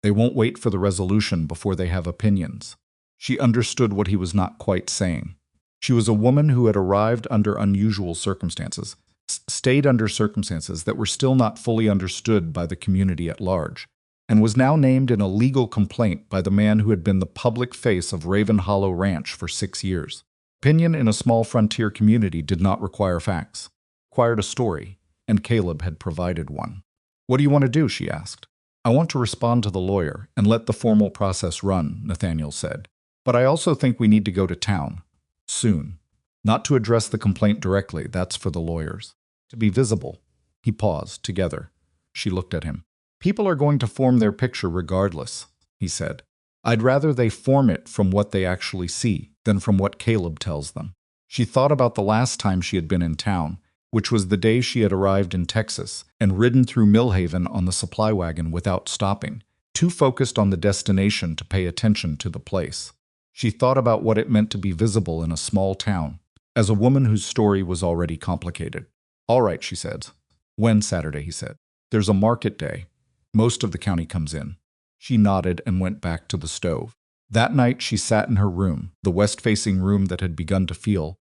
They won't wait for the resolution before they have opinions. She understood what he was not quite saying. She was a woman who had arrived under unusual circumstances, stayed under circumstances that were still not fully understood by the community at large, and was now named in a legal complaint by the man who had been the public face of Raven Hollow Ranch for 6 years. Opinion in a small frontier community did not require facts. It required a story, and Caleb had provided one. What do you want to do? She asked. I want to respond to the lawyer and let the formal process run, Nathaniel said. But I also think we need to go to town. Soon. Not to address the complaint directly, that's for the lawyers. To be visible. He paused, together. She looked at him. People are going to form their picture regardless, he said. I'd rather they form it from what they actually see than from what Caleb tells them. She thought about the last time she had been in town, which was the day she had arrived in Texas and ridden through Millhaven on the supply wagon without stopping, too focused on the destination to pay attention to the place. She thought about what it meant to be visible in a small town, as a woman whose story was already complicated. "All right," she said. "When Saturday?" he said. "There's a market day. Most of the county comes in." She nodded and went back to the stove. That night she sat in her room, the west-facing room that had begun to feel,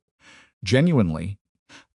genuinely,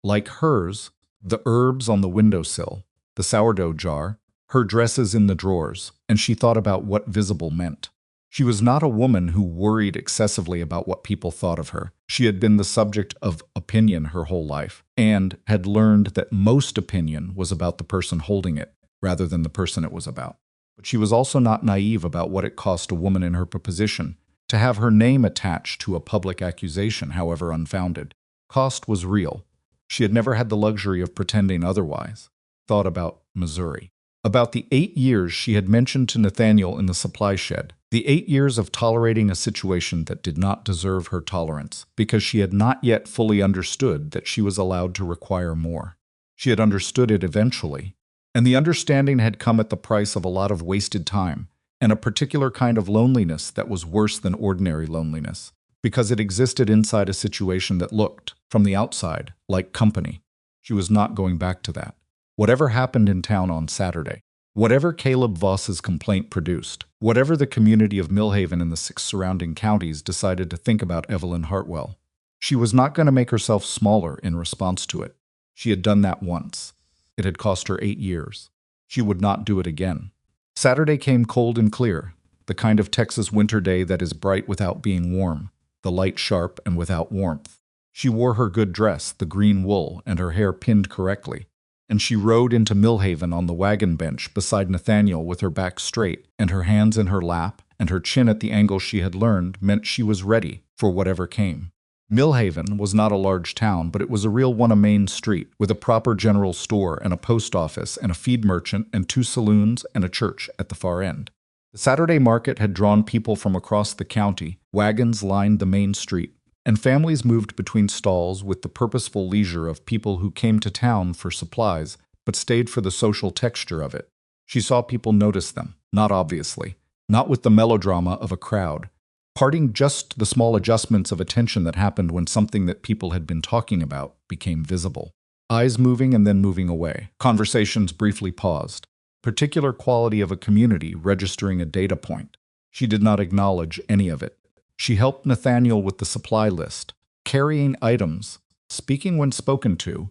like hers, the herbs on the windowsill, the sourdough jar, her dresses in the drawers, and she thought about what visible meant. She was not a woman who worried excessively about what people thought of her. She had been the subject of opinion her whole life, and had learned that most opinion was about the person holding it, rather than the person it was about. But she was also not naive about what it cost a woman in her position to have her name attached to a public accusation, however unfounded. Cost was real. She had never had the luxury of pretending otherwise. Thought about Missouri. About the 8 years she had mentioned to Nathaniel in the supply shed. The 8 years of tolerating a situation that did not deserve her tolerance, because she had not yet fully understood that she was allowed to require more. She had understood it eventually, and the understanding had come at the price of a lot of wasted time, and a particular kind of loneliness that was worse than ordinary loneliness, because it existed inside a situation that looked, from the outside, like company. She was not going back to that. Whatever happened in town on Saturday, whatever Caleb Voss's complaint produced, whatever the community of Millhaven and the 6 surrounding counties decided to think about Evelyn Hartwell, she was not going to make herself smaller in response to it. She had done that once. It had cost her 8 years. She would not do it again. Saturday came cold and clear, the kind of Texas winter day that is bright without being warm, the light sharp and without warmth. She wore her good dress, the green wool, and her hair pinned correctly, and she rode into Millhaven on the wagon bench beside Nathaniel with her back straight and her hands in her lap, and her chin at the angle she had learned meant she was ready for whatever came. Millhaven was not a large town, but it was a real one, a main street, with a proper general store and a post office and a feed merchant and 2 saloons and a church at the far end. The Saturday market had drawn people from across the county, wagons lined the main street, and families moved between stalls with the purposeful leisure of people who came to town for supplies, but stayed for the social texture of it. She saw people notice them, not obviously, not with the melodrama of a crowd, parting just the small adjustments of attention that happened when something that people had been talking about became visible. Eyes moving and then moving away. Conversations briefly paused. Particular quality of a community registering a data point. She did not acknowledge any of it. She helped Nathaniel with the supply list, carrying items, speaking when spoken to,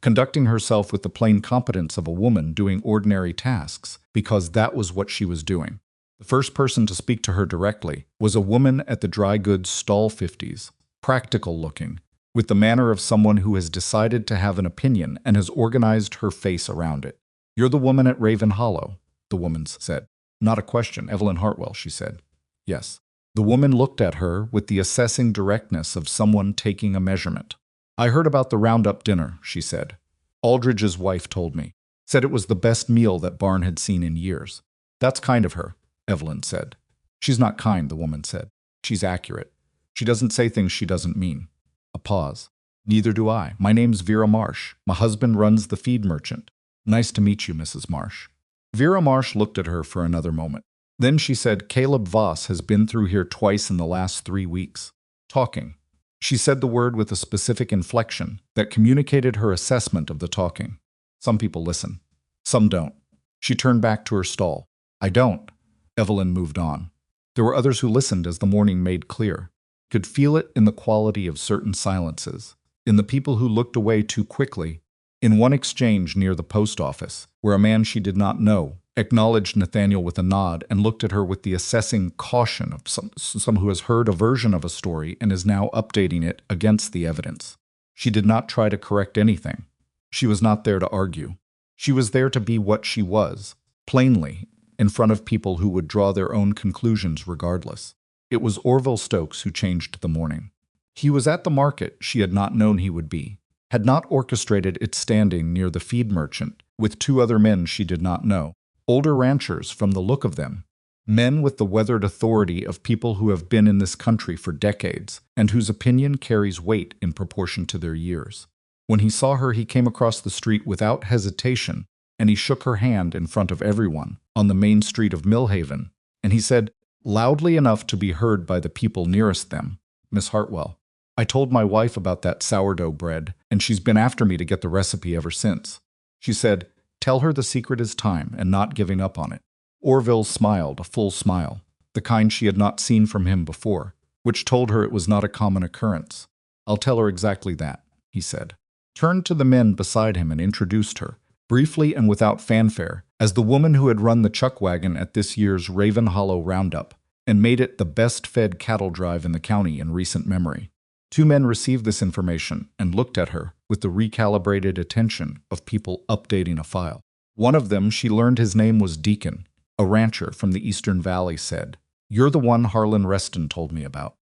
conducting herself with the plain competence of a woman doing ordinary tasks, because that was what she was doing. The first person to speak to her directly was a woman at the dry goods stall 50s, practical looking, with the manner of someone who has decided to have an opinion and has organized her face around it. "You're the woman at Raven Hollow," the woman said. "Not a question, Evelyn Hartwell," she said. "Yes." The woman looked at her with the assessing directness of someone taking a measurement. "I heard about the roundup dinner," she said. "Aldridge's wife told me. Said it was the best meal that Barn had seen in years." "That's kind of her," Evelyn said. "She's not kind," the woman said. "She's accurate. She doesn't say things she doesn't mean." A pause. "Neither do I. My name's Vera Marsh. My husband runs the feed merchant." "Nice to meet you, Mrs. Marsh." Vera Marsh looked at her for another moment. Then she said, "Caleb Voss has been through here twice in the last 3 weeks. Talking." She said the word with a specific inflection that communicated her assessment of the talking. "Some people listen. Some don't." She turned back to her stall. "I don't." Evelyn moved on. There were others who listened as the morning made clear. Could feel it in the quality of certain silences, in the people who looked away too quickly. In one exchange near the post office, where a man she did not know acknowledged Nathaniel with a nod and looked at her with the assessing caution of some who has heard a version of a story and is now updating it against the evidence. She did not try to correct anything. She was not there to argue. She was there to be what she was, plainly, in front of people who would draw their own conclusions regardless. It was Orville Stokes who changed the morning. He was at the market she had not known he would be, had not orchestrated its standing near the feed merchant with 2 other men she did not know. Older ranchers from the look of them, men with the weathered authority of people who have been in this country for decades and whose opinion carries weight in proportion to their years. When he saw her, he came across the street without hesitation, and he shook her hand in front of everyone on the main street of Millhaven, and he said, loudly enough to be heard by the people nearest them, "Miss Hartwell, I told my wife about that sourdough bread, and she's been after me to get the recipe ever since. She said, tell her the secret is time and not giving up on it." Orville smiled, a full smile, the kind she had not seen from him before, which told her it was not a common occurrence. "I'll tell her exactly that," he said. Turned to the men beside him and introduced her, briefly and without fanfare, as the woman who had run the chuck wagon at this year's Raven Hollow Roundup, and made it the best-fed cattle drive in the county in recent memory. Two men received this information and looked at her with the recalibrated attention of people updating a file. One of them, she learned his name was Deacon, a rancher from the Eastern Valley, said, "You're the one Harlan Reston told me about."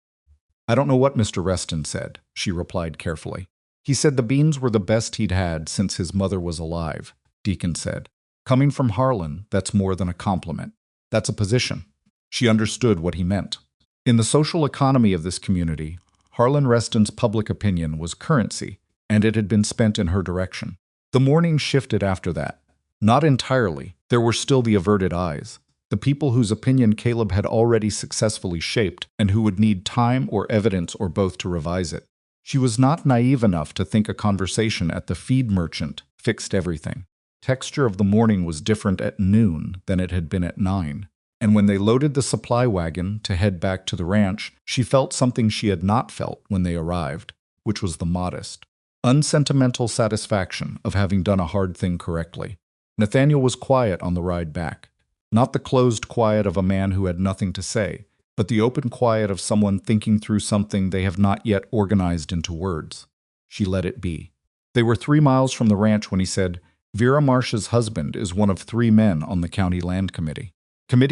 "I don't know what Mr. Reston said," she replied carefully. "He said the beans were the best he'd had since his mother was alive," Deacon said. "Coming from Harlan, that's more than a compliment. That's a position." She understood what he meant. In the social economy of this community, Harlan Reston's public opinion was currency, and it had been spent in her direction. The morning shifted after that. Not entirely. There were still the averted eyes, the people whose opinion Caleb had already successfully shaped and who would need time or evidence or both to revise it. She was not naive enough to think a conversation at the feed merchant fixed everything. Texture of the morning was different at noon than it had been at 9. And when they loaded the supply wagon to head back to the ranch, she felt something she had not felt when they arrived, which was the modest, unsentimental satisfaction of having done a hard thing correctly. Nathaniel was quiet on the ride back. Not the closed quiet of a man who had nothing to say, but the open quiet of someone thinking through something they have not yet organized into words. She let it be. They were 3 miles from the ranch when he said, "Vera Marsh's husband is one of 3 men on the county land committee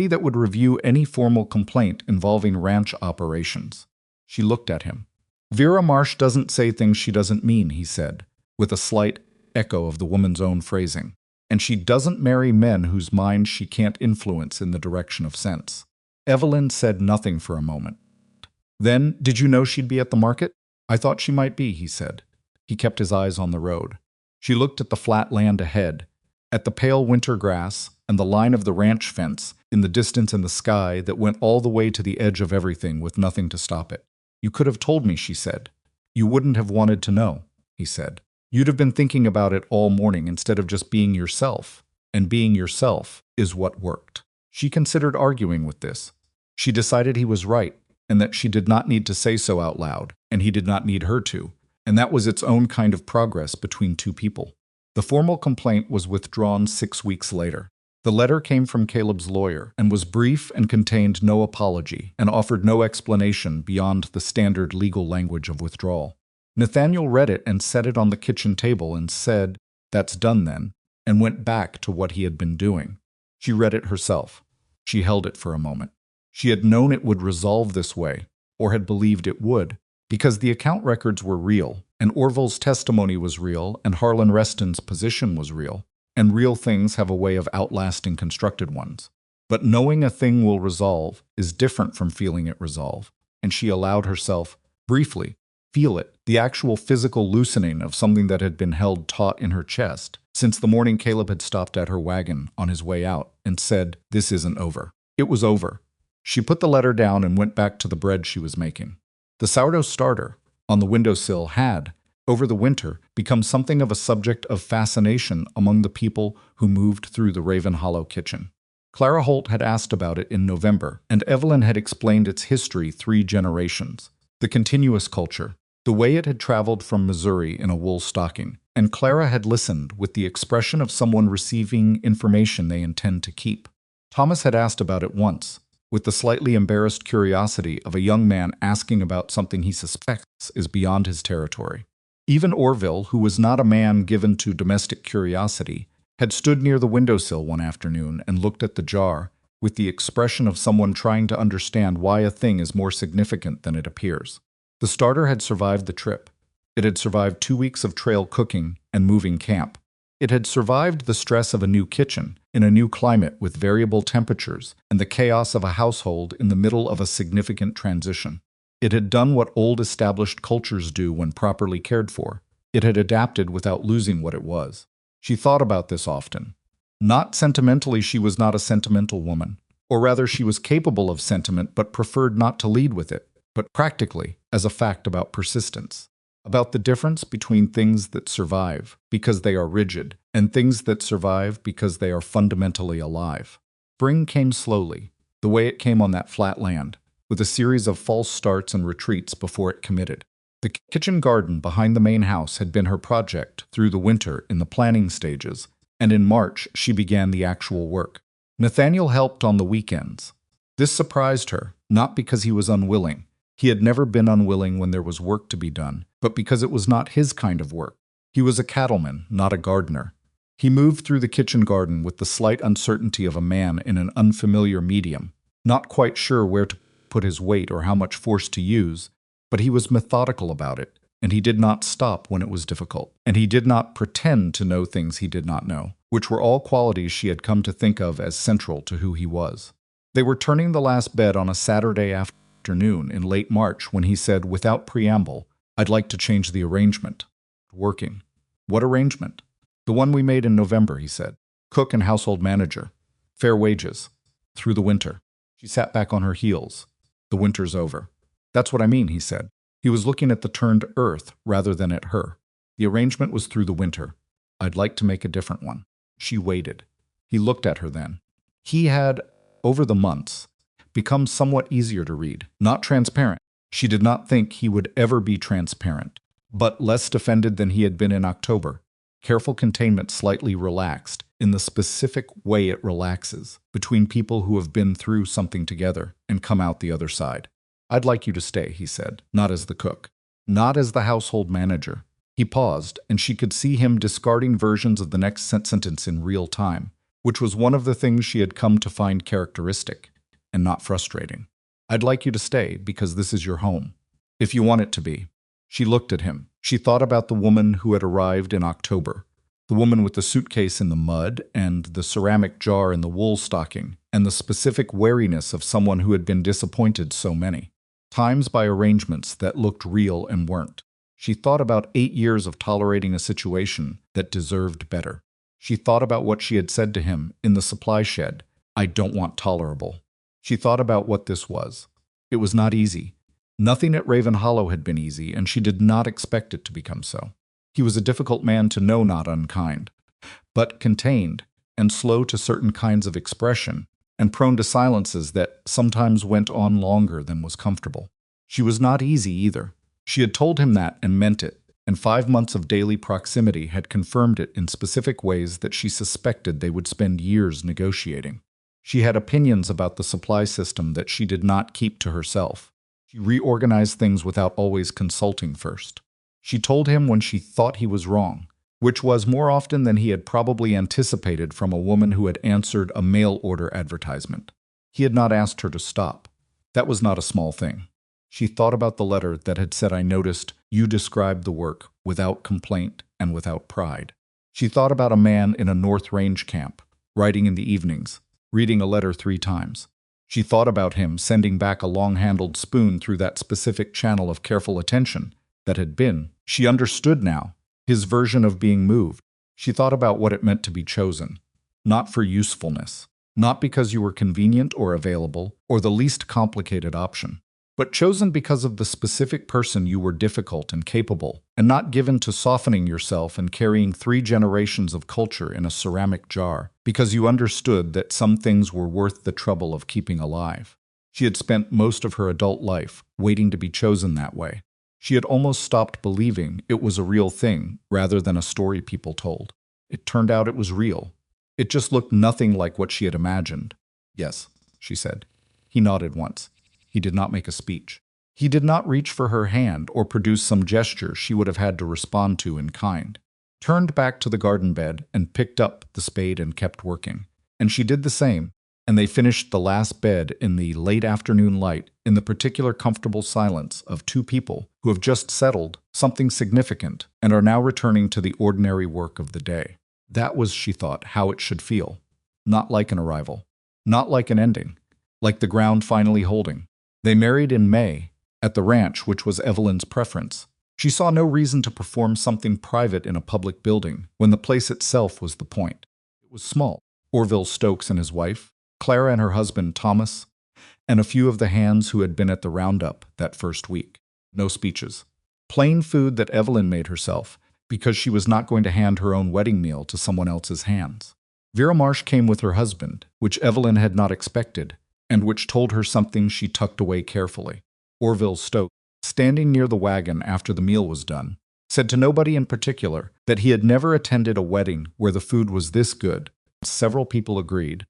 that would review any formal complaint involving ranch operations." She looked at him. "Vera Marsh doesn't say things she doesn't mean," he said, with a slight echo of the woman's own phrasing. "And she doesn't marry men whose minds she can't influence in the direction of sense." Evelyn said nothing for a moment. Then, "Did you know she'd be at the market?" "I thought she might be," he said. He kept his eyes on the road. She looked at the flat land ahead, at the pale winter grass and the line of the ranch fence in the distance in the sky that went all the way to the edge of everything with nothing to stop it. "You could have told me," she said. "You wouldn't have wanted to know," he said. "You'd have been thinking about it all morning instead of just being yourself, and being yourself is what worked." She considered arguing with this. She decided he was right, and that she did not need to say so out loud, and he did not need her to, and that was its own kind of progress between two people. The formal complaint was withdrawn 6 weeks later. The letter came from Caleb's lawyer and was brief and contained no apology and offered no explanation beyond the standard legal language of withdrawal. Nathaniel read it and set it on the kitchen table and said, "That's done then," and went back to what he had been doing. She read it herself. She held it for a moment. She had known it would resolve this way, or had believed it would, because the account records were real, and Orville's testimony was real, and Harlan Reston's position was real, and real things have a way of outlasting constructed ones. But knowing a thing will resolve is different from feeling it resolve, and she allowed herself, briefly, feel it, the actual physical loosening of something that had been held taut in her chest, since the morning Caleb had stopped at her wagon on his way out and said, "This isn't over." It was over. She put the letter down and went back to the bread she was making. The sourdough starter on the windowsill had, over the winter, become something of a subject of fascination among the people who moved through the Raven Hollow kitchen. Clara Holt had asked about it in November, and Evelyn had explained its history 3 generations, the continuous culture, the way it had traveled from Missouri in a wool stocking, and Clara had listened with the expression of someone receiving information they intend to keep. Thomas had asked about it once, with the slightly embarrassed curiosity of a young man asking about something he suspects is beyond his territory. Even Orville, who was not a man given to domestic curiosity, had stood near the windowsill one afternoon and looked at the jar with the expression of someone trying to understand why a thing is more significant than it appears. The starter had survived the trip. It had survived 2 weeks of trail cooking and moving camp. It had survived the stress of a new kitchen in a new climate with variable temperatures and the chaos of a household in the middle of a significant transition. It had done what old established cultures do when properly cared for. It had adapted without losing what it was. She thought about this often. Not sentimentally, she was not a sentimental woman. Or rather, she was capable of sentiment but preferred not to lead with it, but practically, as a fact about persistence. About the difference between things that survive because they are rigid and things that survive because they are fundamentally alive. Spring came slowly, the way it came on that flat land, with a series of false starts and retreats before it committed. The kitchen garden behind the main house had been her project through the winter in the planning stages, and in March she began the actual work. Nathaniel helped on the weekends. This surprised her, not because he was unwilling. He had never been unwilling when there was work to be done, but because it was not his kind of work. He was a cattleman, not a gardener. He moved through the kitchen garden with the slight uncertainty of a man in an unfamiliar medium, not quite sure where to put his weight or how much force to use, but he was methodical about it, and he did not stop when it was difficult, and he did not pretend to know things he did not know, which were all qualities she had come to think of as central to who he was. They were turning the last bed on a Saturday afternoon in late March when he said, without preamble, "I'd like to change the arrangement." Working. What arrangement? The one we made in November, he said. Cook and household manager. Fair wages. Through the winter. She sat back on her heels. The winter's over. That's what I mean, he said. He was looking at the turned earth rather than at her. The arrangement was through the winter. I'd like to make a different one. She waited. He looked at her then. He had, over the months, become somewhat easier to read, not transparent. She did not think he would ever be transparent, but less defended than he had been in October. Careful containment slightly relaxed, in the specific way it relaxes, between people who have been through something together and come out the other side. I'd like you to stay, he said, not as the cook, not as the household manager. He paused, and she could see him discarding versions of the next sentence in real time, which was one of the things she had come to find characteristic and not frustrating. I'd like you to stay because this is your home, if you want it to be. She looked at him. She thought about the woman who had arrived in October, the woman with the suitcase in the mud and the ceramic jar in the wool stocking, and the specific wariness of someone who had been disappointed so many times by arrangements that looked real and weren't. She thought about 8 years of tolerating a situation that deserved better. She thought about what she had said to him in the supply shed, "I don't want tolerable." She thought about what this was. It was not easy. Nothing at Raven Hollow had been easy, and she did not expect it to become so. He was a difficult man to know, not unkind, but contained and slow to certain kinds of expression, and prone to silences that sometimes went on longer than was comfortable. She was not easy either. She had told him that and meant it, and 5 months of daily proximity had confirmed it in specific ways that she suspected they would spend years negotiating. She had opinions about the supply system that she did not keep to herself. She reorganized things without always consulting first. She told him when she thought he was wrong, which was more often than he had probably anticipated from a woman who had answered a mail-order advertisement. He had not asked her to stop. That was not a small thing. She thought about the letter that had said, "I noticed you described the work without complaint and without pride." She thought about a man in a North Range camp, writing in the evenings, reading a letter 3 times. She thought about him sending back a long-handled spoon through that specific channel of careful attention that had been, she understood now, his version of being moved. She thought about what it meant to be chosen, not for usefulness, not because you were convenient or available or the least complicated option, but chosen because of the specific person you were, difficult and capable, and not given to softening yourself and carrying 3 generations of culture in a ceramic jar, because you understood that some things were worth the trouble of keeping alive. She had spent most of her adult life waiting to be chosen that way. She had almost stopped believing it was a real thing rather than a story people told. It turned out it was real. It just looked nothing like what she had imagined. "Yes," she said. He nodded once. He did not make a speech. He did not reach for her hand or produce some gesture she would have had to respond to in kind. Turned back to the garden bed and picked up the spade and kept working. And she did the same, and they finished the last bed in the late afternoon light in the particular comfortable silence of 2 people who have just settled something significant and are now returning to the ordinary work of the day. That was, she thought, how it should feel. Not like an arrival. Not like an ending. Like the ground finally holding. They married in May, at the ranch, which was Evelyn's preference. She saw no reason to perform something private in a public building when the place itself was the point. It was small. Orville Stokes and his wife, Clara and her husband Thomas, and a few of the hands who had been at the roundup that first week. No speeches. Plain food that Evelyn made herself, because she was not going to hand her own wedding meal to someone else's hands. Vera Marsh came with her husband, which Evelyn had not expected, and which told her something she tucked away carefully. Orville Stokes, standing near the wagon after the meal was done, said to nobody in particular that he had never attended a wedding where the food was this good. Several people agreed,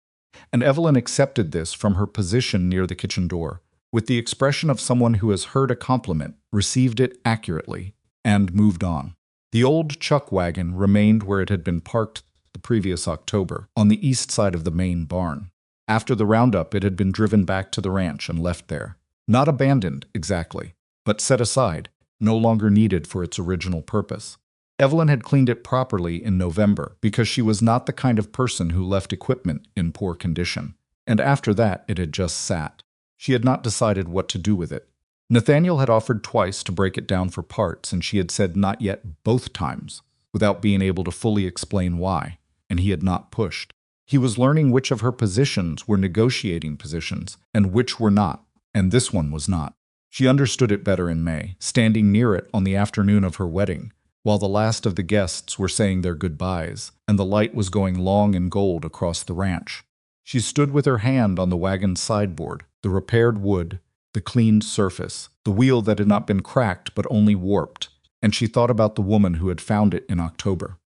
and Evelyn accepted this from her position near the kitchen door, with the expression of someone who has heard a compliment, received it accurately, and moved on. The old chuck wagon remained where it had been parked the previous October, on the east side of the main barn. After the roundup, it had been driven back to the ranch and left there. Not abandoned, exactly, but set aside, no longer needed for its original purpose. Evelyn had cleaned it properly in November because she was not the kind of person who left equipment in poor condition, and after that it had just sat. She had not decided what to do with it. Nathaniel had offered twice to break it down for parts, and she had said not yet both times, without being able to fully explain why, and he had not pushed. He was learning which of her positions were negotiating positions, and which were not, and this one was not. She understood it better in May, standing near it on the afternoon of her wedding, while the last of the guests were saying their goodbyes, and the light was going long in gold across the ranch. She stood with her hand on the wagon's sideboard, the repaired wood, the cleaned surface, the wheel that had not been cracked but only warped, and she thought about the woman who had found it in October.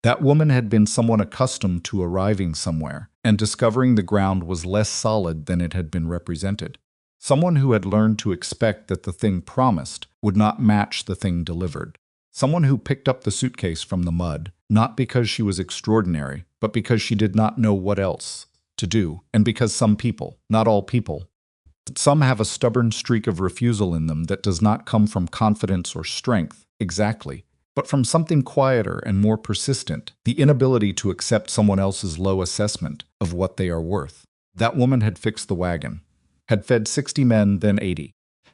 That woman had been someone accustomed to arriving somewhere, and discovering the ground was less solid than it had been represented. Someone who had learned to expect that the thing promised would not match the thing delivered. Someone who picked up the suitcase from the mud, not because she was extraordinary, but because she did not know what else to do, and because some people, not all people, some have a stubborn streak of refusal in them that does not come from confidence or strength, exactly, but from something quieter and more persistent, the inability to accept someone else's low assessment of what they are worth. That woman had fixed the wagon, had fed 60 men, then 80,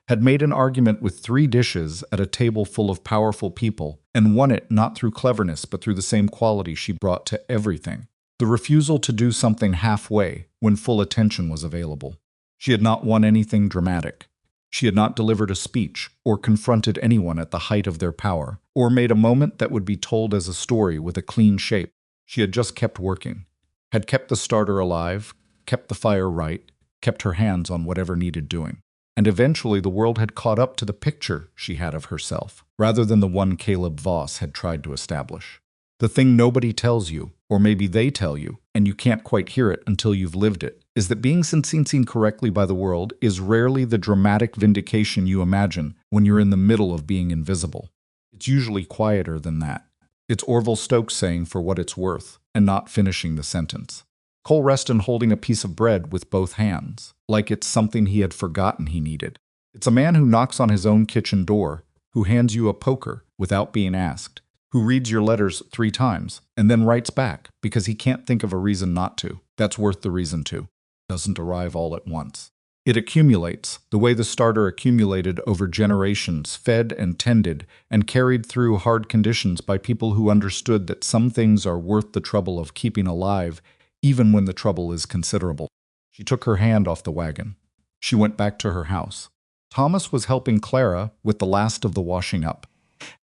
had made an argument with 3 dishes at a table full of powerful people, and won it not through cleverness but through the same quality she brought to everything, the refusal to do something halfway when full attention was available. She had not won anything dramatic. She had not delivered a speech, or confronted anyone at the height of their power, or made a moment that would be told as a story with a clean shape. She had just kept working, had kept the starter alive, kept the fire right, kept her hands on whatever needed doing. And eventually the world had caught up to the picture she had of herself, rather than the one Caleb Voss had tried to establish. The thing nobody tells you, or maybe they tell you, and you can't quite hear it until you've lived it, is that being seen correctly by the world is rarely the dramatic vindication you imagine when you're in the middle of being invisible. It's usually quieter than that. It's Orville Stokes saying for what it's worth, and not finishing the sentence. Cole Reston holding a piece of bread with both hands, like it's something he had forgotten he needed. It's a man who knocks on his own kitchen door, who hands you a poker without being asked, who reads your letters 3 times, and then writes back because he can't think of a reason not to. That's worth the reason to. Doesn't arrive all at once. It accumulates, the way the starter accumulated over generations, fed and tended, and carried through hard conditions by people who understood that some things are worth the trouble of keeping alive, even when the trouble is considerable. She took her hand off the wagon. She went back to her house. Thomas was helping Clara with the last of the washing up,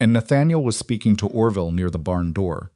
and Nathaniel was speaking to Orville near the barn door.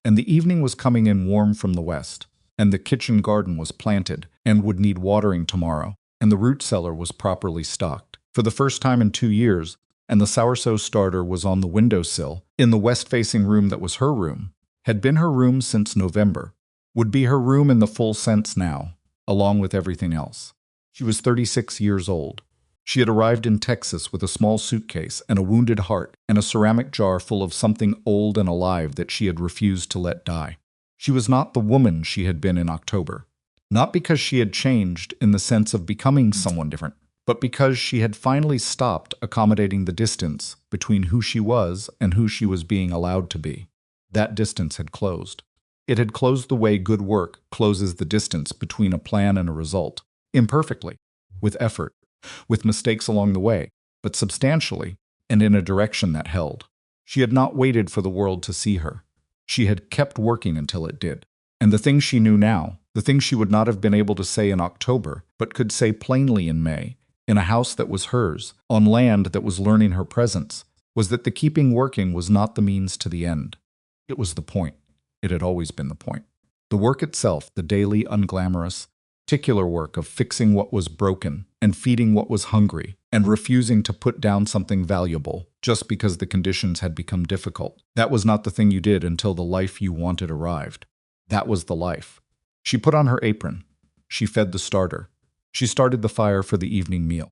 And the evening was coming in warm from the west, and the kitchen garden was planted and would need watering tomorrow, and the root cellar was properly stocked for the first time in 2 years, and the sourdough starter was on the windowsill in the west-facing room that was her room, had been her room since November, would be her room in the full sense now, along with everything else. She was 36 years old. She had arrived in Texas with a small suitcase and a wounded heart and a ceramic jar full of something old and alive that she had refused to let die. She was not the woman she had been in October, not because she had changed in the sense of becoming someone different, but because she had finally stopped accommodating the distance between who she was and who she was being allowed to be. That distance had closed. It had closed the way good work closes the distance between a plan and a result, imperfectly, with effort, with mistakes along the way, but substantially, and in a direction that held. She had not waited for the world to see her. She had kept working until it did. And the thing she knew now, the thing she would not have been able to say in October, but could say plainly in May, in a house that was hers, on land that was learning her presence, was that the keeping working was not the means to the end. It was the point. It had always been the point. The work itself, the daily, unglamorous, particular work of fixing what was broken and feeding what was hungry and refusing to put down something valuable just because the conditions had become difficult. That was not the thing you did until the life you wanted arrived. That was the life. She put on her apron. She fed the starter. She started the fire for the evening meal.